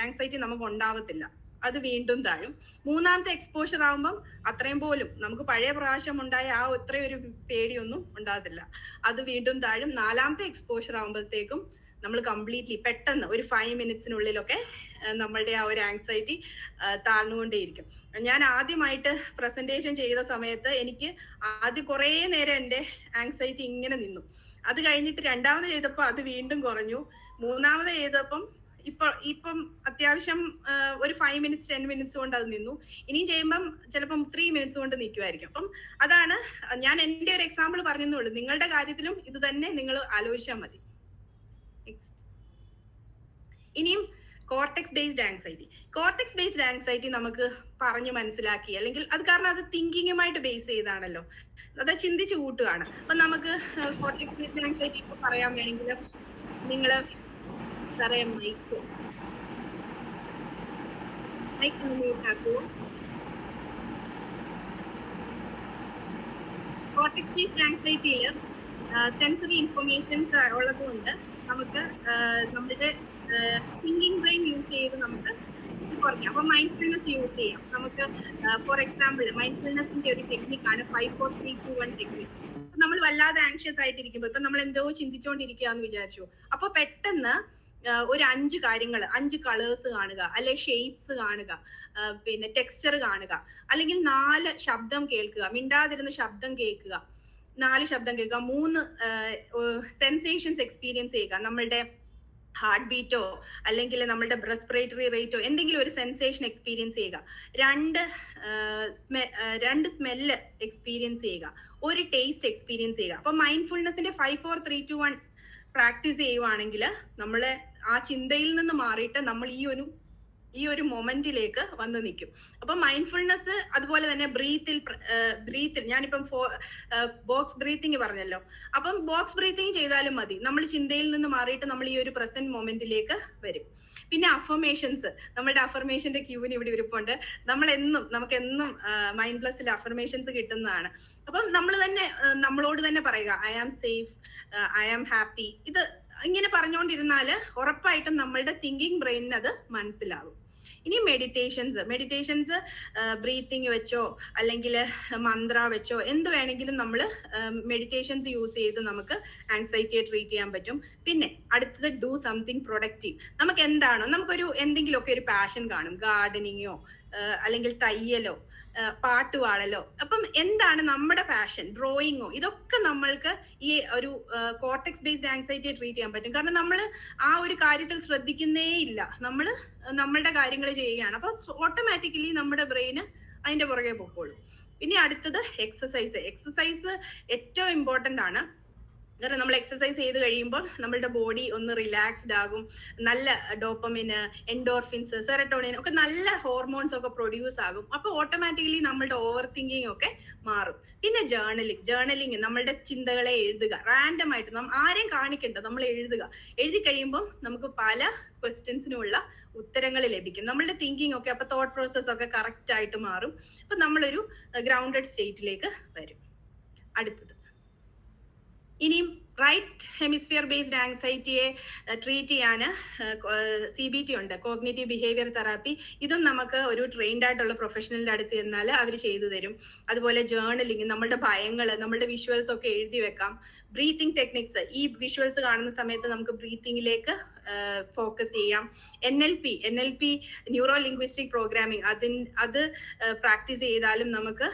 ആങ്സൈറ്റി നമുക്ക് ഉണ്ടാവത്തില്ല, അത് വീണ്ടും താഴും. മൂന്നാമത്തെ എക്സ്പോഷർ ആകുമ്പം അത്രയും പോലും നമുക്ക് പഴയ പ്രാവശ്യം ഉണ്ടായ ആ അത്രയും ഒരു പേടിയൊന്നും ഉണ്ടാകത്തില്ല, അത് വീണ്ടും താഴും. നാലാമത്തെ എക്സ്പോഷർ ആകുമ്പോഴത്തേക്കും നമ്മൾ കംപ്ലീറ്റ്ലി പെട്ടെന്ന് ഒരു 5 മിനിറ്റ്സിനുള്ളിലൊക്കെ നമ്മളുടെ ആ ഒരു ആങ്സൈറ്റി താഴ്ന്നുകൊണ്ടേയിരിക്കും. ഞാൻ ആദ്യമായിട്ട് പ്രസന്റേഷൻ ചെയ്ത സമയത്ത് എനിക്ക് ആദ്യം കുറേ നേരം എൻ്റെ ആങ്സൈറ്റി ഇങ്ങനെ നിന്നു. അത് കഴിഞ്ഞിട്ട് രണ്ടാമത് ചെയ്തപ്പോൾ അത് വീണ്ടും കുറഞ്ഞു. മൂന്നാമത് ചെയ്തപ്പം ഇപ്പം അത്യാവശ്യം ഒരു 5 മിനിറ്റ്സ് 10 മിനിറ്റ്സ് കൊണ്ട് അത് നിന്നു. ഇനിയും ചെയ്യുമ്പം ചിലപ്പം 3 മിനിറ്റ്സ് കൊണ്ട് നിൽക്കുമായിരിക്കും. അപ്പം അതാണ് ഞാൻ എൻ്റെ ഒരു എക്സാമ്പിൾ പറഞ്ഞെന്നുള്ളൂ. നിങ്ങളുടെ കാര്യത്തിലും ഇത് തന്നെ നിങ്ങൾ ആലോചിച്ചാൽ മതി. ഇനിയും cortex based anxiety. Cortex based anxiety നമുക്ക് പറഞ്ഞു മനസ്സിലാക്കി, അല്ലെങ്കിൽ അത് കാരണം അത് തിങ്കിങ്ങുമായിട്ട് ബേസ് ചെയ്താണല്ലോ, അത് ചിന്തിച്ച് കൂട്ടുകയാണ്. അപ്പൊ നമുക്ക് കോർട്ടെക്സ് ബേസ്ഡ് ആങ്സൈറ്റി ഇപ്പൊ പറയാൻ വേണമെങ്കിൽ നിങ്ങള് പറയാം, മൈക്ക് ഒന്ന് മ്യൂട്ട് ആക്കുമോ? കോർട്ടെക്സ് ബേസ്ഡ് ആങ്സൈറ്റിയിൽ സെൻസറി ഇൻഫർമേഷൻസ് ഉള്ളത് കൊണ്ട് നമുക്ക് നമ്മുടെ തിങ്കിങ് ബ്രെയിൻ യൂസ് ചെയ്ത് നമുക്ക് കുറയ്ക്കാം. അപ്പൊ മൈൻഡ്ഫുൾനെസ് യൂസ് ചെയ്യാം. നമുക്ക് ഫോർ എക്സാമ്പിൾ മൈൻഡ്ഫുൾനെസിന്റെ ഒരു ടെക്നിക്കാണ് 5-4-3-2-1 ടെക്നിക്ക്. നമ്മൾ വല്ലാതെ ആങ്ഷ്യസ് ആയിട്ടിരിക്കുമ്പോൾ ഇപ്പൊ നമ്മൾ എന്തോ ചിന്തിച്ചുകൊണ്ടിരിക്കുകയെന്ന് വിചാരിച്ചു, അപ്പൊ പെട്ടെന്ന് ഒരു 5 കാര്യങ്ങൾ, 5 കളേഴ്സ് കാണുക, അല്ലെ ഷേപ്സ് കാണുക, പിന്നെ ടെക്സ്ചർ കാണുക, അല്ലെങ്കിൽ 4 ശബ്ദം കേൾക്കുക, മിണ്ടാതിരുന്ന ശബ്ദം കേൾക്കുക, 4 ശബ്ദം കേൾക്കുക, 3 സെൻസേഷൻസ് എക്സ്പീരിയൻസ് ചെയ്യുക. നമ്മളുടെ ഹാർട്ട് ബീറ്റോ അല്ലെങ്കിൽ നമ്മുടെ റെസ്പിറേറ്ററി റേറ്റോ എന്തെങ്കിലും ഒരു സെൻസേഷൻ എക്സ്പീരിയൻസ് ചെയ്യുക. 2 സ്മെല്ല് എക്സ്പീരിയൻസ് ചെയ്യുക, 1 ടേസ്റ്റ് എക്സ്പീരിയൻസ് ചെയ്യുക. അപ്പൊ മൈൻഡ്ഫുൾനെസിന്റെ 5-4-3-2-1 പ്രാക്ടീസ് ചെയ്യുവാണെങ്കിൽ നമ്മൾ ആ ചിന്തയിൽ നിന്ന് മാറിയിട്ട് നമ്മൾ ഈ ഒരു മൊമെന്റിലേക്ക് വന്ന് നിൽക്കും. അപ്പൊ മൈൻഡ്ഫുൾനെസ് അതുപോലെ തന്നെ ബ്രീത്തിൽ ഞാനിപ്പം ബോക്സ് ബ്രീത്തിങ് പറഞ്ഞല്ലോ, അപ്പം ബോക്സ് ബ്രീത്തിങ് ചെയ്താലും മതി. നമ്മൾ ചിന്തയിൽ നിന്ന് മാറിയിട്ട് നമ്മൾ ഈ ഒരു പ്രസന്റ് മൊമെന്റിലേക്ക് വരും. പിന്നെ അഫർമേഷൻസ്, നമ്മുടെ അഫർമേഷന്റെ ക്യൂവിന് ഇവിടെ ഇരിപ്പുണ്ട്. നമുക്ക് എന്നും മൈൻഡ് പ്ലസിൽ അഫർമേഷൻസ് കിട്ടുന്നതാണ്. അപ്പം നമ്മൾ തന്നെ നമ്മളോട് തന്നെ പറയുക, I am safe, I am happy. ഇത് ഇങ്ങനെ പറഞ്ഞുകൊണ്ടിരുന്നാൽ ഉറപ്പായിട്ടും നമ്മളുടെ തിങ്കിങ് ബ്രെയിനിന് അത് മനസ്സിലാവും. ഇനി മെഡിറ്റേഷൻസ് ബ്രീത്തിങ് വെച്ചോ അല്ലെങ്കിൽ മന്ത്ര വെച്ചോ എന്ത് വേണമെങ്കിലും നമ്മൾ മെഡിറ്റേഷൻസ് യൂസ് ചെയ്ത് നമുക്ക് ആങ്സൈറ്റിയെ ട്രീറ്റ് ചെയ്യാൻ പറ്റും. പിന്നെ അടുത്തത് ഡു സംതിങ് പ്രൊഡക്റ്റീവ്. നമുക്ക് എന്താണോ, നമുക്കൊരു എന്തെങ്കിലുമൊക്കെ ഒരു പാഷൻ കാണും, ഗാർഡനിങ്ങോ അല്ലെങ്കിൽ തയ്യലോ പാട്ട് പാടലോ. അപ്പം എന്താണ് നമ്മുടെ പാഷൻ, ഡ്രോയിങ്ങോ, ഇതൊക്കെ നമ്മൾക്ക് ഈ ഒരു കോർട്ടെക്സ് ബേസ്ഡ് ആങ്സൈറ്റിയെ ട്രീറ്റ് ചെയ്യാൻ പറ്റും. കാരണം നമ്മൾ ആ ഒരു കാര്യത്തിൽ ശ്രദ്ധിക്കുന്നേ ഇല്ല, നമ്മൾ നമ്മളുടെ കാര്യങ്ങൾ ചെയ്യുകയാണ്. അപ്പൊ ഓട്ടോമാറ്റിക്കലി നമ്മുടെ ബ്രെയിന് അതിന്റെ പുറകെ പോയിക്കോളും. പിന്നെ അടുത്തത് എക്സസൈസ് ഏറ്റവും ഇമ്പോർട്ടന്റ് ആണ്. കാരണം നമ്മൾ എക്സസൈസ് ചെയ്ത് കഴിയുമ്പോൾ നമ്മളുടെ ബോഡി ഒന്ന് റിലാക്സ്ഡ് ആകും. നല്ല ഡോപ്പമിന്, എൻഡോർഫിൻസ്, സെറട്ടോണിൻ ഒക്കെ നല്ല ഹോർമോൺസ് ഒക്കെ പ്രൊഡ്യൂസ് ആകും. അപ്പൊ ഓട്ടോമാറ്റിക്കലി നമ്മളുടെ ഓവർ തിങ്കിങ് ഒക്കെ മാറും. പിന്നെ ജേർണലിങ് നമ്മളുടെ ചിന്തകളെ എഴുതുക, റാൻഡം ആയിട്ട് ആരെയും കാണിക്കണ്ട, നമ്മൾ എഴുതി കഴിയുമ്പോൾ നമുക്ക് പല ക്വസ്റ്റ്യൻസിനുള്ള ഉത്തരങ്ങൾ ലഭിക്കും. നമ്മളുടെ തിങ്കിങ് ഒക്കെ, അപ്പൊ തോട്ട് പ്രോസസ് ഒക്കെ കറക്റ്റ് ആയിട്ട് മാറും. അപ്പൊ നമ്മളൊരു ഗ്രൗണ്ടഡ് സ്റ്റേറ്റിലേക്ക് വരും. അടുത്തത് ഇനിയും റൈറ്റ് ഹെമിസ്ഫിയർ ബേസ്ഡ് ആങ്സൈറ്റിയെ ട്രീറ്റ് ചെയ്യാൻ CBT ഉണ്ട്, കോഗ്നിറ്റീവ് ബിഹേവിയർ തെറാപ്പി. ഇതും നമുക്ക് ഒരു ട്രെയിൻഡ് ആയിട്ടുള്ള പ്രൊഫഷണലിന്റെ അടുത്ത് ചെന്നാൽ അവർ ചെയ്തു തരും. അതുപോലെ ജേർണലിങ്, നമ്മളുടെ ഭയങ്ങൾ, നമ്മളുടെ വിഷ്വൽസ് ഒക്കെ എഴുതി വെക്കാം. ബ്രീത്തിങ് ടെക്നിക്സ്, ഈ വിഷ്വൽസ് കാണുന്ന സമയത്ത് നമുക്ക് ബ്രീത്തിങ്ങിലേക്ക് ഫോക്കസ് ചെയ്യാം. NLP ന്യൂറോ ലിംഗ്വിസ്റ്റിക് പ്രോഗ്രാമിംഗ്, അത് പ്രാക്ടീസ് ചെയ്താലും നമുക്ക്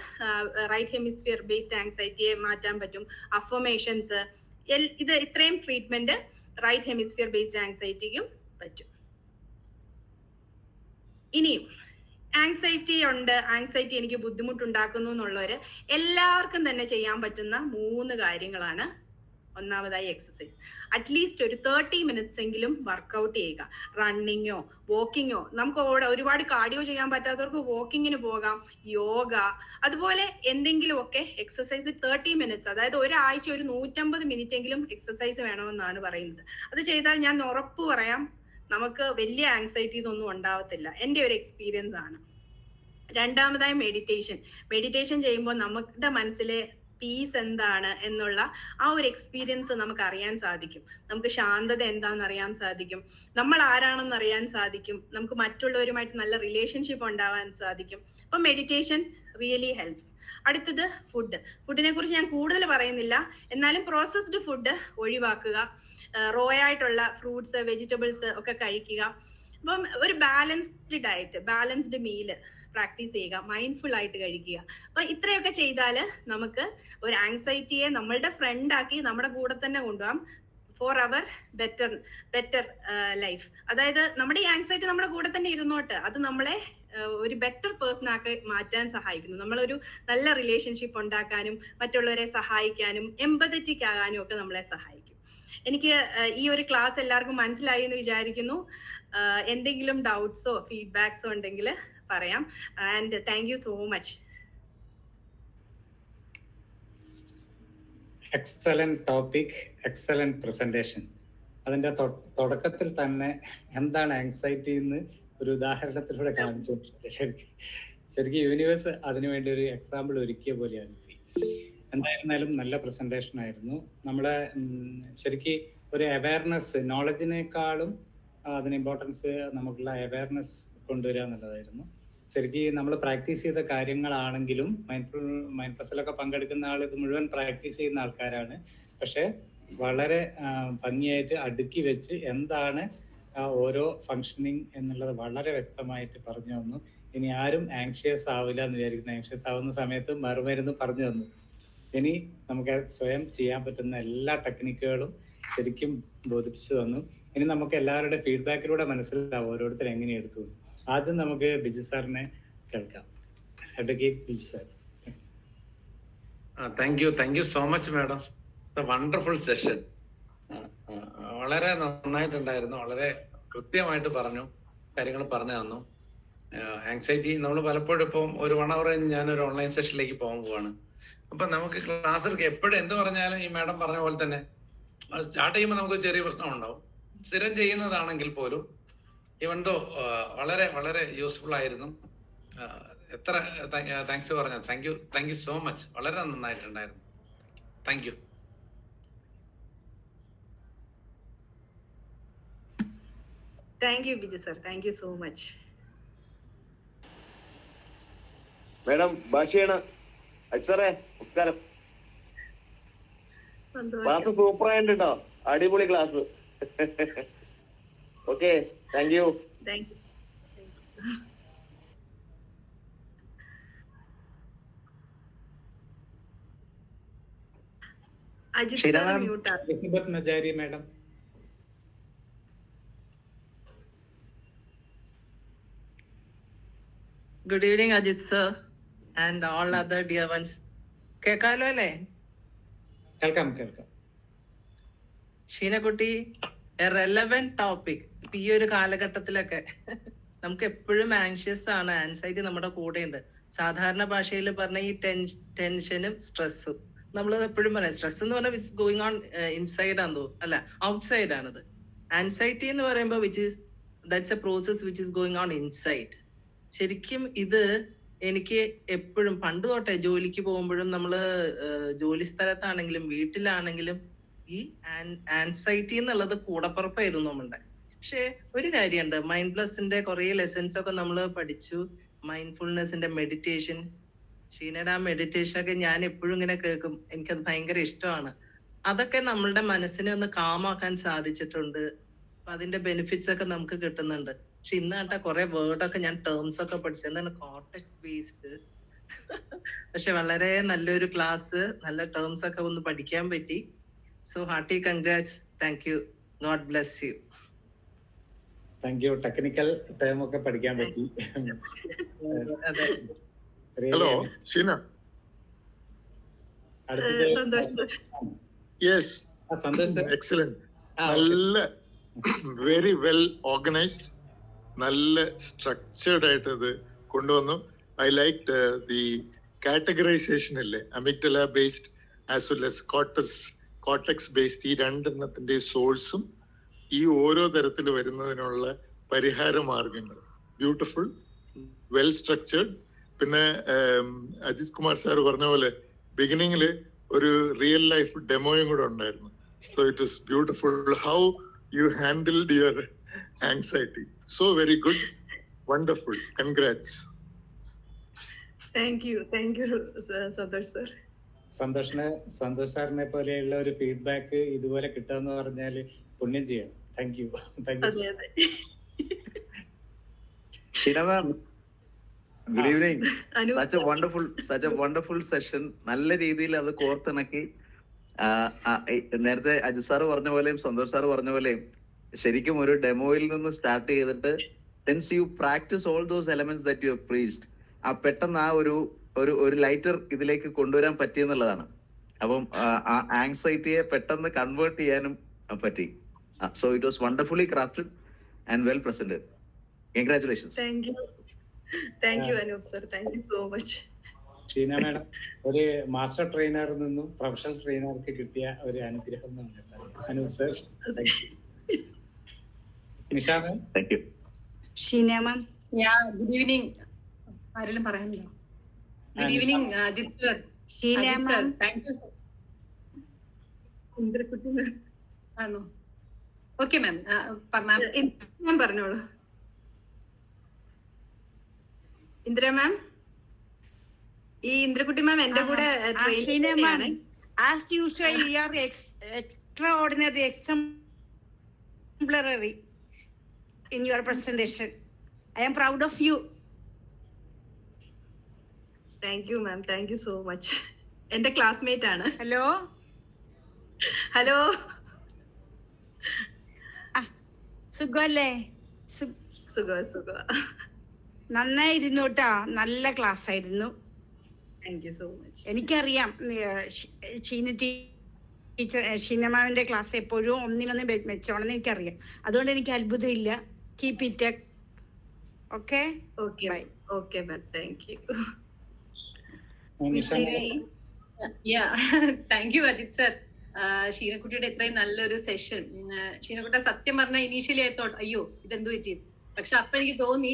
റൈറ്റ് ഹെമിസ്ഫിയർ ബേസ്ഡ് ആങ്സൈറ്റിയെ മാറ്റാൻ പറ്റും. അഫർമേഷൻസ്, ഇത് ഇത്രയും ട്രീറ്റ്മെന്റ് റൈറ്റ് ഹെമിസ്ഫിയർ ബേസ്ഡ് ആങ്സൈറ്റിക്കും പറ്റും. ഇനിയും ആങ്സൈറ്റി എനിക്ക് ബുദ്ധിമുട്ടുണ്ടാക്കുന്നു എന്നുള്ളവര് എല്ലാവർക്കും തന്നെ ചെയ്യാൻ പറ്റുന്ന 3 കാര്യങ്ങളാണ്. ഒന്നാമതായി എക്സസൈസ്. അറ്റ്ലീസ്റ്റ് ഒരു 30 മിനിറ്റ്സ് എങ്കിലും വർക്കൗട്ട് ചെയ്യുക. റണ്ണിങ്ങോ വാക്കിങ്ങോ, നമുക്ക് ഒരുപാട് കാർഡിയോ ചെയ്യാൻ പറ്റാത്തവർക്ക് വാക്കിങ്ങിന് പോകാം, യോഗ, അതുപോലെ എന്തെങ്കിലുമൊക്കെ എക്സസൈസ് 30 മിനിറ്റ്സ്, അതായത് ഒരാഴ്ച ഒരു 150 മിനിറ്റ് എങ്കിലും എക്സസൈസ് വേണമെന്നാണ് പറയുന്നത്. അത് ചെയ്താൽ ഞാൻ ഉറപ്പ് പറയാം നമുക്ക് വലിയ ആങ്സൈറ്റീസ് ഒന്നും ഉണ്ടാവത്തില്ല. എൻ്റെ ഒരു എക്സ്പീരിയൻസ് ആണ്. രണ്ടാമതായി മെഡിറ്റേഷൻ ചെയ്യുമ്പോൾ നമ്മുടെ മനസ്സിലെ പീസ് എന്താണ് എന്നുള്ള ആ ഒരു എക്സ്പീരിയൻസ് നമുക്ക് അറിയാൻ സാധിക്കും. നമുക്ക് ശാന്തത എന്താണെന്ന് അറിയാൻ സാധിക്കും, നമ്മൾ ആരാണെന്ന് അറിയാൻ സാധിക്കും, നമുക്ക് മറ്റുള്ളവരുമായിട്ട് നല്ല റിലേഷൻഷിപ്പ് ഉണ്ടാവാൻ സാധിക്കും. അപ്പൊ മെഡിറ്റേഷൻ റിയലി ഹെൽപ്സ്. അടുത്തത് ഫുഡിനെ കുറിച്ച് ഞാൻ കൂടുതൽ പറയുന്നില്ല, എന്നാലും പ്രോസസ്ഡ് ഫുഡ് ഒഴിവാക്കുക, റോ ആയിട്ടുള്ള ഫ്രൂട്ട്സ് വെജിറ്റബിൾസ് ഒക്കെ കഴിക്കുക. അപ്പം ഒരു balanced diet, balanced meal practice ചെയ്യുക, മൈൻഡ്ഫുൾ ആയിട്ട് കഴിക്കുക. അപ്പൊ ഇത്രയൊക്കെ ചെയ്താൽ നമുക്ക് ഒരു ആങ്സൈറ്റിയെ നമ്മളുടെ ഫ്രണ്ട് ആക്കി നമ്മുടെ കൂടെ തന്നെ കൊണ്ടുപോകാം ഫോർ അവർ ബെറ്റർ ലൈഫ്. അതായത് നമ്മുടെ ഈ ആങ്സൈറ്റി നമ്മുടെ കൂടെ തന്നെ ഇരുന്നോട്ട്, അത് നമ്മളെ ഒരു ബെറ്റർ പേഴ്സൺ ആക്കി മാറ്റാൻ സഹായിക്കുന്നു. നമ്മളൊരു നല്ല റിലേഷൻഷിപ്പ് ഉണ്ടാക്കാനും മറ്റുള്ളവരെ സഹായിക്കാനും എംപതറ്റിക് ആകാനും ഒക്കെ നമ്മളെ സഹായിക്കും. എനിക്ക് ഈ ഒരു ക്ലാസ് എല്ലാവർക്കും മനസ്സിലായി എന്ന് വിചാരിക്കുന്നു. എന്തെങ്കിലും ഡൗട്ട്സോ ഫീഡ്ബാക്സോ ഉണ്ടെങ്കിൽ പറയാം. And thank you so much. Excellent topic, excellent presentation. അതിന്റെ തുടക്കത്തിൽ തന്നെ എന്താണ് ആങ്സൈറ്റി എന്ന് ഒരു ഉദാഹരണത്തിലൂടെ കാണിച്ചു. ശരിക്കും യൂണിവേഴ്സ് അതിനുവേണ്ടി ഒരു എക്സാമ്പിൾ ഒരുക്കിയ പോലെയാണ്. എന്തായിരുന്നാലും നല്ല പ്രസന്റേഷൻ ആയിരുന്നു. നമ്മളെ ശരിക്കും ഒരു അവയർനെസ്, നോളജിനേക്കാളും അതിന് ഇമ്പോർട്ടൻസ് നമുക്കുള്ള അവയർനെസ് കൊണ്ടുവരിക എന്നുള്ളതായിരുന്നു. ശരിക്കും നമ്മൾ പ്രാക്ടീസ് ചെയ്ത കാര്യങ്ങളാണെങ്കിലും മൈൻഡ് പ്ലസിലൊക്കെ പങ്കെടുക്കുന്ന ആൾ ഇത് മുഴുവൻ പ്രാക്ടീസ് ചെയ്യുന്ന ആൾക്കാരാണ്. പക്ഷെ വളരെ ഭംഗിയായിട്ട് അടുക്കി വെച്ച് എന്താണ് ഓരോ ഫങ്ഷനിങ് എന്നുള്ളത് വളരെ വ്യക്തമായിട്ട് പറഞ്ഞു തന്നു. ഇനി ആരും ആങ്ഷ്യസ് ആവില്ല എന്ന് വിചാരിക്കുന്ന, ആങ്ഷ്യസ് ആവുന്ന സമയത്ത് മറുമരുന്ന് പറഞ്ഞു തന്നു. ഇനി നമുക്ക് സ്വയം ചെയ്യാൻ പറ്റുന്ന എല്ലാ ടെക്നിക്കുകളും ശരിക്കും ബോധിപ്പിച്ചു തന്നു. ഇനി നമുക്ക് എല്ലാവരുടെ ഫീഡ്ബാക്കിലൂടെ മനസ്സിലാവും ഓരോരുത്തർ എങ്ങനെ എടുത്തു. ആദ്യം നമുക്ക് ബിജു സാറിനെ കേൾക്കാം. Advocate Biju sir. Thank you so much madam. Wonderful session. വളരെ നന്നായിട്ടുണ്ടായിരുന്നു. വളരെ കൃത്യമായിട്ട് പറഞ്ഞു, കാര്യങ്ങൾ പറഞ്ഞു തന്നു. ആങ്സൈറ്റി നമ്മൾ പലപ്പോഴും ഇപ്പം ഒരു 1 hour ഞാനൊരു ഓൺലൈൻ സെഷനിലേക്ക് പോകാൻ പോവാണ്. അപ്പൊ നമുക്ക് ക്ലാസ്സിൽ എപ്പോഴും എന്ത് പറഞ്ഞാലും ഈ മാഡം പറഞ്ഞ പോലെ തന്നെ സ്റ്റാർട്ട് ചെയ്യുമ്പോൾ നമുക്ക് ചെറിയ പ്രശ്നം ഉണ്ടാവും. സ്ഥിരം ചെയ്യുന്നതാണെങ്കിൽ പോലും ഇവന്തോ വളരെ വളരെ യൂസ്ഫുൾ ആയിരുന്നു. എത്ര താങ്ക്സ് പറഞ്ഞ താങ്ക് യു സോ മച്ച്. വളരെ നന്നായിട്ടുണ്ടായിരുന്നു. Thank you. Thank you Biju sir, thank you so much. Madam ഭാഷയാണ്. സാറേ നമസ്കാരം. ക്ലാസ് സൂപ്പർ ആയിട്ടുണ്ടോ? അടിപൊളി class. Okay, thank you. Elizabeth Majari madam. Good evening, Ajit sir, and all other dear ones. കേൾക്കാലോ അല്ലേ? കേൾക്കാം. ഷീനക്കുട്ടി, എ റെലവന്റ് ടോപ്പിക്. ഇപ്പൊ ഈ ഒരു കാലഘട്ടത്തിലൊക്കെ നമുക്ക് എപ്പോഴും ആൻഷ്യസ് ആണ്, ആൻസൈറ്റി നമ്മുടെ കൂടെ ഉണ്ട്. സാധാരണ ഭാഷയിൽ പറഞ്ഞ ഈ ടെൻഷനും സ്ട്രെസ്സും നമ്മൾ എപ്പോഴും പറയാം. സ്ട്രെസ് എന്ന് പറഞ്ഞാൽ വിച്ച് ഗോയിങ് ഓൺ ഇൻസൈഡ് ആണെന്ന് തോന്നും, അല്ല ഔട്ട്സൈഡ് ആണത്. ആൻസൈറ്റി എന്ന് പറയുമ്പോൾ that's A process which is going on inside. ശരിക്കും ഇത് എനിക്ക് എപ്പോഴും പണ്ട് തൊട്ടേ ജോലിക്ക് പോകുമ്പോഴും നമ്മള് ജോലി സ്ഥലത്താണെങ്കിലും വീട്ടിലാണെങ്കിലും ഈ ആൻസൈറ്റി എന്നുള്ളത് കൂടപ്പുറപ്പായിരുന്നു നമ്മളുടെ. പക്ഷെ ഒരു കാര്യമുണ്ട്, മൈൻഡ് പ്ലസിന്റെ കുറെ ലെസൺസ് ഒക്കെ നമ്മൾ പഠിച്ചു. മൈൻഡ്ഫുൾനെസിന്റെ മെഡിറ്റേഷൻ, ഷീനയുടെ ആ മെഡിറ്റേഷൻ ഒക്കെ ഞാൻ എപ്പോഴും ഇങ്ങനെ കേൾക്കും. എനിക്കത് ഭയങ്കര ഇഷ്ടമാണ്. അതൊക്കെ നമ്മളുടെ മനസ്സിനെ ഒന്ന് കാമാക്കാൻ സാധിച്ചിട്ടുണ്ട്. അപ്പൊ അതിന്റെ ബെനിഫിറ്റ്സ് ഒക്കെ നമുക്ക് കിട്ടുന്നുണ്ട്. പക്ഷെ ഇന്ന് കേട്ട കുറെ വേർഡൊക്കെ ഞാൻ ടേംസ് ഒക്കെ പഠിച്ചു. എന്താണ് കോർട്ടെക്സ് ബേസ്ഡ്. പക്ഷെ വളരെ നല്ലൊരു ക്ലാസ്, നല്ല ടേംസ് ഒക്കെ ഒന്ന് പഠിക്കാൻ പറ്റി. So hearty congrats. Thank you. God bless you. Thank you. Technical term ഒക്കെ പഠിക്കാൻ പറ്റി. Hello Sheena. Yes, Santosh sir. Excellent. ആ, നല്ല വെരി വെൽ ഓർഗനൈസ്ഡ്, നല്ല സ്ട്രക്ചേർഡ് ആയിട്ട് അത് കൊണ്ടുവന്നു. ഐ ലൈക്ക് ദി കാറ്റഗറൈസേഷൻ അല്ലേ, amygdala based as well as cortex based, ഈ രണ്ടെണ്ണത്തിന്റെ സോഴ്സും ഈ ഓരോ തരത്തിൽ വരുന്നതിനുള്ള പരിഹാര മാർഗങ്ങൾ ബ്യൂട്ടിഫുൾ, വെൽ സ്ട്രക്ചേർഡ്. പിന്നെ അജിത് കുമാർ സാർ പറഞ്ഞ പോലെ ബിഗിനിങ്ങിൽ ഒരു റിയൽ ലൈഫ് ഡെമോയും കൂടെ ഉണ്ടായിരുന്നു. So it is beautiful how you handled your anxiety. So very good, wonderful, congrats. Thank you Santhosh sir. Santhosh സാറിനെ പോലെയുള്ള ഒരു ഫീഡ്ബാക്ക് ഇതുപോലെ കിട്ടാന്ന് പറഞ്ഞാൽ പുണ്യം ചെയ്യണം. Thank you. അതെ അതെ. Sheena ma'am, good evening. Anu such a wonderful session. നല്ല രീതിയിൽ അത് കോർത്തിണക്കി. നേരത്തെ അജിത് സാറ് പറഞ്ഞ പോലെയും സന്തോഷ് സാറ് പറഞ്ഞ പോലെയും ശരിക്കും ഒരു ഡെമോയിൽ നിന്ന് സ്റ്റാർട്ട് ചെയ്തിട്ട് since you practice all those elements that you have preached, പെട്ടെന്ന് ആ ഒരു ലൈറ്റർ ഇതിലേക്ക് കൊണ്ടുവരാൻ പറ്റിയെന്നുള്ളതാണ്. അപ്പം ആ ആങ്സൈറ്റിയെ പെട്ടെന്ന് കൺവേർട്ട് ചെയ്യാനും പറ്റി. So it was wonderfully crafted and well presented. Congratulations. Thank you Anoop sir. Thank you so much. Sheena madam ഒരു മാസ്റ്റർ ട്രെയിനറിൽ നിന്നും പ്രൊഫഷണൽ ട്രെയിനർക്ക് കിട്ടിയ ഒരു അനുഗ്രഹം Anoop sir. Nisha ma'am. Thank you. Sheena ma'am. Good evening. ആരെങ്കിലും പറയാനില്ല? Good evening Ajith sir. Sheena ma'am. Thank you. ഇന്ദ്രകുട്ടി മാം ആണോ? ഓക്കെ മാം, മാം പറഞ്ഞോളൂ. ഇന്ദിര മാം, ഈ ഇന്ദ്രകുട്ടി മാം എന്റെ കൂടെ training. As usual, you are extraordinary, exemplary in your presentation. I am proud of you. Thank you ma'am. Thank you so much. എന്റെ classmate ആണ്. Hello. സുഖല്ലേ? സുഖ. നന്നായിരുന്നു കേട്ടോ, നല്ല ക്ലാസ് ആയിരുന്നു. Thank you so much. എനിക്കറിയാം ഷീനമാവിന്റെ ക്ലാസ് എപ്പോഴും ഒന്നിനൊന്നും മെച്ചമാണെന്ന് എനിക്കറിയാം. അതുകൊണ്ട് എനിക്ക് അത്ഭുതമില്ല. Keep it up. Okay bye. Okay ma'am. Thank you. Thank you Ajith sir. ഷീനക്കുട്ടിയുടെ ഇത്രയും നല്ലൊരു സെഷൻ. ഷീനക്കുട്ട സത്യം പറഞ്ഞ ഇനീഷ്യലി അയ്യോ ഇതെന്തു പറ്റി, പക്ഷെ അപ്പൊ എനിക്ക് തോന്നി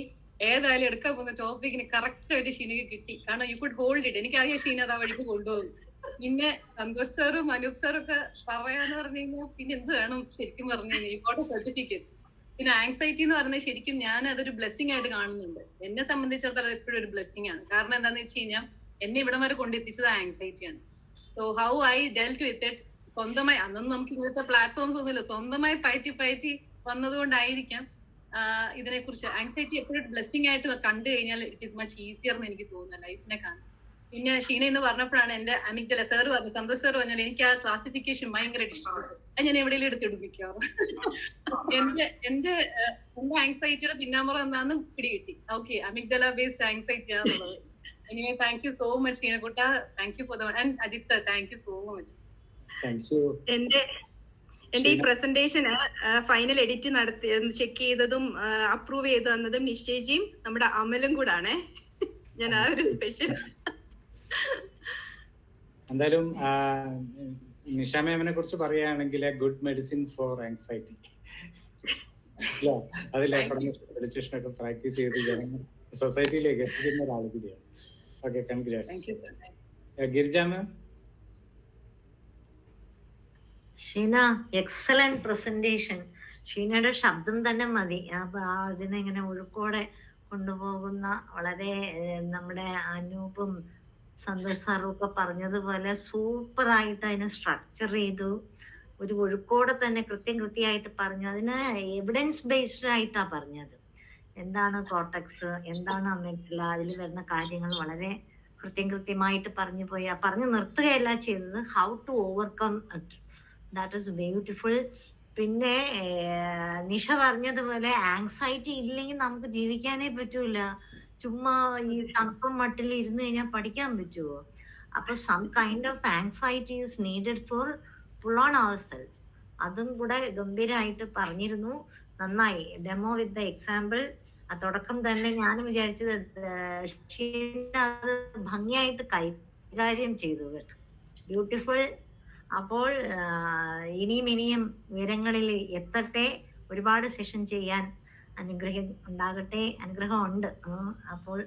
ഏതായാലും എടുക്കാൻ പോകുന്ന ടോപ്പിക്കിന് കറക്റ്റ് ആയിട്ട് ഷീനക്ക് കിട്ടി. കാരണം യു കുഡ് ഹോൾഡ് ഇറ്റ്. എനിക്കറിയാം ഷീന അത് ആ വഴിക്ക് കൊണ്ടുപോകും. പിന്നെ സന്തോഷ് സാറും അനൂപ് സാറും ഒക്കെ പറയാന്ന് പറഞ്ഞു കഴിഞ്ഞാൽ പിന്നെ എന്ത് വേണം ശരിക്കും പറഞ്ഞു കഴിഞ്ഞാൽ ഈ ഫോട്ടോ സർട്ടിഫിക്കറ്റ്. പിന്നെ ആങ്സൈറ്റി എന്ന് പറഞ്ഞാൽ ശരിക്കും ഞാൻ അതൊരു ബ്ലെസ്സിങ് ആയിട്ട് കാണുന്നുണ്ട്. എന്നെ സംബന്ധിച്ചിടത്തോളം എപ്പോഴും ഒരു ബ്ലെസ്സിങ് ആണ്. കാരണം എന്താണെന്ന് വെച്ച് കഴിഞ്ഞാൽ എന്നെ ഇവിടം വരെ കൊണ്ടെത്തിച്ചത് ആങ്സൈറ്റിയാണ്. So how I dealt with it, സ്വന്തമായി അന്നൊന്നും നമുക്ക് ഇങ്ങനത്തെ പ്ലാറ്റ്ഫോംസ് ഒന്നുമില്ല, സ്വന്തമായി പയറ്റി വന്നതുകൊണ്ടായിരിക്കാം ഇതിനെക്കുറിച്ച് ആങ്സൈറ്റി എപ്പോഴും ബ്ലെസ്സിങ് ആയിട്ട് കണ്ടു കഴിഞ്ഞാൽ ഇറ്റ് ഈസ് മച്ച് ഈസിയർ എന്ന് എനിക്ക് തോന്നുന്നു ലൈഫിനെ കാണാൻ. പിന്നെ ഷീന എന്ന് പറഞ്ഞപ്പോഴാണ് എന്റെ അമിഗ്ഡല സാർ പറഞ്ഞു, സന്തോഷ് സാർ പറഞ്ഞാൽ എനിക്ക് ആ ക്ലാസിഫിക്കേഷൻ ഭയങ്കരമായിട്ട് ഇഷ്ടപ്പെട്ടു. അത് ഞാൻ എവിടെയെങ്കിലും എടുത്തെടുപ്പിക്കാറ്. എന്റെ ആങ്സൈറ്റിയുടെ പിന്നാമ്പുറ എന്താന്ന് പിടികിട്ടി. ഓക്കെ, അമിഗ്ഡല ബേസ്ഡ് ആങ്സൈറ്റി ആണെന്നുള്ളത്. Anyway thank you so much ഷീനക്കുട്ട. Thank you for the and Ajith sir, thank you so much. എന്റെ ഈ പ്രസന്റേഷന് ഫൈനൽ എഡിറ്റ് നടത്തി ചെക്ക് ചെയ്തതും അപ്രൂവ് ചെയ്ത് തന്നതും നിശ്ചയിച്ചും നമ്മുടെ അമലും കൂടാണ്. ഞാൻ ആ ഒരു സ്പെഷ്യൽ. എന്തായാലും നിഷ മാമിനെ കുറിച്ച് പറയുകയാണെങ്കിൽ ഗുഡ് മെഡിസിൻ ഫോർ ആങ്സൈറ്റി അതിൽ മെഡിറ്റേഷൻ ഒക്കെ പ്രാക്ടീസ് ചെയ്ത് ജനങ്ങൾ സൊസൈറ്റിയിലേക്ക് എത്തിക്കുന്ന ഒരാൾ കൂടിയാണ്. Okay, congrats. Girija ma'am. Sheena, excellent presentation. ഷീനയുടെ ശബ്ദം തന്നെ മതി അതിനെങ്ങനെ ഒഴുക്കോടെ കൊണ്ടുപോകുന്ന. വളരെ നമ്മുടെ അനൂപും സന്തോഷ് സാറും ഒക്കെ പറഞ്ഞതുപോലെ സൂപ്പറായിട്ട് അതിനെ സ്ട്രക്ചർ ചെയ്തു. ഒരു ഒഴുക്കോടെ തന്നെ കൃത്യമായിട്ട് പറഞ്ഞു. അതിന് എവിഡൻസ് ബേസ്ഡ് ആയിട്ടാ പറഞ്ഞത്. എന്താണ് കോർട്ടക്സ്, എന്താണ് അമിഗ്ഡല, അതിൽ വരുന്ന കാര്യങ്ങൾ വളരെ കൃത്യമായിട്ട് പറഞ്ഞു നിർത്തുകയല്ല ചെയ്തത്. How to overcome it, that is beautiful. പിന്നെ നിഷ പറഞ്ഞതുപോലെ ആങ്സൈറ്റി ഇല്ലെങ്കിൽ നമുക്ക് ജീവിക്കാനേ പറ്റൂല. ചുമ്മാ ഈ തണുപ്പും മട്ടിൽ ഇരുന്ന് കഴിഞ്ഞാൽ പഠിക്കാൻ പറ്റുമോ? അപ്പൊ some kind of anxiety is needed for pull on our cells. അതും കൂടെ ഗംഭീരമായിട്ട് പറഞ്ഞിരുന്നു. നന്നായി. Demo with the example. ആ തുടക്കം തന്നെ ഞാനും വിചാരിച്ചത് ഷീന അത് ഭംഗിയായിട്ട് കൈകാര്യം ചെയ്തു. ബ്യൂട്ടിഫുൾ. അപ്പോൾ ഇനിയും ഉയരങ്ങളിൽ എത്തട്ടെ. ഒരുപാട് സെഷൻ ചെയ്യാൻ അനുഗ്രഹം ഉണ്ടാകട്ടെ. അനുഗ്രഹം ഉണ്ട്. അപ്പോൾ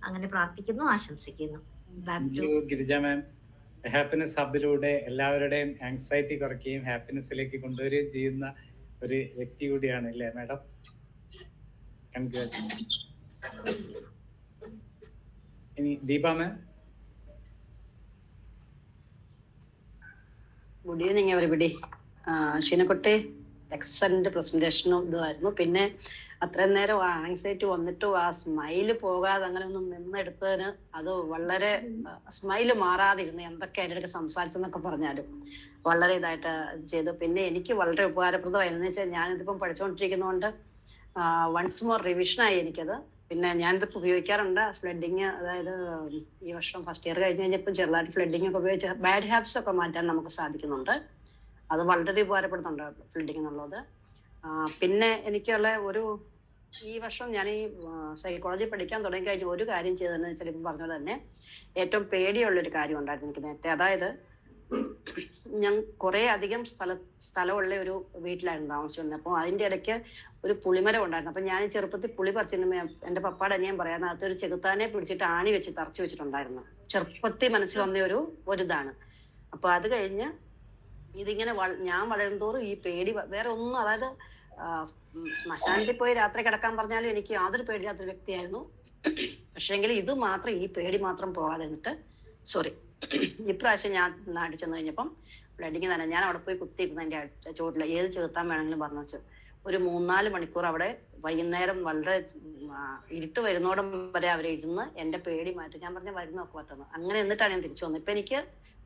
അങ്ങനെ പ്രാർത്ഥിക്കുന്നു, ആശംസിക്കുന്നു. ഗിരിജ മാം, ഹാപ്പിനെസ് ഹബിലൂടെ എല്ലാവരുടെയും ആങ്സൈറ്റി കുറയ്ക്കുകയും ഹാപ്പിനെസ്സിലേക്ക് കൊണ്ടുവരികയും ചെയ്യുന്ന ഒരു വ്യക്തി കൂടിയാണ് അല്ലേ മാഡം? ഇനി Deepa ma'am. Good evening everybody. ഷീനക്കുട്ടി എക്സലന്റ് പ്രസന്റേഷനും ഇതുമായിരുന്നു. പിന്നെ അത്രയും നേരം ആങ്സൈറ്റി വന്നിട്ടും ആ സ്മൈല് പോകാതെ അങ്ങനെ ഒന്നും നിന്നെടുത്തതിന് അത് വളരെ സ്മൈല് മാറാതിരുന്നു. എന്തൊക്കെ അതിൻ്റെ ഇടയ്ക്ക് സംസാരിച്ചെന്നൊക്കെ പറഞ്ഞാലും വളരെ ഇതായിട്ട് ചെയ്തു. പിന്നെ എനിക്ക് വളരെ ഉപകാരപ്രദമായിരുന്നു വെച്ചാൽ ഞാനിതിപ്പം പഠിച്ചുകൊണ്ടിരിക്കുന്നതുകൊണ്ട് വൺസ് മോർ റിവിഷനായി എനിക്കത്. പിന്നെ ഞാനിതിപ്പോൾ ഉപയോഗിക്കാറുണ്ട്. ഫ്ലഡിങ്, അതായത് ഈ വർഷം ഫസ്റ്റ് ഇയർ കഴിഞ്ഞ് കഴിഞ്ഞപ്പോൾ ചെറുതായിട്ട് ഫ്ലഡിങ് ഒക്കെ ഉപയോഗിച്ച് ബാഡ് ഹാബിറ്റ്സ് ഒക്കെ മാറ്റാൻ നമുക്ക് സാധിക്കുന്നുണ്ട്. അത് വളരെ ഉപകാരപ്പെടുന്നുണ്ട് ഫ്ലഡിങ് എന്നുള്ളത്. പിന്നെ എനിക്കുള്ള ഈ വർഷം ഞാൻ ഈ സൈക്കോളജി പഠിക്കാൻ തുടങ്ങി കഴിഞ്ഞ ഒരു കാര്യം ചെയ്തതെന്ന് വെച്ചാൽ ഇപ്പം പറഞ്ഞ പോലെ തന്നെ ഏറ്റവും പേടിയുള്ളൊരു കാര്യം ഉണ്ടായിരുന്നു എനിക്ക് നേരത്തെ. അതായത് ഞാൻ കുറെ അധികം സ്ഥലമുള്ള ഒരു വീട്ടിലായിരുന്നു താമസിച്ചിരുന്നത്. അപ്പോൾ അതിന്റെ ഇടയ്ക്ക് ഒരു പുളിമരം ഉണ്ടായിരുന്നു. അപ്പൊ ഞാൻ ചെറുപ്പത്തിൽ പുളി പറിച്ചിരുന്ന എന്റെ പപ്പാടെ അനിയൻ പറയാൻ അകത്തൊരു ചെകുത്താനെ പിടിച്ചിട്ട് ആണി വെച്ച് തറച്ചു വെച്ചിട്ടുണ്ടായിരുന്നു. ചെറുപ്പത്തിൽ മനസ്സിൽ വന്ന ഒരു ഇതാണ്. അപ്പൊ അത് കഴിഞ്ഞ് ഇതിങ്ങനെ ഞാൻ വളരുന്തോറും ഈ പേടി വേറെ ഒന്നും, അതായത് ശ്മശാനത്തിൽ പോയി രാത്രി കിടക്കാൻ പറഞ്ഞാലും എനിക്ക് യാതൊരു പേടിയാത്തൊരു വ്യക്തിയായിരുന്നു. പക്ഷേങ്കിൽ ഇത് മാത്രം, ഈ പേടി മാത്രം പോകാതെ എന്നിട്ട് ഇപ്രാവശ്യം ഞാൻ നാട്ടിൽ ചെന്ന് കഴിഞ്ഞപ്പം ബ്ലഡിങ് തന്നെ ഞാൻ അവിടെ പോയി കുത്തിയിരുന്ന എൻ്റെ ചുവട്ടിൽ ഏത് ചെറുത്താൻ വേണമെങ്കിലും പറഞ്ഞു വെച്ചു. ഒരു 3-4 മണിക്കൂർ അവിടെ വൈകുന്നേരം വളരെ ഇരുട്ട് വരുന്നോടം വരെ അവരെ ഇരുന്ന് എന്റെ പേടി മാറ്റി. ഞാൻ പറഞ്ഞ വരുന്നൊക്കെ പറ്റുന്നു. അങ്ങനെ എന്നിട്ടാണ് ഞാൻ തിരിച്ചു വന്നത്. ഇപ്പൊ എനിക്ക്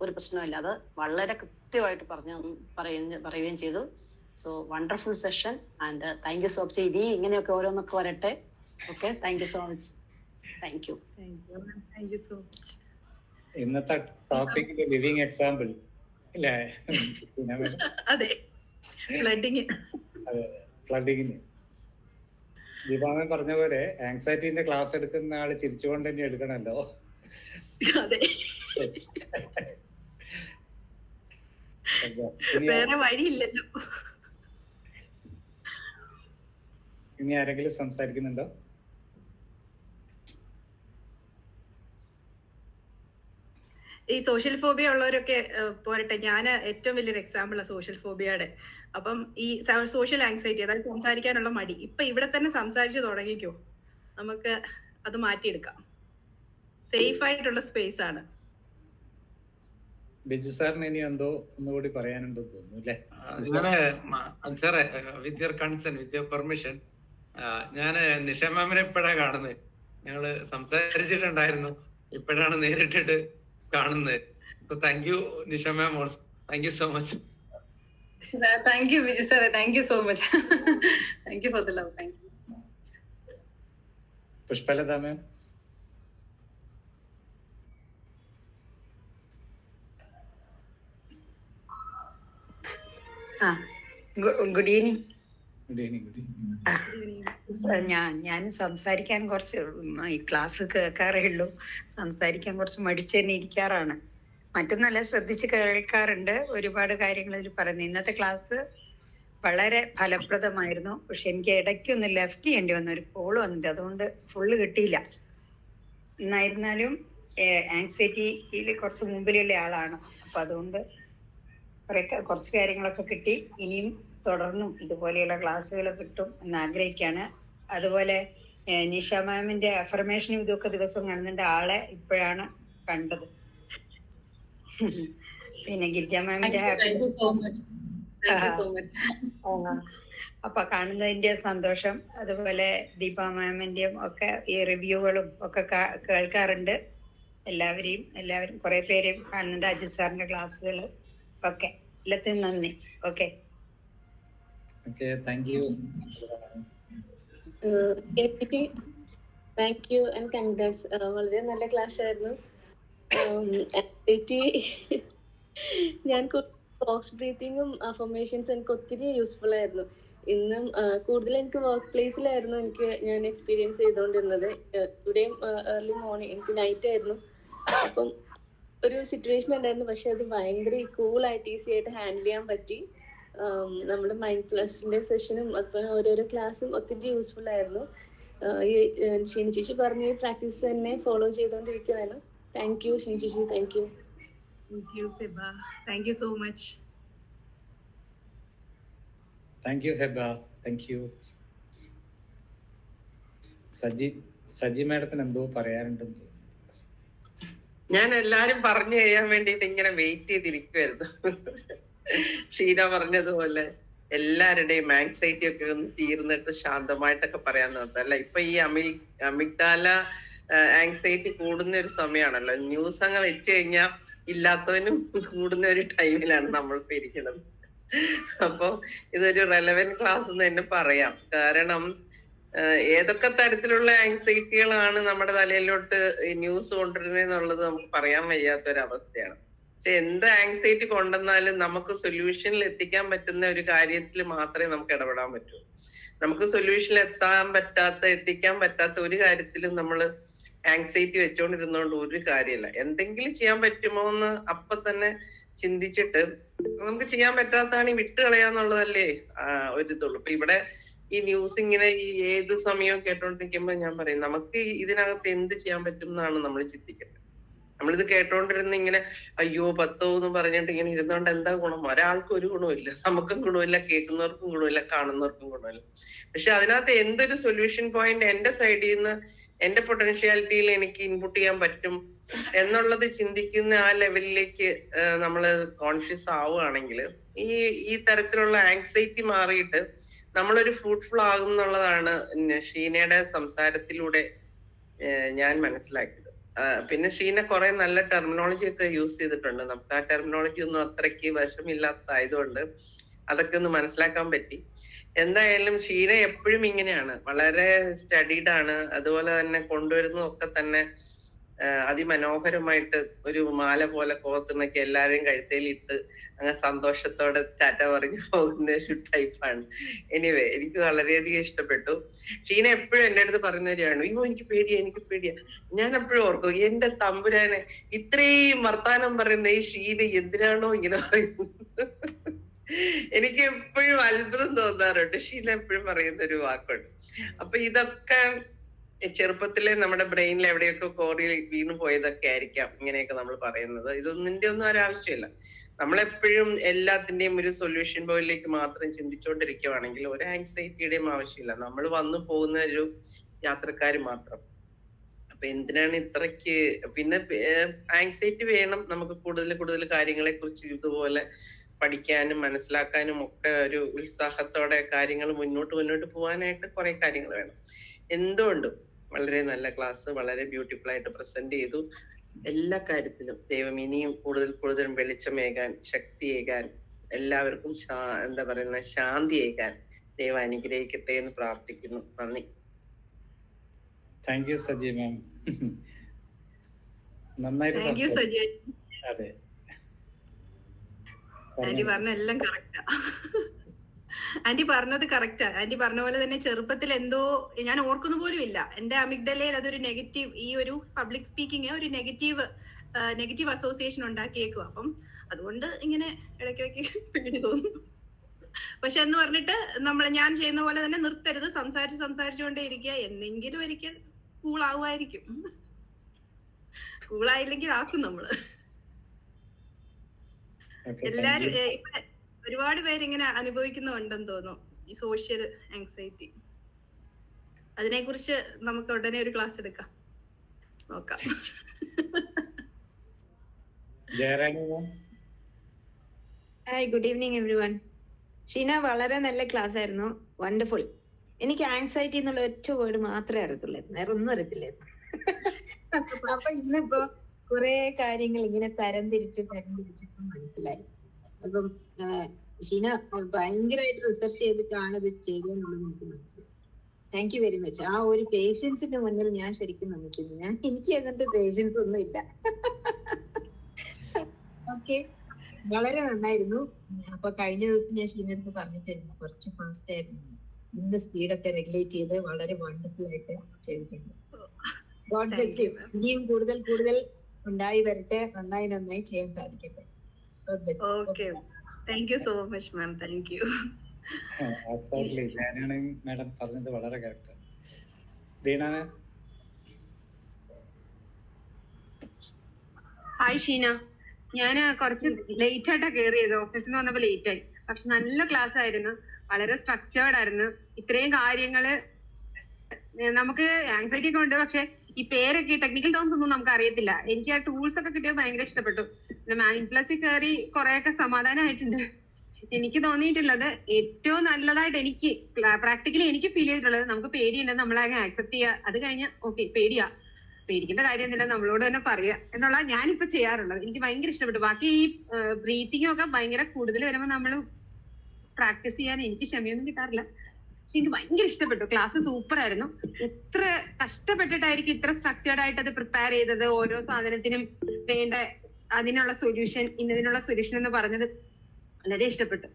ഒരു പ്രശ്നമില്ല. അത് വളരെ കൃത്യമായിട്ട് പറയുകയും ചെയ്തു. So wonderful session and thank you so much. ഇനി ഇങ്ങനെയൊക്കെ ഓരോന്നൊക്കെ വരട്ടെ. Okay, thank you so much. Thank you. ഇന്നത്തെ ടോപ്പിക് ലിവിങ് എക്സാമ്പിൾ ഇല്ലേ? അതെ, ഫ്ലഡിങ്ങിന് ദീപാമൻ പറഞ്ഞ പോലെ ആങ്സൈറ്റിന്റെ ക്ലാസ് എടുക്കുന്ന ആള് ചിരിച്ചുകൊണ്ട് തന്നെ എടുക്കണല്ലോ. വേറെ വഴിയില്ലല്ലോ. ഇനി ആരെങ്കിലും സംസാരിക്കുന്നുണ്ടോ? ഈ സോഷ്യൽ ഫോബിയ ഉള്ളവരൊക്കെ പോരട്ടെ. ഞാൻ ഏറ്റവും വലിയൊരു എക്സാമ്പിളാണ് സോഷ്യൽ ഫോബിയയുടെ. അപ്പം ഈ സോഷ്യൽ ആങ്സൈറ്റി, അതായത് സംസാരിക്കാനുള്ള മടി, ഇപ്പൊ ഇവിടെ തന്നെ സംസാരിച്ചു തുടങ്ങിക്കോ, നമുക്ക് അത് മാറ്റിയെടുക്കാം. സേഫ് ആയിട്ടുള്ള സ്പേസ് ആണ്. ബിജു സാറിന് ഇനി എന്തോ ഒന്നുകൂടി പറയാനുണ്ടോ തോന്നുന്നു അല്ലേ? സാറേ, with your consent, with your permission, ഞാന് നിഷ മാമിനെ ഇപ്പോഴാണ് കാണുന്നത്. ഞങ്ങള് സംസാരിച്ചിട്ടുണ്ടായിരുന്നു, ഇപ്പോഴാണ് നേരിട്ടിട്ട് കാണുന്നത്. Thank you Nisha ma'am, also thank you so much. Thank you, Vijay sir. Thank you so much. Thank you for the love. Thank you. Pushpalatha ma'am. Good evening. ഞാൻ സംസാരിക്കാൻ കുറച്ച് ഈ ക്ലാസ് കേൾക്കാറേ ഉള്ളൂ. സംസാരിക്കാൻ കുറച്ച് മടിച്ചു തന്നെ ഇരിക്കാറാണ്. മറ്റൊന്നല്ല, ശ്രദ്ധിച്ച് കേൾക്കാറുണ്ട്. ഒരുപാട് കാര്യങ്ങൾ ഇതിൽ പറയുന്നത്. ഇന്നത്തെ ക്ലാസ് വളരെ ഫലപ്രദമായിരുന്നു. പക്ഷെ എനിക്ക് ഇടയ്ക്കൊന്ന് ലെഫ്റ്റ് ചെയ്യേണ്ടി വന്ന ഒരു കോൾ വന്നിട്ട് അതുകൊണ്ട് ഫുള്ള് കിട്ടിയില്ല. എന്നായിരുന്നാലും ആങ്സൈറ്റിയിൽ കുറച്ച് മുമ്പിലുള്ള ആളാണ്. അപ്പൊ അതുകൊണ്ട് കുറച്ച് കാര്യങ്ങളൊക്കെ കിട്ടി. ഇനിയും തുടർന്നും ഇതുപോലെയുള്ള ക്ലാസ്സുകൾ കിട്ടും എന്ന് ആഗ്രഹിക്കുകയാണ്. അതുപോലെ നിഷ മാമിന്റെ അഫർമേഷനും ഇതൊക്കെ ദിവസം കാണുന്നുണ്ട്. ആളെ ഇപ്പോഴാണ് കണ്ടത്. പിന്നെ ഗിരിജ മാമിന്റെ അപ്പൊ കാണുന്നതിന്റെ സന്തോഷം. അതുപോലെ ദീപ മാമിന്റെയും ഒക്കെ ഈ റിവ്യൂകളും ഒക്കെ കേൾക്കാറുണ്ട്. എല്ലാവരും കുറെ പേര് കാണുന്നുണ്ട്. അജിത് സാറിന്റെ ക്ലാസ്സുകൾ ഒക്കെ. എല്ലാത്തിനും നന്ദി. Okay, thank you. Thank you and congrats. വളരെ നല്ല ക്ലാസ് ആയിരുന്നു. ഞാൻ ബോക്സ് ബ്രീത്തിങ്ങും അഫർമേഷൻസ് എനിക്ക് ഒത്തിരി യൂസ്ഫുൾ ആയിരുന്നു. ഇന്നും കൂടുതൽ എനിക്ക് വർക്ക് പ്ലേസിലായിരുന്നു ഞാൻ എക്സ്പീരിയൻസ് ചെയ്തുകൊണ്ടിരുന്നത്. ടുഡേയും ഏർലി മോർണിംഗ് എനിക്ക് നൈറ്റ് ആയിരുന്നു. അപ്പം ഒരു സിറ്റുവേഷൻ ഉണ്ടായിരുന്നു, പക്ഷെ അത് ഭയങ്കര കൂളായിട്ട് ഈസി ആയിട്ട് ഹാൻഡിൽ ചെയ്യാൻ പറ്റി. നമ്മുടെ മൈൻഡ് പ്ലസിന്റെ സെഷനും അതുപോലെ ഓരോരോ ക്ലാസ്സും ഒത്തിരി യൂസ്ഫുൾ ആയിരുന്നു. ഈ ഷീന ചേച്ചി പറഞ്ഞ ഈ പ്രാക്ടീസ് തന്നെ ഫോളോ ചെയ്തുകൊണ്ടിരിക്കുകയാണ്. താങ്ക് യു ഷീന ചേച്ചി. Thank you. Thank you, Feba. Thank you so much. Thank you ഹെബ. Thank you. Saji മാഡത്തിന് എന്തോ പറയാനുണ്ടെന്ന് തോന്നുന്നു. ഞാൻ എല്ലാരും പറഞ്ഞു കഴിയാൻ വേണ്ടിട്ട് ഇങ്ങനെ വെയിറ്റ് ചെയ്തിരിക്കുവായിരുന്നു. ഷീന പറഞ്ഞതുപോലെ എല്ലാവരുടെയും ആങ്സൈറ്റി ഒക്കെ ഒന്ന് തീർന്നിട്ട് ശാന്തമായിട്ടൊക്കെ പറയാൻ നോക്കാം. അല്ല ഇപ്പൊ ഈ അമിഗ്ഡാല ആങ്സൈറ്റി കൂടുന്ന ഒരു സമയമാണല്ലോ. ന്യൂസ് അങ്ങ് വെച്ച് കഴിഞ്ഞാൽ ഇല്ലാത്തവനും കൂടുന്ന ഒരു ടൈമിലാണ് നമ്മളിപ്പോ ഇരിക്കുന്നത്. അപ്പൊ ഇതൊരു റെലവെന്റ് ക്ലാസ് എന്ന് തന്നെ പറയാം. കാരണം ഏതൊക്കെ തരത്തിലുള്ള ആങ്സൈറ്റികളാണ് നമ്മുടെ തലയിലോട്ട് ന്യൂസ് കൊണ്ടുവരുന്നതെന്നുള്ളത് നമുക്ക് പറയാൻ വയ്യാത്തൊരവസ്ഥയാണ്. പക്ഷെ എന്ത് ആങ്സൈറ്റി കൊണ്ടുവന്നാലും നമുക്ക് സൊല്യൂഷനിൽ എത്തിക്കാൻ പറ്റുന്ന ഒരു കാര്യത്തിൽ മാത്രമേ നമുക്ക് ഇടപെടാൻ പറ്റൂ. നമുക്ക് സൊല്യൂഷനിൽ എത്തിക്കാൻ പറ്റാത്ത ഒരു കാര്യത്തിലും നമ്മൾ ആങ്സൈറ്റി വെച്ചോണ്ടിരുന്നോണ്ട് ഒരു കാര്യമില്ല. എന്തെങ്കിലും ചെയ്യാൻ പറ്റുമോ എന്ന് അപ്പൊ തന്നെ ചിന്തിച്ചിട്ട് നമുക്ക് ചെയ്യാൻ പറ്റാത്തതാണ് ഈ വിട്ട് കളയാന്നുള്ളതല്ലേ ഒരിതുള്ളൂ. ഇപ്പൊ ഇവിടെ ഈ ന്യൂസ് ഇങ്ങനെ ഈ ഏത് സമയവും കേട്ടോണ്ടിരിക്കുമ്പോ ഞാൻ പറയും നമുക്ക് ഇതിനകത്ത് എന്ത് ചെയ്യാൻ പറ്റും എന്നാണ് നമ്മൾ ചിന്തിക്കേണ്ടത്. നമ്മളിത് കേട്ടോണ്ടിരുന്ന് ഇങ്ങനെ അയ്യോ പത്തോ എന്ന് പറഞ്ഞിട്ട് ഇങ്ങനെ ഇരുന്നോണ്ട് എന്താ ഗുണം? ഒരാൾക്കും ഒരു ഗുണമില്ല. നമുക്കും ഗുണമില്ല, കേൾക്കുന്നവർക്കും ഗുണമില്ല, കാണുന്നവർക്കും ഗുണമില്ല. പക്ഷെ അതിനകത്ത് എന്തൊരു സൊല്യൂഷൻ പോയിന്റ് എന്റെ സൈഡിൽ നിന്ന് എന്റെ പൊട്ടൻഷ്യാലിറ്റിയിൽ എനിക്ക് ഇൻപുട്ട് ചെയ്യാൻ പറ്റും എന്നുള്ളത് ചിന്തിക്കുന്ന ആ ലെവലിലേക്ക് നമ്മൾ കോൺഷ്യസ് ആവുകയാണെങ്കിൽ ഈ തരത്തിലുള്ള ആങ്സൈറ്റി മാറിയിട്ട് നമ്മളൊരു ഫ്രൂട്ട്ഫുൾ ആകും എന്നുള്ളതാണ് ഷീനയുടെ സംസാരത്തിലൂടെ ഞാൻ മനസ്സിലാക്കിയത്. പിന്നെ ഷീന കുറെ നല്ല ടെർമിനോളജി ഒക്കെ യൂസ് ചെയ്തിട്ടുണ്ട്. നമുക്ക് ആ ടെർമിനോളജി ഒന്നും അത്രയ്ക്ക് വശമില്ലാത്തതായതുകൊണ്ട് അതൊക്കെ ഒന്ന് മനസ്സിലാക്കാൻ പറ്റി. എന്തായാലും ഷീന എപ്പോഴും ഇങ്ങനെയാണ്, വളരെ സ്റ്റഡീഡ് ആണ്. അതുപോലെ തന്നെ കൊണ്ടുവരുന്നതൊക്കെ തന്നെ അതിമനോഹരമായിട്ട് ഒരു മാല പോലെ കോർത്തിണക്കി എല്ലാരെയും കഴുത്തേലിട്ട് അങ്ങ് സന്തോഷത്തോടെ ടാറ്റ പറഞ്ഞു പോകുന്ന ഒരു ടൈപ്പാണ്. എനിവേ എനിക്ക് വളരെയധികം ഇഷ്ടപ്പെട്ടു. ഷീന എപ്പോഴും എന്റെ അടുത്ത് പറയുന്നവരാണ്, അയ്യോ എനിക്ക് പേടിയാ. ഞാൻ എപ്പോഴും ഓർക്കും എന്റെ തമ്പുരാനെ ഇത്രയും വർത്താനം പറയുന്ന ഈ ഷീന എന്തിനാണോ ഇങ്ങനെ പറയുന്നത്. എനിക്ക് എപ്പോഴും അത്ഭുതം തോന്നാറുണ്ട്. ഷീന എപ്പോഴും പറയുന്ന ഒരു വാക്കുണ്ട്. അപ്പൊ ഇതൊക്കെ ചെറുപ്പത്തിലെ നമ്മുടെ ബ്രെയിനിൽ എവിടെയൊക്കെ കോറിയിൽ വീണു പോയതൊക്കെ ആയിരിക്കാം ഇങ്ങനെയൊക്കെ നമ്മൾ പറയുന്നത്. ഇതൊന്നിന്റെ ഒന്നും ഒരാവശ്യമില്ല. നമ്മളെപ്പോഴും എല്ലാത്തിന്റെയും ഒരു സൊല്യൂഷൻ പോയിലേക്ക് മാത്രം ചിന്തിച്ചുകൊണ്ടിരിക്കുവാണെങ്കിൽ ഒരു ആങ്സൈറ്റിയുടെയും ആവശ്യമില്ല. നമ്മൾ വന്നു പോകുന്ന ഒരു യാത്രക്കാർ മാത്രം. അപ്പൊ എന്തിനാണ് ഇത്രയ്ക്ക്? പിന്നെ ആങ്സൈറ്റി വേണം നമുക്ക് കൂടുതൽ കാര്യങ്ങളെ കുറിച്ച് ഇതുപോലെ പഠിക്കാനും മനസ്സിലാക്കാനും ഒക്കെ ഒരു ഉത്സാഹത്തോടെ കാര്യങ്ങൾ മുന്നോട്ട് പോകാനായിട്ട് കുറെ കാര്യങ്ങൾ വേണം. എന്തുകൊണ്ടും വളരെ നല്ല ക്ലാസ്, വളരെ ബ്യൂട്ടിഫുൾ ആയിട്ട് പ്രസന്റ് ചെയ്തു. എല്ലാ കാര്യത്തിലും ദൈവം ഇനിയും കൂടുതൽ വെളിച്ചമേകാൻ, ശക്തിയേകാൻ, എല്ലാവർക്കും ശാന്തിയേകാൻ ദൈവം അനുഗ്രഹിക്കട്ടെ എന്ന് പ്രാർത്ഥിക്കുന്നു. നന്ദി. താങ്ക് യു സജി മാം. നന്നായിട്ട്. അതെ, ആന്റി പറഞ്ഞ എല്ലാം കറക്റ്റാ. ആന്റി പറഞ്ഞത് കറക്റ്റാ. ആന്റി പറഞ്ഞ പോലെ തന്നെ ചെറുപ്പത്തിൽ എന്തോ ഞാൻ ഓർക്കുന്ന പോലും ഇല്ല. എന്റെ അമിഗ്ഡലയിൽ അതൊരു നെഗറ്റീവ്, ഈ ഒരു പബ്ലിക് സ്പീക്കിംഗ് ഒരു നെഗറ്റീവ് അസോസിയേഷൻ ഉണ്ടാക്കിയേക്കും. അപ്പം അതുകൊണ്ട് ഇങ്ങനെ ഇടയ്ക്കിടയ്ക്ക് പേടി തോന്നുന്നു. പക്ഷെ എന്ന് പറഞ്ഞിട്ട് ഞാൻ ചെയ്യുന്ന പോലെ തന്നെ നിർത്തരുത്, സംസാരിച്ചുകൊണ്ടേ ഇരിക്കുക. എന്നെങ്കിലും ഒരിക്കൽ കൂളാവുമായിരിക്കും. കൂളായില്ലെങ്കിൽ ആക്കും നമ്മള്. എല്ലാരും ഒരുപാട് പേര് ഇങ്ങനെ അനുഭവിക്കുന്നുണ്ടെന്ന് തോന്നുന്നു ഈ സോഷ്യൽ ആങ്സൈറ്റി. അതിനെ കുറിച്ച് നമുക്ക് ഉടനെ ഒരു ക്ലാസ് എടുക്കാം, നോക്കാം. Hi, good evening everyone. Sheena വളരെ നല്ല ക്ലാസ് ആയിരുന്നു, വണ്ടർഫുൾ. എനിക്ക് ആങ്സൈറ്റി എന്നുള്ള ഒറ്റ വേർഡ് മാത്രമേ അറിയത്തുള്ളായിരുന്നു, വേറെ ഒന്നും അറിയത്തില്ലായിരുന്നു. അപ്പൊ ഇന്നിപ്പോ കുറെ കാര്യങ്ങൾ ഇങ്ങനെ തരംതിരിച്ചിട്ട് മനസ്സിലായി. അപ്പം ഷീന ഭയങ്കരമായിട്ട് റിസർച്ച് ചെയ്തിട്ടാണ് ഇത് ചെയ്തതെന്നുള്ളത് എനിക്ക് മനസ്സിലായി. Thank you very much. ആ ഒരു പേഷ്യൻസിന്റെ മുന്നിൽ ഞാൻ ശരിക്കും നമിക്കുന്നു. എനിക്ക് അങ്ങനത്തെ പേഷ്യൻസ് ഒന്നും ഇല്ല. ഓക്കെ, വളരെ നന്നായിരുന്നു. അപ്പൊ കഴിഞ്ഞ ദിവസം ഞാൻ ഷീനയുടെ അടുത്ത് പറഞ്ഞിട്ടായിരുന്നു കുറച്ച് ഫാസ്റ്റ് ആയിരുന്നു. ഇന്ന് സ്പീഡൊക്കെ റെഗുലേറ്റ് ചെയ്ത് വളരെ വണ്ടർഫുൾ ആയിട്ട് ചെയ്തിട്ടുണ്ട്. God bless U. ഇനിയും കൂടുതൽ കൂടുതൽ ഉണ്ടായി വരട്ടെ. നന്നായി നന്നായി ചെയ്യാൻ സാധിക്കട്ടെ. God bless U. Okay, thank you so much ma'am. Thank U. Exactly, ഞാനാണ് മാഡം പറഞ്ഞത് വളരെ കറക്റ്റ്. വീണ മാം. ഹായ് ഷീന, ഞാൻ കുറച്ച് ലേറ്റ് ആയിട്ടാ കയറിയത്. ഓഫീസിൽ നിന്ന് വന്നപ്പോ ലേറ്റ് ആയി. പക്ഷെ നല്ല ക്ലാസ് ആയിരുന്നു, വളരെ സ്ട്രക്ചേർഡ് ആയിരുന്നു. ഇത്രയും കാര്യങ്ങള് നമുക്ക് ആങ്സൈറ്റി ഒക്കെ ഉണ്ട്, പക്ഷെ ഈ പേരൊക്കെ ടെക്നിക്കൽ ടേംസ് ഒന്നും നമുക്ക് അറിയത്തില്ല. എനിക്ക് ആ ടൂൾസ് ഒക്കെ കിട്ടിയത് ഭയങ്കര ഇഷ്ടപ്പെട്ടു. പിന്നെ മാനിപ്ലസിൽ കയറി കുറെയൊക്കെ സമാധാനമായിട്ടുണ്ട്. എനിക്ക് തോന്നിയിട്ടുള്ളത് ഏറ്റവും നല്ലതായിട്ട് എനിക്ക് പ്രാക്ടിക്കലി എനിക്ക് ഫീൽ ചെയ്തിട്ടുള്ളത്, നമുക്ക് പേടിയുണ്ടെന്ന് നമ്മളാകെ ആക്സെപ്റ്റ് ചെയ്യുക. അത് കഴിഞ്ഞാൽ ഓക്കെ പേടിയാ, പേടിക്കേണ്ട കാര്യമൊന്നുമില്ല, നമ്മളോട് തന്നെ പറയാ എന്നുള്ള ഞാനിപ്പോ ചെയ്യാറുള്ളത്. എനിക്ക് ഭയങ്കര ഇഷ്ടപ്പെട്ടു. ബാക്കി ഈ ബ്രീത്തിങ്ങും ഒക്കെ ഭയങ്കര കൂടുതൽ വരുമ്പോൾ നമ്മൾ പ്രാക്ടീസ് ചെയ്യാൻ എനിക്ക് ക്ഷമയൊന്നും കിട്ടാറില്ല. പക്ഷെ എനിക്ക് ഭയങ്കര ഇഷ്ടപ്പെട്ടു. ക്ലാസ് സൂപ്പർ ആയിരുന്നു. എത്ര കഷ്ടപ്പെട്ടിട്ടായിരിക്കും ഇത്ര സ്ട്രക്ചേർഡ് ആയിട്ട് അത് പ്രിപ്പയർ ചെയ്തത്. ഓരോ സാധനത്തിനും വേണ്ട അതിനുള്ള സൊല്യൂഷൻ, ഇന്നതിനുള്ള സൊല്യൂഷൻ എന്ന് പറഞ്ഞത് വളരെ ഇഷ്ടപ്പെട്ടു.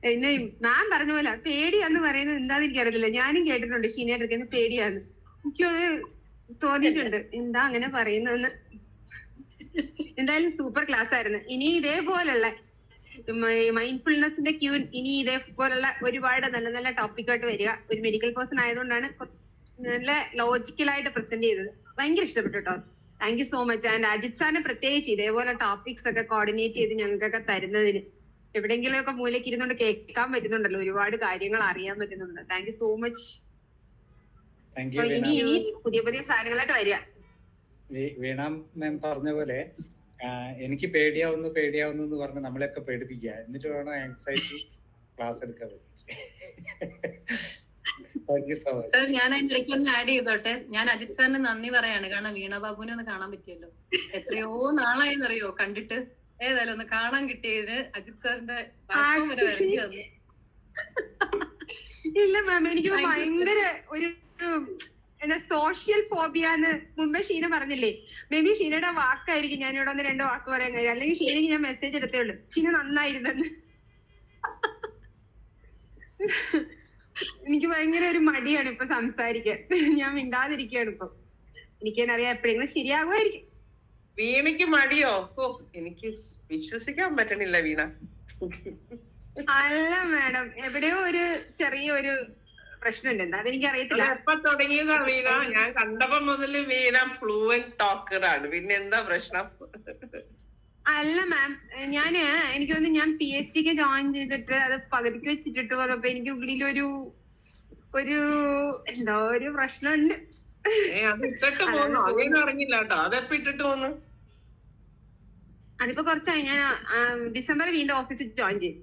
പിന്നെ മാം പറഞ്ഞ പോലെ പേടിയാന്ന് പറയുന്നത് എന്താന്ന് എനിക്കറിയില്ല. ഞാനും കേട്ടിട്ടുണ്ട് ഷീനയുടെ അടുത്ത് പേടിയാന്ന്. എനിക്കത് തോന്നിയിട്ടുണ്ട്, എന്താ അങ്ങനെ പറയുന്നതെന്ന്. എന്തായാലും സൂപ്പർ ക്ലാസ് ആയിരുന്നു. ഇനി ഇതേപോലുള്ള മൈൻഡ്ഫുൾനെസിന്റെ ക്യൂൻ ഇനി ഇതേപോലുള്ള ഒരുപാട് നല്ല നല്ല ടോപ്പിക്കായിട്ട് വരിക. ഒരു മെഡിക്കൽ പേഴ്സൺ ആയതുകൊണ്ടാണ് നല്ല ലോജിക്കലായിട്ട് പ്രസന്റ് ചെയ്തത്. ഭയങ്കര ഇഷ്ടപ്പെട്ടു കേട്ടോ. Thank you so much. And Ajith സാറിനെ പ്രത്യേകിച്ച് ഇതേപോലെ ടോപ്പിക്സ് ഒക്കെ കോർഡിനേറ്റ് ചെയ്ത് ഞങ്ങൾക്കൊക്കെ തരുന്നതിന്. എവിടെയെങ്കിലും ഒക്കെ മൂലയ്ക്ക് ഇരുന്നുകൊണ്ട് കേൾക്കാൻ പറ്റുന്നുണ്ടല്ലോ, ഒരുപാട് കാര്യങ്ങൾ അറിയാൻ പറ്റുന്നുണ്ട്. Thank you so much. ഇനി പുതിയ പുതിയ സാധനങ്ങളായിട്ട് വരിക. വീണ മാം പറഞ്ഞ പോലെ എനിക്ക് പേടിയാവുന്നു എന്ന് പറഞ്ഞ് നമ്മളെയൊക്കെ പേടിപ്പിക്കുക, എന്നിട്ട് വേണം ആങ്സൈറ്റി ക്ലാസ് എടുക്കാൻ വേണ്ടി. ഞാൻ അതിന്റെ ഇടയ്ക്ക് ഒന്ന് ആഡ് ചെയ്തോട്ടെ. ഞാൻ അജിത് സാറിന് നന്ദി പറയാണ്. കാരണം വീണ ബാബുവിനെ ഒന്ന് കാണാൻ പറ്റിയല്ലോ. എത്രയോ നാളായെന്നറിയോ കണ്ടിട്ട്. ഏതായാലും ഒന്ന് കാണാൻ കിട്ടിയത് അജിത് സാറിന്റെ ഇല്ല മാം, എനിക്ക് ഭയങ്കര ഒരു എന്താ സോഷ്യൽ ഫോബിയാന്ന് മുമ്പേ ഷീന പറഞ്ഞില്ലേ. മേ ബി ഷീനയുടെ വാക്കായിരിക്കും ഞാൻ ഇവിടെ ഒന്ന് 2 വാക്ക് പറയാൻ കഴിയും. അല്ലെങ്കിൽ ഷീനയ്ക്ക് ഞാൻ മെസ്സേജ് എടുത്തേ ഉള്ളൂ, ഷീന നന്നായിരുന്നെന്ന്. എനിക്ക് ഭയങ്കര ഒരു മടിയാണ് ഇപ്പൊ സംസാരിക്കാൻ. ഞാൻ മിണ്ടാതിരിക്കുകയാണ് ഇപ്പൊ. എനിക്കെന്നറിയാം എപ്പോഴെങ്കിലും ശരിയാകുമായിരിക്കും. വീണയ്ക്ക് മടിയോ? ഓ, എനിക്ക് വിശ്വസിക്കാൻ പറ്റണില്ല വീണ. അല്ല മാഡം, എവിടെയോ ഒരു ചെറിയൊരു പ്രശ്നമുണ്ട്. എന്താ അതെനിക്ക് അറിയത്തില്ല. എപ്പൊ തുടങ്ങിയതാ വീണ? ഞാൻ കണ്ടപ്പോ മുതല് വീണ ഫ്ലുവന്റ് ടോക്കറാണ്. പിന്നെ എന്താ പ്രശ്നം? അല്ല മാം, എനിക്ക് തോന്നുന്നു ഞാൻ PhD ക്ക് ജോയിൻ ചെയ്തിട്ട് അത് പകുതിക്ക് വെച്ചിട്ടിട്ട് വന്നപ്പോ എനിക്ക് ഉള്ളിലൊരു എന്തോ ഒരു പ്രശ്നമുണ്ട്. അത് ഇട്ടിട്ട് പോന്നു? അങ്ങനെ അറിഞ്ഞില്ല കേട്ടോ. അതെപ്പോ ഇട്ടിട്ട് പോന്നു? അതിപ്പോ കുറച്ചായി. ഞാൻ ഡിസംബർ വീണ്ടും ഓഫീസിൽ ജോയിൻ ചെയ്തു.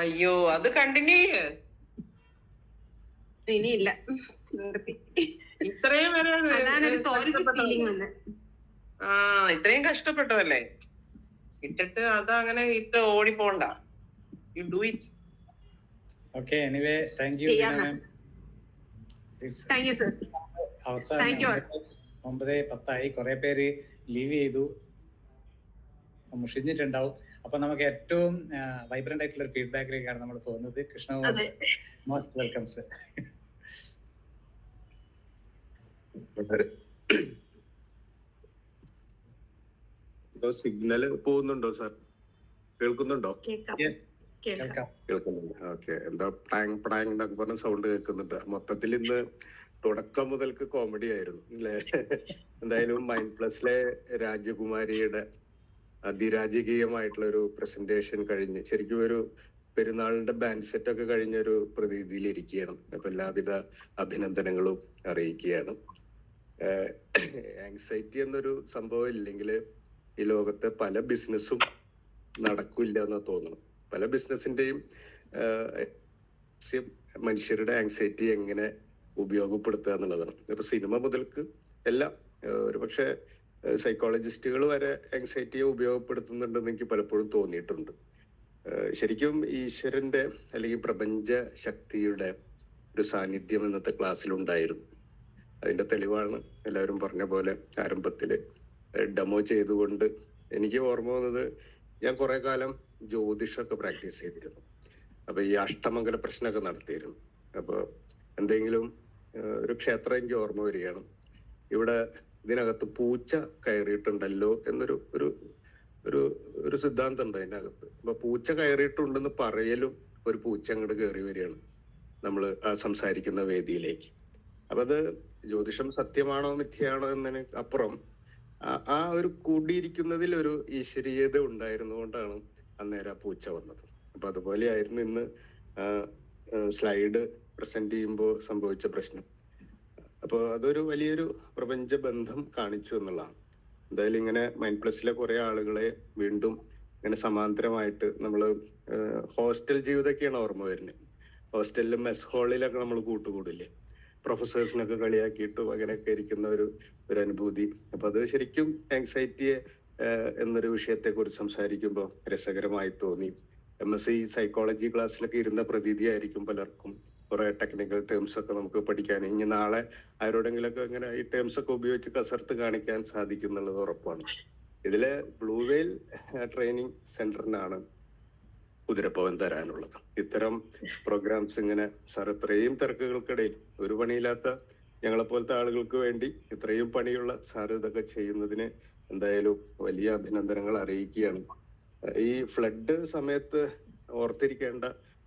അയ്യോ, അത് കണ്ടിന്യൂ ചെയ്യ്. ഇനിയില്ല, നിർത്തി. ഇത്രയും വരെ അതാണ് ഒരു തോൽവി ഫീലിംഗ് വന്നത്. ഇത്രയും കഷ്ടപ്പെട്ടതല്ലേ, ഇട്ടിട്ട് അതങ്ങനെ ഇട്ട് ഓടിപ്പോണ്ട. You do it. Okay, anyway thank you ma'am. Thank you sir. അവസാനം 9:10 കുറെ പേര് ലീവ് ചെയ്തു, മുഷിഞ്ഞിട്ടുണ്ടാവും. അപ്പൊ നമുക്ക് ഏറ്റവും വൈബ്രന്റ് ആയിട്ടുള്ള ഒരു ഫീഡ്ബാക്കിലേക്കാണ് നമ്മൾ പോകുന്നത്. Krishna, most welcome sir. Signal പോകുന്നുണ്ടോ സാർ? കേൾക്കുന്നുണ്ടോ? കേൾക്കുന്നുണ്ട്. ഓക്കെ. എന്താ പ്രാങ് പ്രാങ് എന്നൊക്കെ പറഞ്ഞ സൗണ്ട് കേൾക്കുന്നുണ്ട്. മൊത്തത്തിൽ ഇന്ന് തുടക്കം മുതൽക്ക് കോമഡി ആയിരുന്നു അല്ലേ? എന്തായാലും മൈൻഡ് പ്ലസിലെ രാജകുമാരിയുടെ അതിരാജകീയമായിട്ടുള്ള ഒരു പ്രസന്റേഷൻ കഴിഞ്ഞ് ശരിക്കും ഒരു പെരുന്നാളിന്റെ ബാൻഡ് സെറ്റ് ഒക്കെ കഴിഞ്ഞ ഒരു പ്രതീതിയിൽ ഇരിക്കുകയാണ്. അപ്പൊ എല്ലാവിധ അഭിനന്ദനങ്ങളും അറിയിക്കുകയാണ്. ആങ്സൈറ്റി എന്നൊരു സംഭവം ഇല്ലെങ്കിൽ ഈ ലോകത്തെ പല ബിസിനസ്സും നടക്കില്ല എന്ന് തോന്നുന്നു. പല ബിസിനസിന്റെയും മനുഷ്യരുടെ ആങ്സൈറ്റി എങ്ങനെ ഉപയോഗപ്പെടുത്തുക എന്നുള്ളതാണ്. ഇപ്പൊ സിനിമ മുതൽക്ക് എല്ലാം ഒരുപക്ഷെ സൈക്കോളജിസ്റ്റുകൾ വരെ ആങ്സൈറ്റിയെ ഉപയോഗപ്പെടുത്തുന്നുണ്ടെന്ന് എനിക്ക് പലപ്പോഴും തോന്നിയിട്ടുണ്ട്. ശരിക്കും ഈശ്വരന്റെ അല്ലെങ്കിൽ പ്രപഞ്ച ശക്തിയുടെ ഒരു സാന്നിധ്യം ഇന്നത്തെ ക്ലാസ്സിലുണ്ടായിരുന്നു. അതിന്റെ തെളിവാണ് എല്ലാവരും പറഞ്ഞ പോലെ ആരംഭത്തില് ഡെമോ ചെയ്തുകൊണ്ട് എനിക്ക് ഓർമ്മ വന്നത് ഞാൻ കുറെ കാലം ജ്യോതിഷമൊക്കെ പ്രാക്ടീസ് ചെയ്തിരുന്നു. അപ്പൊ ഈ അഷ്ടമംഗല പ്രശ്നമൊക്കെ നടത്തിയിരുന്നു. അപ്പൊ എന്തെങ്കിലും ഒരു ക്ഷേത്രം എനിക്ക് ഓർമ്മ വരികയാണ്. ഇവിടെ ഇതിനകത്ത് പൂച്ച കയറിയിട്ടുണ്ടല്ലോ എന്നൊരു ഒരു ഒരു ഒരു സിദ്ധാന്തം ഉണ്ട് അതിനകത്ത്. അപ്പൊ പൂച്ച കയറിയിട്ടുണ്ടെന്ന് പറയലും ഒരു പൂച്ച അങ്ങോട്ട് കയറി വരികയാണ് നമ്മൾ ആ സംസാരിക്കുന്ന വേദിയിലേക്ക്. അപ്പൊ അത് ജ്യോതിഷം സത്യമാണോ മിഥ്യയാണോ എന്നതിന് അപ്പുറം ആ ഒരു കൂടിയിരിക്കുന്നതിൽ ഒരു ഈശ്വരീയത ഉണ്ടായിരുന്നുകൊണ്ടാണ് അന്നേരം ആ പൂച്ച വന്നത്. അപ്പൊ അതുപോലെയായിരുന്നു ഇന്ന് സ്ലൈഡ് പ്രസന്റ് ചെയ്യുമ്പോൾ സംഭവിച്ച പ്രശ്നം. അപ്പോൾ അതൊരു വലിയൊരു പ്രപഞ്ച ബന്ധം കാണിച്ചു എന്നുള്ളതാണ്. എന്തായാലും ഇങ്ങനെ മൈൻഡ് പ്ലസിലെ കുറെ ആളുകളെ വീണ്ടും ഇങ്ങനെ സമാന്തരമായിട്ട് നമ്മൾ ഹോസ്റ്റൽ ജീവിതമൊക്കെയാണ് ഓർമ്മ വരുന്നത്. ഹോസ്റ്റലിലും മെസ് ഹാളിലൊക്കെ നമ്മൾ കൂട്ടുകൂടില്ലേ, പ്രൊഫസേഴ്സിനൊക്കെ കളിയാക്കിയിട്ടും അങ്ങനെയൊക്കെ ഇരിക്കുന്ന ഒരു അനുഭൂതി. അപ്പൊ അത് ശരിക്കും ആങ്സൈറ്റിയെ എന്നൊരു വിഷയത്തെ കുറിച്ച് സംസാരിക്കുമ്പോൾ രസകരമായി തോന്നി. MSc സൈക്കോളജി ക്ലാസ്സിലൊക്കെ ഇരുന്ന പ്രതീതിയായിരിക്കും പലർക്കും. കുറെ ടെക്നിക്കൽ ടേംസ് ഒക്കെ നമുക്ക് പഠിക്കാൻ, ഇനി നാളെ ആരോടെങ്കിലൊക്കെ ഇങ്ങനെ ഈ ടേംസ് ഒക്കെ ഉപയോഗിച്ച് കസർത്ത് കാണിക്കാൻ സാധിക്കും എന്നുള്ളത് ഉറപ്പാണ്. ഇതിലെ ബ്ലൂ വെയിൽ ട്രെയിനിങ് സെന്ററിനാണ് കുതിരപ്പവൻ തരാനുള്ളത്. ഇത്തരം പ്രോഗ്രാംസ് ഇങ്ങനെ സാർ ഇത്രയും തിരക്കുകൾക്കിടയിൽ ഒരു പണിയില്ലാത്ത ഞങ്ങളെ പോലത്തെ ആളുകൾക്ക് വേണ്ടി ഇത്രയും പണിയുള്ള സാർ ഇതൊക്കെ ചെയ്യുന്നതിന് എന്തായാലും വലിയ അഭിനന്ദനങ്ങൾ അറിയിക്കുകയാണ്. ഈ ഫ്ലഡ് സമയത്ത് ഓർത്തിരിക്കേണ്ട,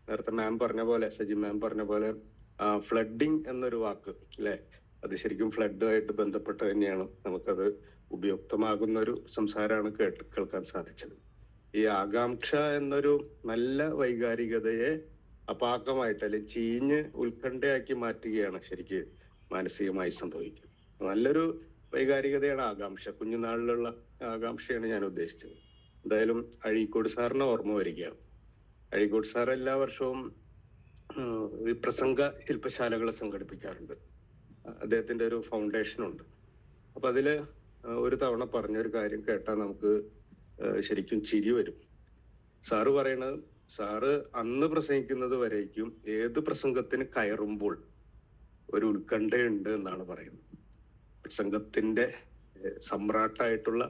നേരത്തെ മാം പറഞ്ഞ പോലെ, സജി മാം പറഞ്ഞ പോലെ ഫ്ലഡിങ് എന്നൊരു വാക്ക് അല്ലെ, അത് ശരിക്കും ഫ്ലഡുമായിട്ട് ബന്ധപ്പെട്ട് തന്നെയാണ്. നമുക്കത് ഉപയുക്തമാകുന്ന ഒരു സംസാരമാണ് കേൾക്കാൻ സാധിച്ചത്. ഈ ആകാംക്ഷ എന്നൊരു നല്ല വൈകാരികതയെ അപാകമായിട്ട് അല്ലെങ്കിൽ ചീഞ്ഞ് ഉത്കണ്ഠയാക്കി മാറ്റുകയാണ് ശരിക്ക് മാനസികമായി സംഭവിക്കുന്നത്. നല്ലൊരു വൈകാരികതയാണ് ആകാംക്ഷ, കുഞ്ഞുനാളിലുള്ള ആകാംക്ഷയാണ് ഞാൻ ഉദ്ദേശിച്ചത്. എന്തായാലും അഴീക്കോട് സാറിന് ഓർമ്മ വരികയാണ്. അഴീക്കോട് സാർ എല്ലാ വർഷവും ഈ പ്രസംഗ ശില്പശാലകൾ സംഘടിപ്പിക്കാറുണ്ട്. അദ്ദേഹത്തിന്റെ ഒരു ഫൗണ്ടേഷൻ ഉണ്ട്. അപ്പൊ അതില് ഒരു തവണ പറഞ്ഞൊരു കാര്യം കേട്ടാൽ നമുക്ക് ശരിക്കും ചിരി വരും. സാറ് പറയണത്, സാറ് അന്ന് പ്രസംഗിക്കുന്നത് വരേക്കും ഏത് പ്രസംഗത്തിന് കയറുമ്പോൾ ഒരു ഉത്കണ്ഠയുണ്ട് എന്നാണ് പറയുന്നത്. പ്രസംഗത്തിന്റെ സമ്രാട്ടായിട്ടുള്ള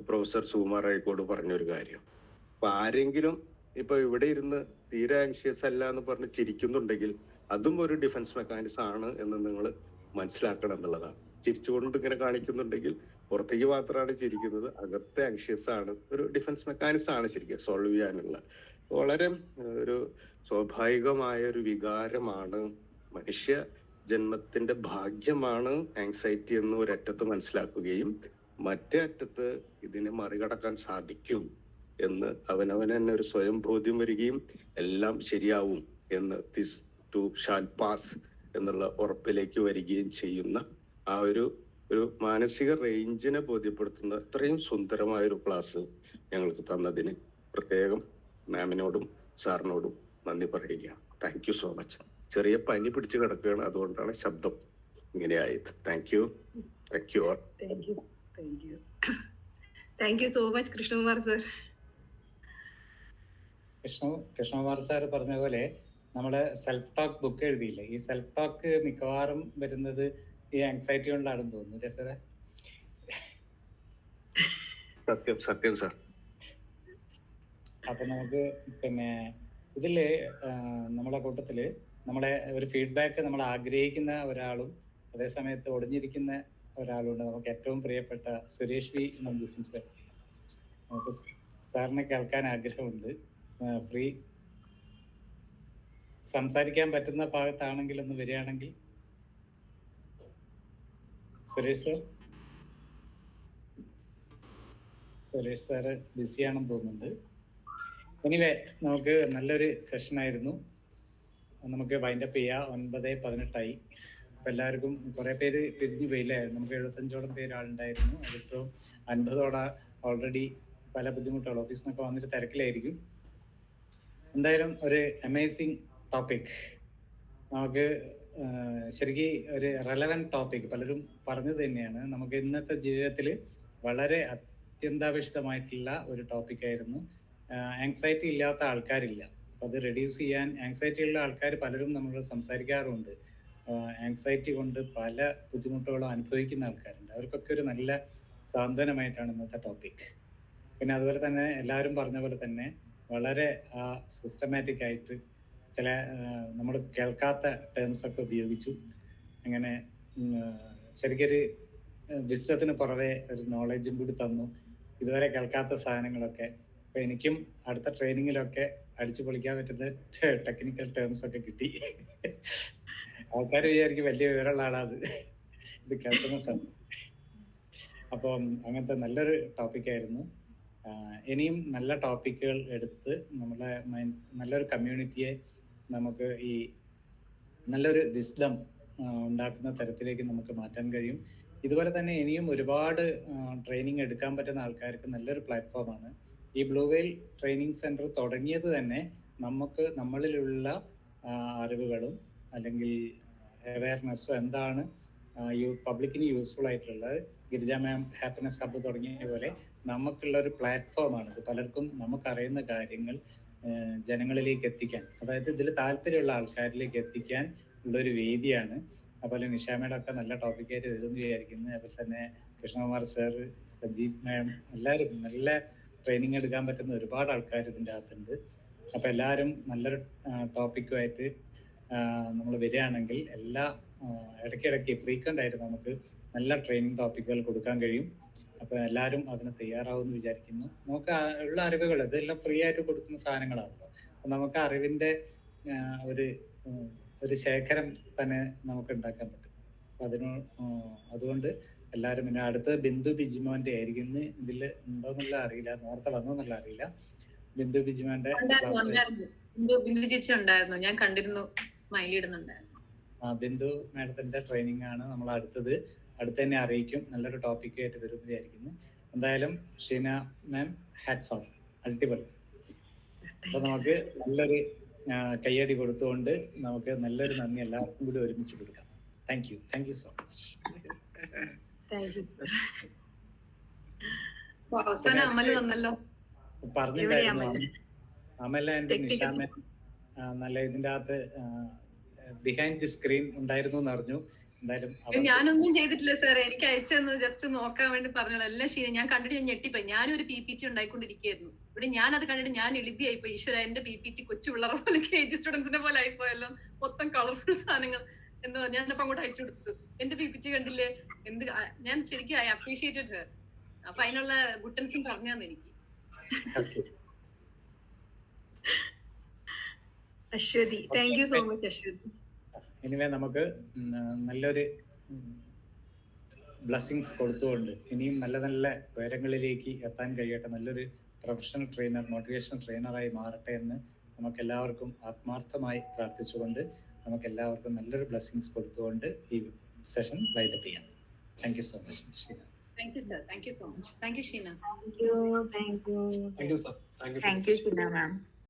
പ്രൊഫസർ സുകുമാർ അഴീക്കോട് പറഞ്ഞൊരു കാര്യം. അപ്പൊ ആരെങ്കിലും ഇപ്പൊ ഇവിടെ ഇരുന്ന് തീരെ ആൻഷ്യസ് അല്ല എന്ന് പറഞ്ഞ് ചിരിക്കുന്നുണ്ടെങ്കിൽ അതും ഒരു ഡിഫൻസ് മെക്കാനിസം ആണ് എന്ന് നിങ്ങൾ മനസ്സിലാക്കണം എന്നുള്ളതാണ്. ചിരിച്ചുകൊണ്ട് ഇങ്ങനെ കാണിക്കുന്നുണ്ടെങ്കിൽ പുറത്തേക്ക് മാത്രമാണ് ചിരിക്കുന്നത്, അകത്തെ ആൻഷ്യസ് ആണ്. ഒരു ഡിഫൻസ് മെക്കാനിസം ആണ് ശരിക്കും സോൾവ് ചെയ്യാനുള്ള. വളരെ ഒരു സ്വാഭാവികമായ ഒരു വികാരമാണ്, മനുഷ്യ ജന്മത്തിന്റെ ഭാഗ്യമാണ് ആങ്സൈറ്റി എന്ന് ഒരറ്റത്ത് മനസ്സിലാക്കുകയും മറ്റേ അറ്റത്ത് ഇതിനെ മറികടക്കാൻ സാധിക്കും എന്ന് അവനവന് തന്നെ ഒരു സ്വയം ബോധ്യം വരികയും എല്ലാം ശരിയാവും എന്ന് ദിസ് ടു ഷാൽ പാസ് എന്നുള്ള ഉറപ്പിലേക്ക് വരികയും ചെയ്യുന്ന ആ ഒരു മാനസിക റേഞ്ചിനെ ബോധ്യപ്പെടുത്തുന്ന അത്രയും സുന്ദരമായ ഒരു ക്ലാസ് ഞങ്ങൾക്ക് തന്നതിന് പ്രത്യേകം മാമിനോടും സാറിനോടും നന്ദി പറയുകയാണ്. Thank you so much. ചെറിയ പനി പിടിച്ച് കിടക്കുകയാണ്, അതുകൊണ്ടാണ് ശബ്ദം ഇങ്ങനെയായത്. Thank you. Thank you. Thank you so much Krishnakumar sir. Krishnakumar sir പറഞ്ഞ പോലെ നമ്മുടെ സെൽഫ് ടോക്ക് ബുക്ക് എഴുതിയില്ലേ, ഈ സെൽഫ് ടോക്ക് മിക്കവാറും വരുന്നത് ഈ ആങ്സൈറ്റി കൊണ്ടാണെന്ന് തോന്നുന്നു സാറേ. സത്യം സത്യം സാർ. അപ്പൊ നമുക്ക് പിന്നെ ഇതില് നമ്മുടെ കൂട്ടത്തില് നമ്മുടെ ഒരു ഫീഡ്ബാക്ക് നമ്മൾ ആഗ്രഹിക്കുന്ന ഒരാളും അതേ സമയത്ത് ഒളിഞ്ഞിരിക്കുന്ന ഒരാളുണ്ട്. നമുക്ക് ഏറ്റവും പ്രിയപ്പെട്ട സുരേഷ് വി നമ്പൂസൻ സാർ. നമുക്ക് സാറിനെ കേൾക്കാൻ ആഗ്രഹമുണ്ട്. ഫ്രീ സംസാരിക്കാൻ പറ്റുന്ന ഭാഗത്താണെങ്കിൽ ഒന്ന് വരികയാണെങ്കിൽ. സുരേഷ് സാറ് ബിസിയാണെന്ന് തോന്നുന്നുണ്ട്. എനിവേ നമുക്ക് നല്ലൊരു സെഷൻ ആയിരുന്നു. നമുക്ക് വൈൻഡപ്പ് ചെയ്യാം. 9:18 അപ്പം എല്ലാവർക്കും കുറേ പേര് പിരിഞ്ഞു പോയില്ലായിരുന്നു. നമുക്ക് 75ഓളം പേര് ആളുണ്ടായിരുന്നു. അതിപ്പോൾ 50ഓളം ഓൾറെഡി പല ബുദ്ധിമുട്ടുകൾ ഓഫീസിൽ നിന്നൊക്കെ വന്നിട്ട് തിരക്കിലായിരിക്കും. എന്തായാലും ഒരു അമേസിങ് ടോപ്പിക്. നമുക്ക് ശരിക്കും ഒരു റെലവൻറ്റ് ടോപ്പിക് പലരും പറഞ്ഞത് തന്നെയാണ്. നമുക്ക് ഇന്നത്തെ ജീവിതത്തിൽ വളരെ അത്യന്താപേക്ഷിതമായിട്ടുള്ള ഒരു ടോപ്പിക്കായിരുന്നു. ആങ്സൈറ്റി ഇല്ലാത്ത ആൾക്കാരില്ല. അപ്പോൾ അത് റെഡ്യൂസ് ചെയ്യാൻ ആങ്സൈറ്റി ഉള്ള ആൾക്കാർ പലരും നമ്മൾ സംസാരിക്കാറുമുണ്ട്. ആങ്സൈറ്റി കൊണ്ട് പല ബുദ്ധിമുട്ടുകളും അനുഭവിക്കുന്ന ആൾക്കാരുണ്ട്. അവർക്കൊക്കെ ഒരു നല്ല സാന്ത്വനമായിട്ടാണ് ഇന്നത്തെ ടോപ്പിക്. പിന്നെ അതുപോലെ തന്നെ എല്ലാവരും പറഞ്ഞ പോലെ തന്നെ വളരെ സിസ്റ്റമാറ്റിക് ആയിട്ട് ചില നമ്മൾ കേൾക്കാത്ത ടേംസ് ഒക്കെ ഉപയോഗിച്ചു. അങ്ങനെ ശരിക്കൊരു വിസ്ഡത്തിന് പുറമെ ഒരു നോളജും കൂടി തന്നു, ഇതുവരെ കേൾക്കാത്ത സാധനങ്ങളൊക്കെ. അപ്പൊ എനിക്കും അടുത്ത ട്രെയിനിങ്ങിലൊക്കെ അടിച്ചു പൊളിക്കാൻ പറ്റുന്ന ടെക്നിക്കൽ ടേംസ് ഒക്കെ കിട്ടി. ആൾക്കാർ വിചാരിക്കും വലിയ വിവരമുള്ള ആളാത് ഇത് കേൾക്കുന്ന സമയം. അപ്പം അങ്ങനത്തെ നല്ലൊരു ടോപ്പിക്കായിരുന്നു. ഇനിയും നല്ല ടോപ്പിക്കുകൾ എടുത്ത് നമ്മളെ നല്ലൊരു കമ്മ്യൂണിറ്റിയെ നമുക്ക് ഈ നല്ലൊരു വിസ്ഡം ഉണ്ടാക്കുന്ന തരത്തിലേക്ക് നമുക്ക് മാറ്റാൻ കഴിയും. ഇതുപോലെ തന്നെ ഇനിയും ഒരുപാട് ട്രെയിനിങ് എടുക്കാൻ പറ്റുന്ന ആൾക്കാർക്ക് നല്ലൊരു പ്ലാറ്റ്ഫോമാണ് ഈ ബ്ലൂ വെയിൽ ട്രെയിനിങ് സെൻറ്റർ. തുടങ്ങിയത് തന്നെ നമുക്ക് നമ്മളിലുള്ള അറിവുകളും അല്ലെങ്കിൽ അവയർനെസ്സും എന്താണ് പബ്ലിക്കിന് യൂസ്ഫുൾ ആയിട്ടുള്ളത്. ഗിരിജ മാം ഹാപ്പിനെസ് ഹബ്ബ് തുടങ്ങിയ പോലെ നമുക്കുള്ള ഒരു പ്ലാറ്റ്ഫോമാണിത്. പലർക്കും നമുക്കറിയുന്ന കാര്യങ്ങൾ ജനങ്ങളിലേക്ക് എത്തിക്കാൻ, അതായത് ഇതിൽ താല്പര്യമുള്ള ആൾക്കാരിലേക്ക് എത്തിക്കാൻ ഉള്ളൊരു വേദിയാണ്. അതുപോലെ നിഷാമയുടെ ഒക്കെ നല്ല ടോപ്പിക്കായിട്ട് എഴുതുന്നു വിചാരിക്കുന്നു. അതുപോലെ തന്നെ കൃഷ്ണകുമാർ സർ, സജീവ് മാം, എല്ലാവരും നല്ല ട്രെയിനിങ് എടുക്കാൻ പറ്റുന്ന ഒരുപാട് ആൾക്കാർ ഇതിൻ്റെ അകത്തുണ്ട്. അപ്പം എല്ലാവരും നല്ലൊരു ടോപ്പിക്കുമായിട്ട് നമ്മൾ വരികയാണെങ്കിൽ ഇടയ്ക്കിടയ്ക്ക് ഫ്രീക്വൻ്റ് ആയിട്ട് നമുക്ക് നല്ല ട്രെയിനിങ് ടോപ്പിക്കുകൾ കൊടുക്കാൻ കഴിയും. അപ്പോൾ എല്ലാവരും അതിന് തയ്യാറാവുമെന്ന് വിചാരിക്കുന്നു. നമുക്ക് ഉള്ള അറിവുകൾ ഇതെല്ലാം ഫ്രീ ആയിട്ട് കൊടുക്കുന്ന സാധനങ്ങളാണല്ലോ. അപ്പം നമുക്ക് അറിവിൻ്റെ ഒരു ശേഖരം തന്നെ നമുക്ക് ഉണ്ടാക്കാൻ പറ്റും. അപ്പം അതുകൊണ്ട് എല്ലാവരും പിന്നെ അടുത്ത് ബിന്ദു ബിജിമോന്റെ ആയിരിക്കും. ഇന്ന് ഇതിൽ ഉണ്ടോന്നുള്ള അറിയില്ല, നേരത്തെ വന്നോന്നുള്ള അറിയില്ല. ബിന്ദു ബിജിമോന്റെ ബിന്ദു ചേച്ചി ഉണ്ടായിരുന്നു, ഞാൻ കണ്ടിരുന്നു, സ്മൈലി ഇടുന്നുണ്ടായിരുന്നു. ബിന്ദു മാഡത്തിന്റെ ട്രെയിനിങ് ആണ് നമ്മൾ അടുത്ത് തന്നെ അറിയിക്കും. നല്ലൊരു ടോപ്പിക്കായിട്ട് വരുമെന്ന് വിചാരിക്കുന്നു. എന്തായാലും ഷീന മാം, ഹാറ്റ്സ് ഓഫ്, അടിപൊളി. അപ്പൊ നമുക്ക് നല്ലൊരു കയ്യടി കൊടുത്തുകൊണ്ട് നമുക്ക് നല്ലൊരു നന്ദി എല്ലാവർക്കും കൂടി ഒരുമിച്ച് കൊടുക്കാം. Thank you so much. പറഞ്ഞിട്ടായിരുന്നു അമല ആൻഡ് നിഷാമൻ നല്ല ഇതിന്റെ അകത്ത് ബിഹൈൻഡ് ദി സ്ക്രീൻ ഉണ്ടായിരുന്നു എന്ന് അറിഞ്ഞു. എന്തായാലും ഞാനൊന്നും ചെയ്തിട്ടില്ല സാർ, എനിക്ക് അയച്ചെന്ന് ജസ്റ്റ് നോക്കാൻ വേണ്ടി പറഞ്ഞോളൂ. എല്ലാം ശരി, ഞാൻ കണ്ടിട്ട് ഞാൻ ഞെട്ടിപ്പോയി. ഞാനും ഒരു PPT ഉണ്ടായിക്കൊണ്ടിരിക്കുകയായിരുന്നു ഇവിടെ. ഞാൻ അത് കണ്ടിട്ട് ഞാൻ എഴുതിയായിപ്പോയി. ഈശ്വര, എന്റെ PPT കൊച്ചു പിള്ളേരെ പോലെ KG സ്റ്റുഡൻസിനെ പോലെ ആയിപ്പോയല്ലോ, മൊത്തം കളർഫുൾ സാധനങ്ങൾ. എന്താ ഞാനിപ്പോ അങ്ങോട്ട് അയച്ചു കൊടുത്തു. എന്റെ PPT കണ്ടില്ലേ, എന്ത് ഞാൻ ശരിക്കും ഐ അപ്രീഷിയേറ്റഡ് ഹർ. അപ്പൊ അതിനുള്ള ഗുട്ടൻസും പറഞ്ഞു തന്നെ എനിക്ക്. Aswathi, thank you so much Aswathi. Anyway നമുക്ക് നല്ലൊരു ബ്ലെസ്സിങ്സ് കൊടുത്തുകൊണ്ട് ഇനിയും നല്ല നല്ല ഉയരങ്ങളിലേക്ക് എത്താൻ കഴിയട്ടെ. നല്ലൊരു പ്രൊഫഷണൽ ട്രെയിനർ, മോട്ടിവേഷണൽ ട്രെയിനറായി മാറട്ടെ എന്ന് നമുക്ക് എല്ലാവർക്കും ആത്മാർത്ഥമായി പ്രാർത്ഥിച്ചുകൊണ്ട് നമുക്ക് എല്ലാവർക്കും നല്ലൊരു ബ്ലെസ്സിങ്സ് കൊടുത്തുകൊണ്ട് ഈ സെഷൻ വൈൻഡപ്പ് ചെയ്യാം. Thank you so much Sheena. Thank you sir, thank you so much. Thank you Sheena. Thank you sir. Thank you Sheena ma'am.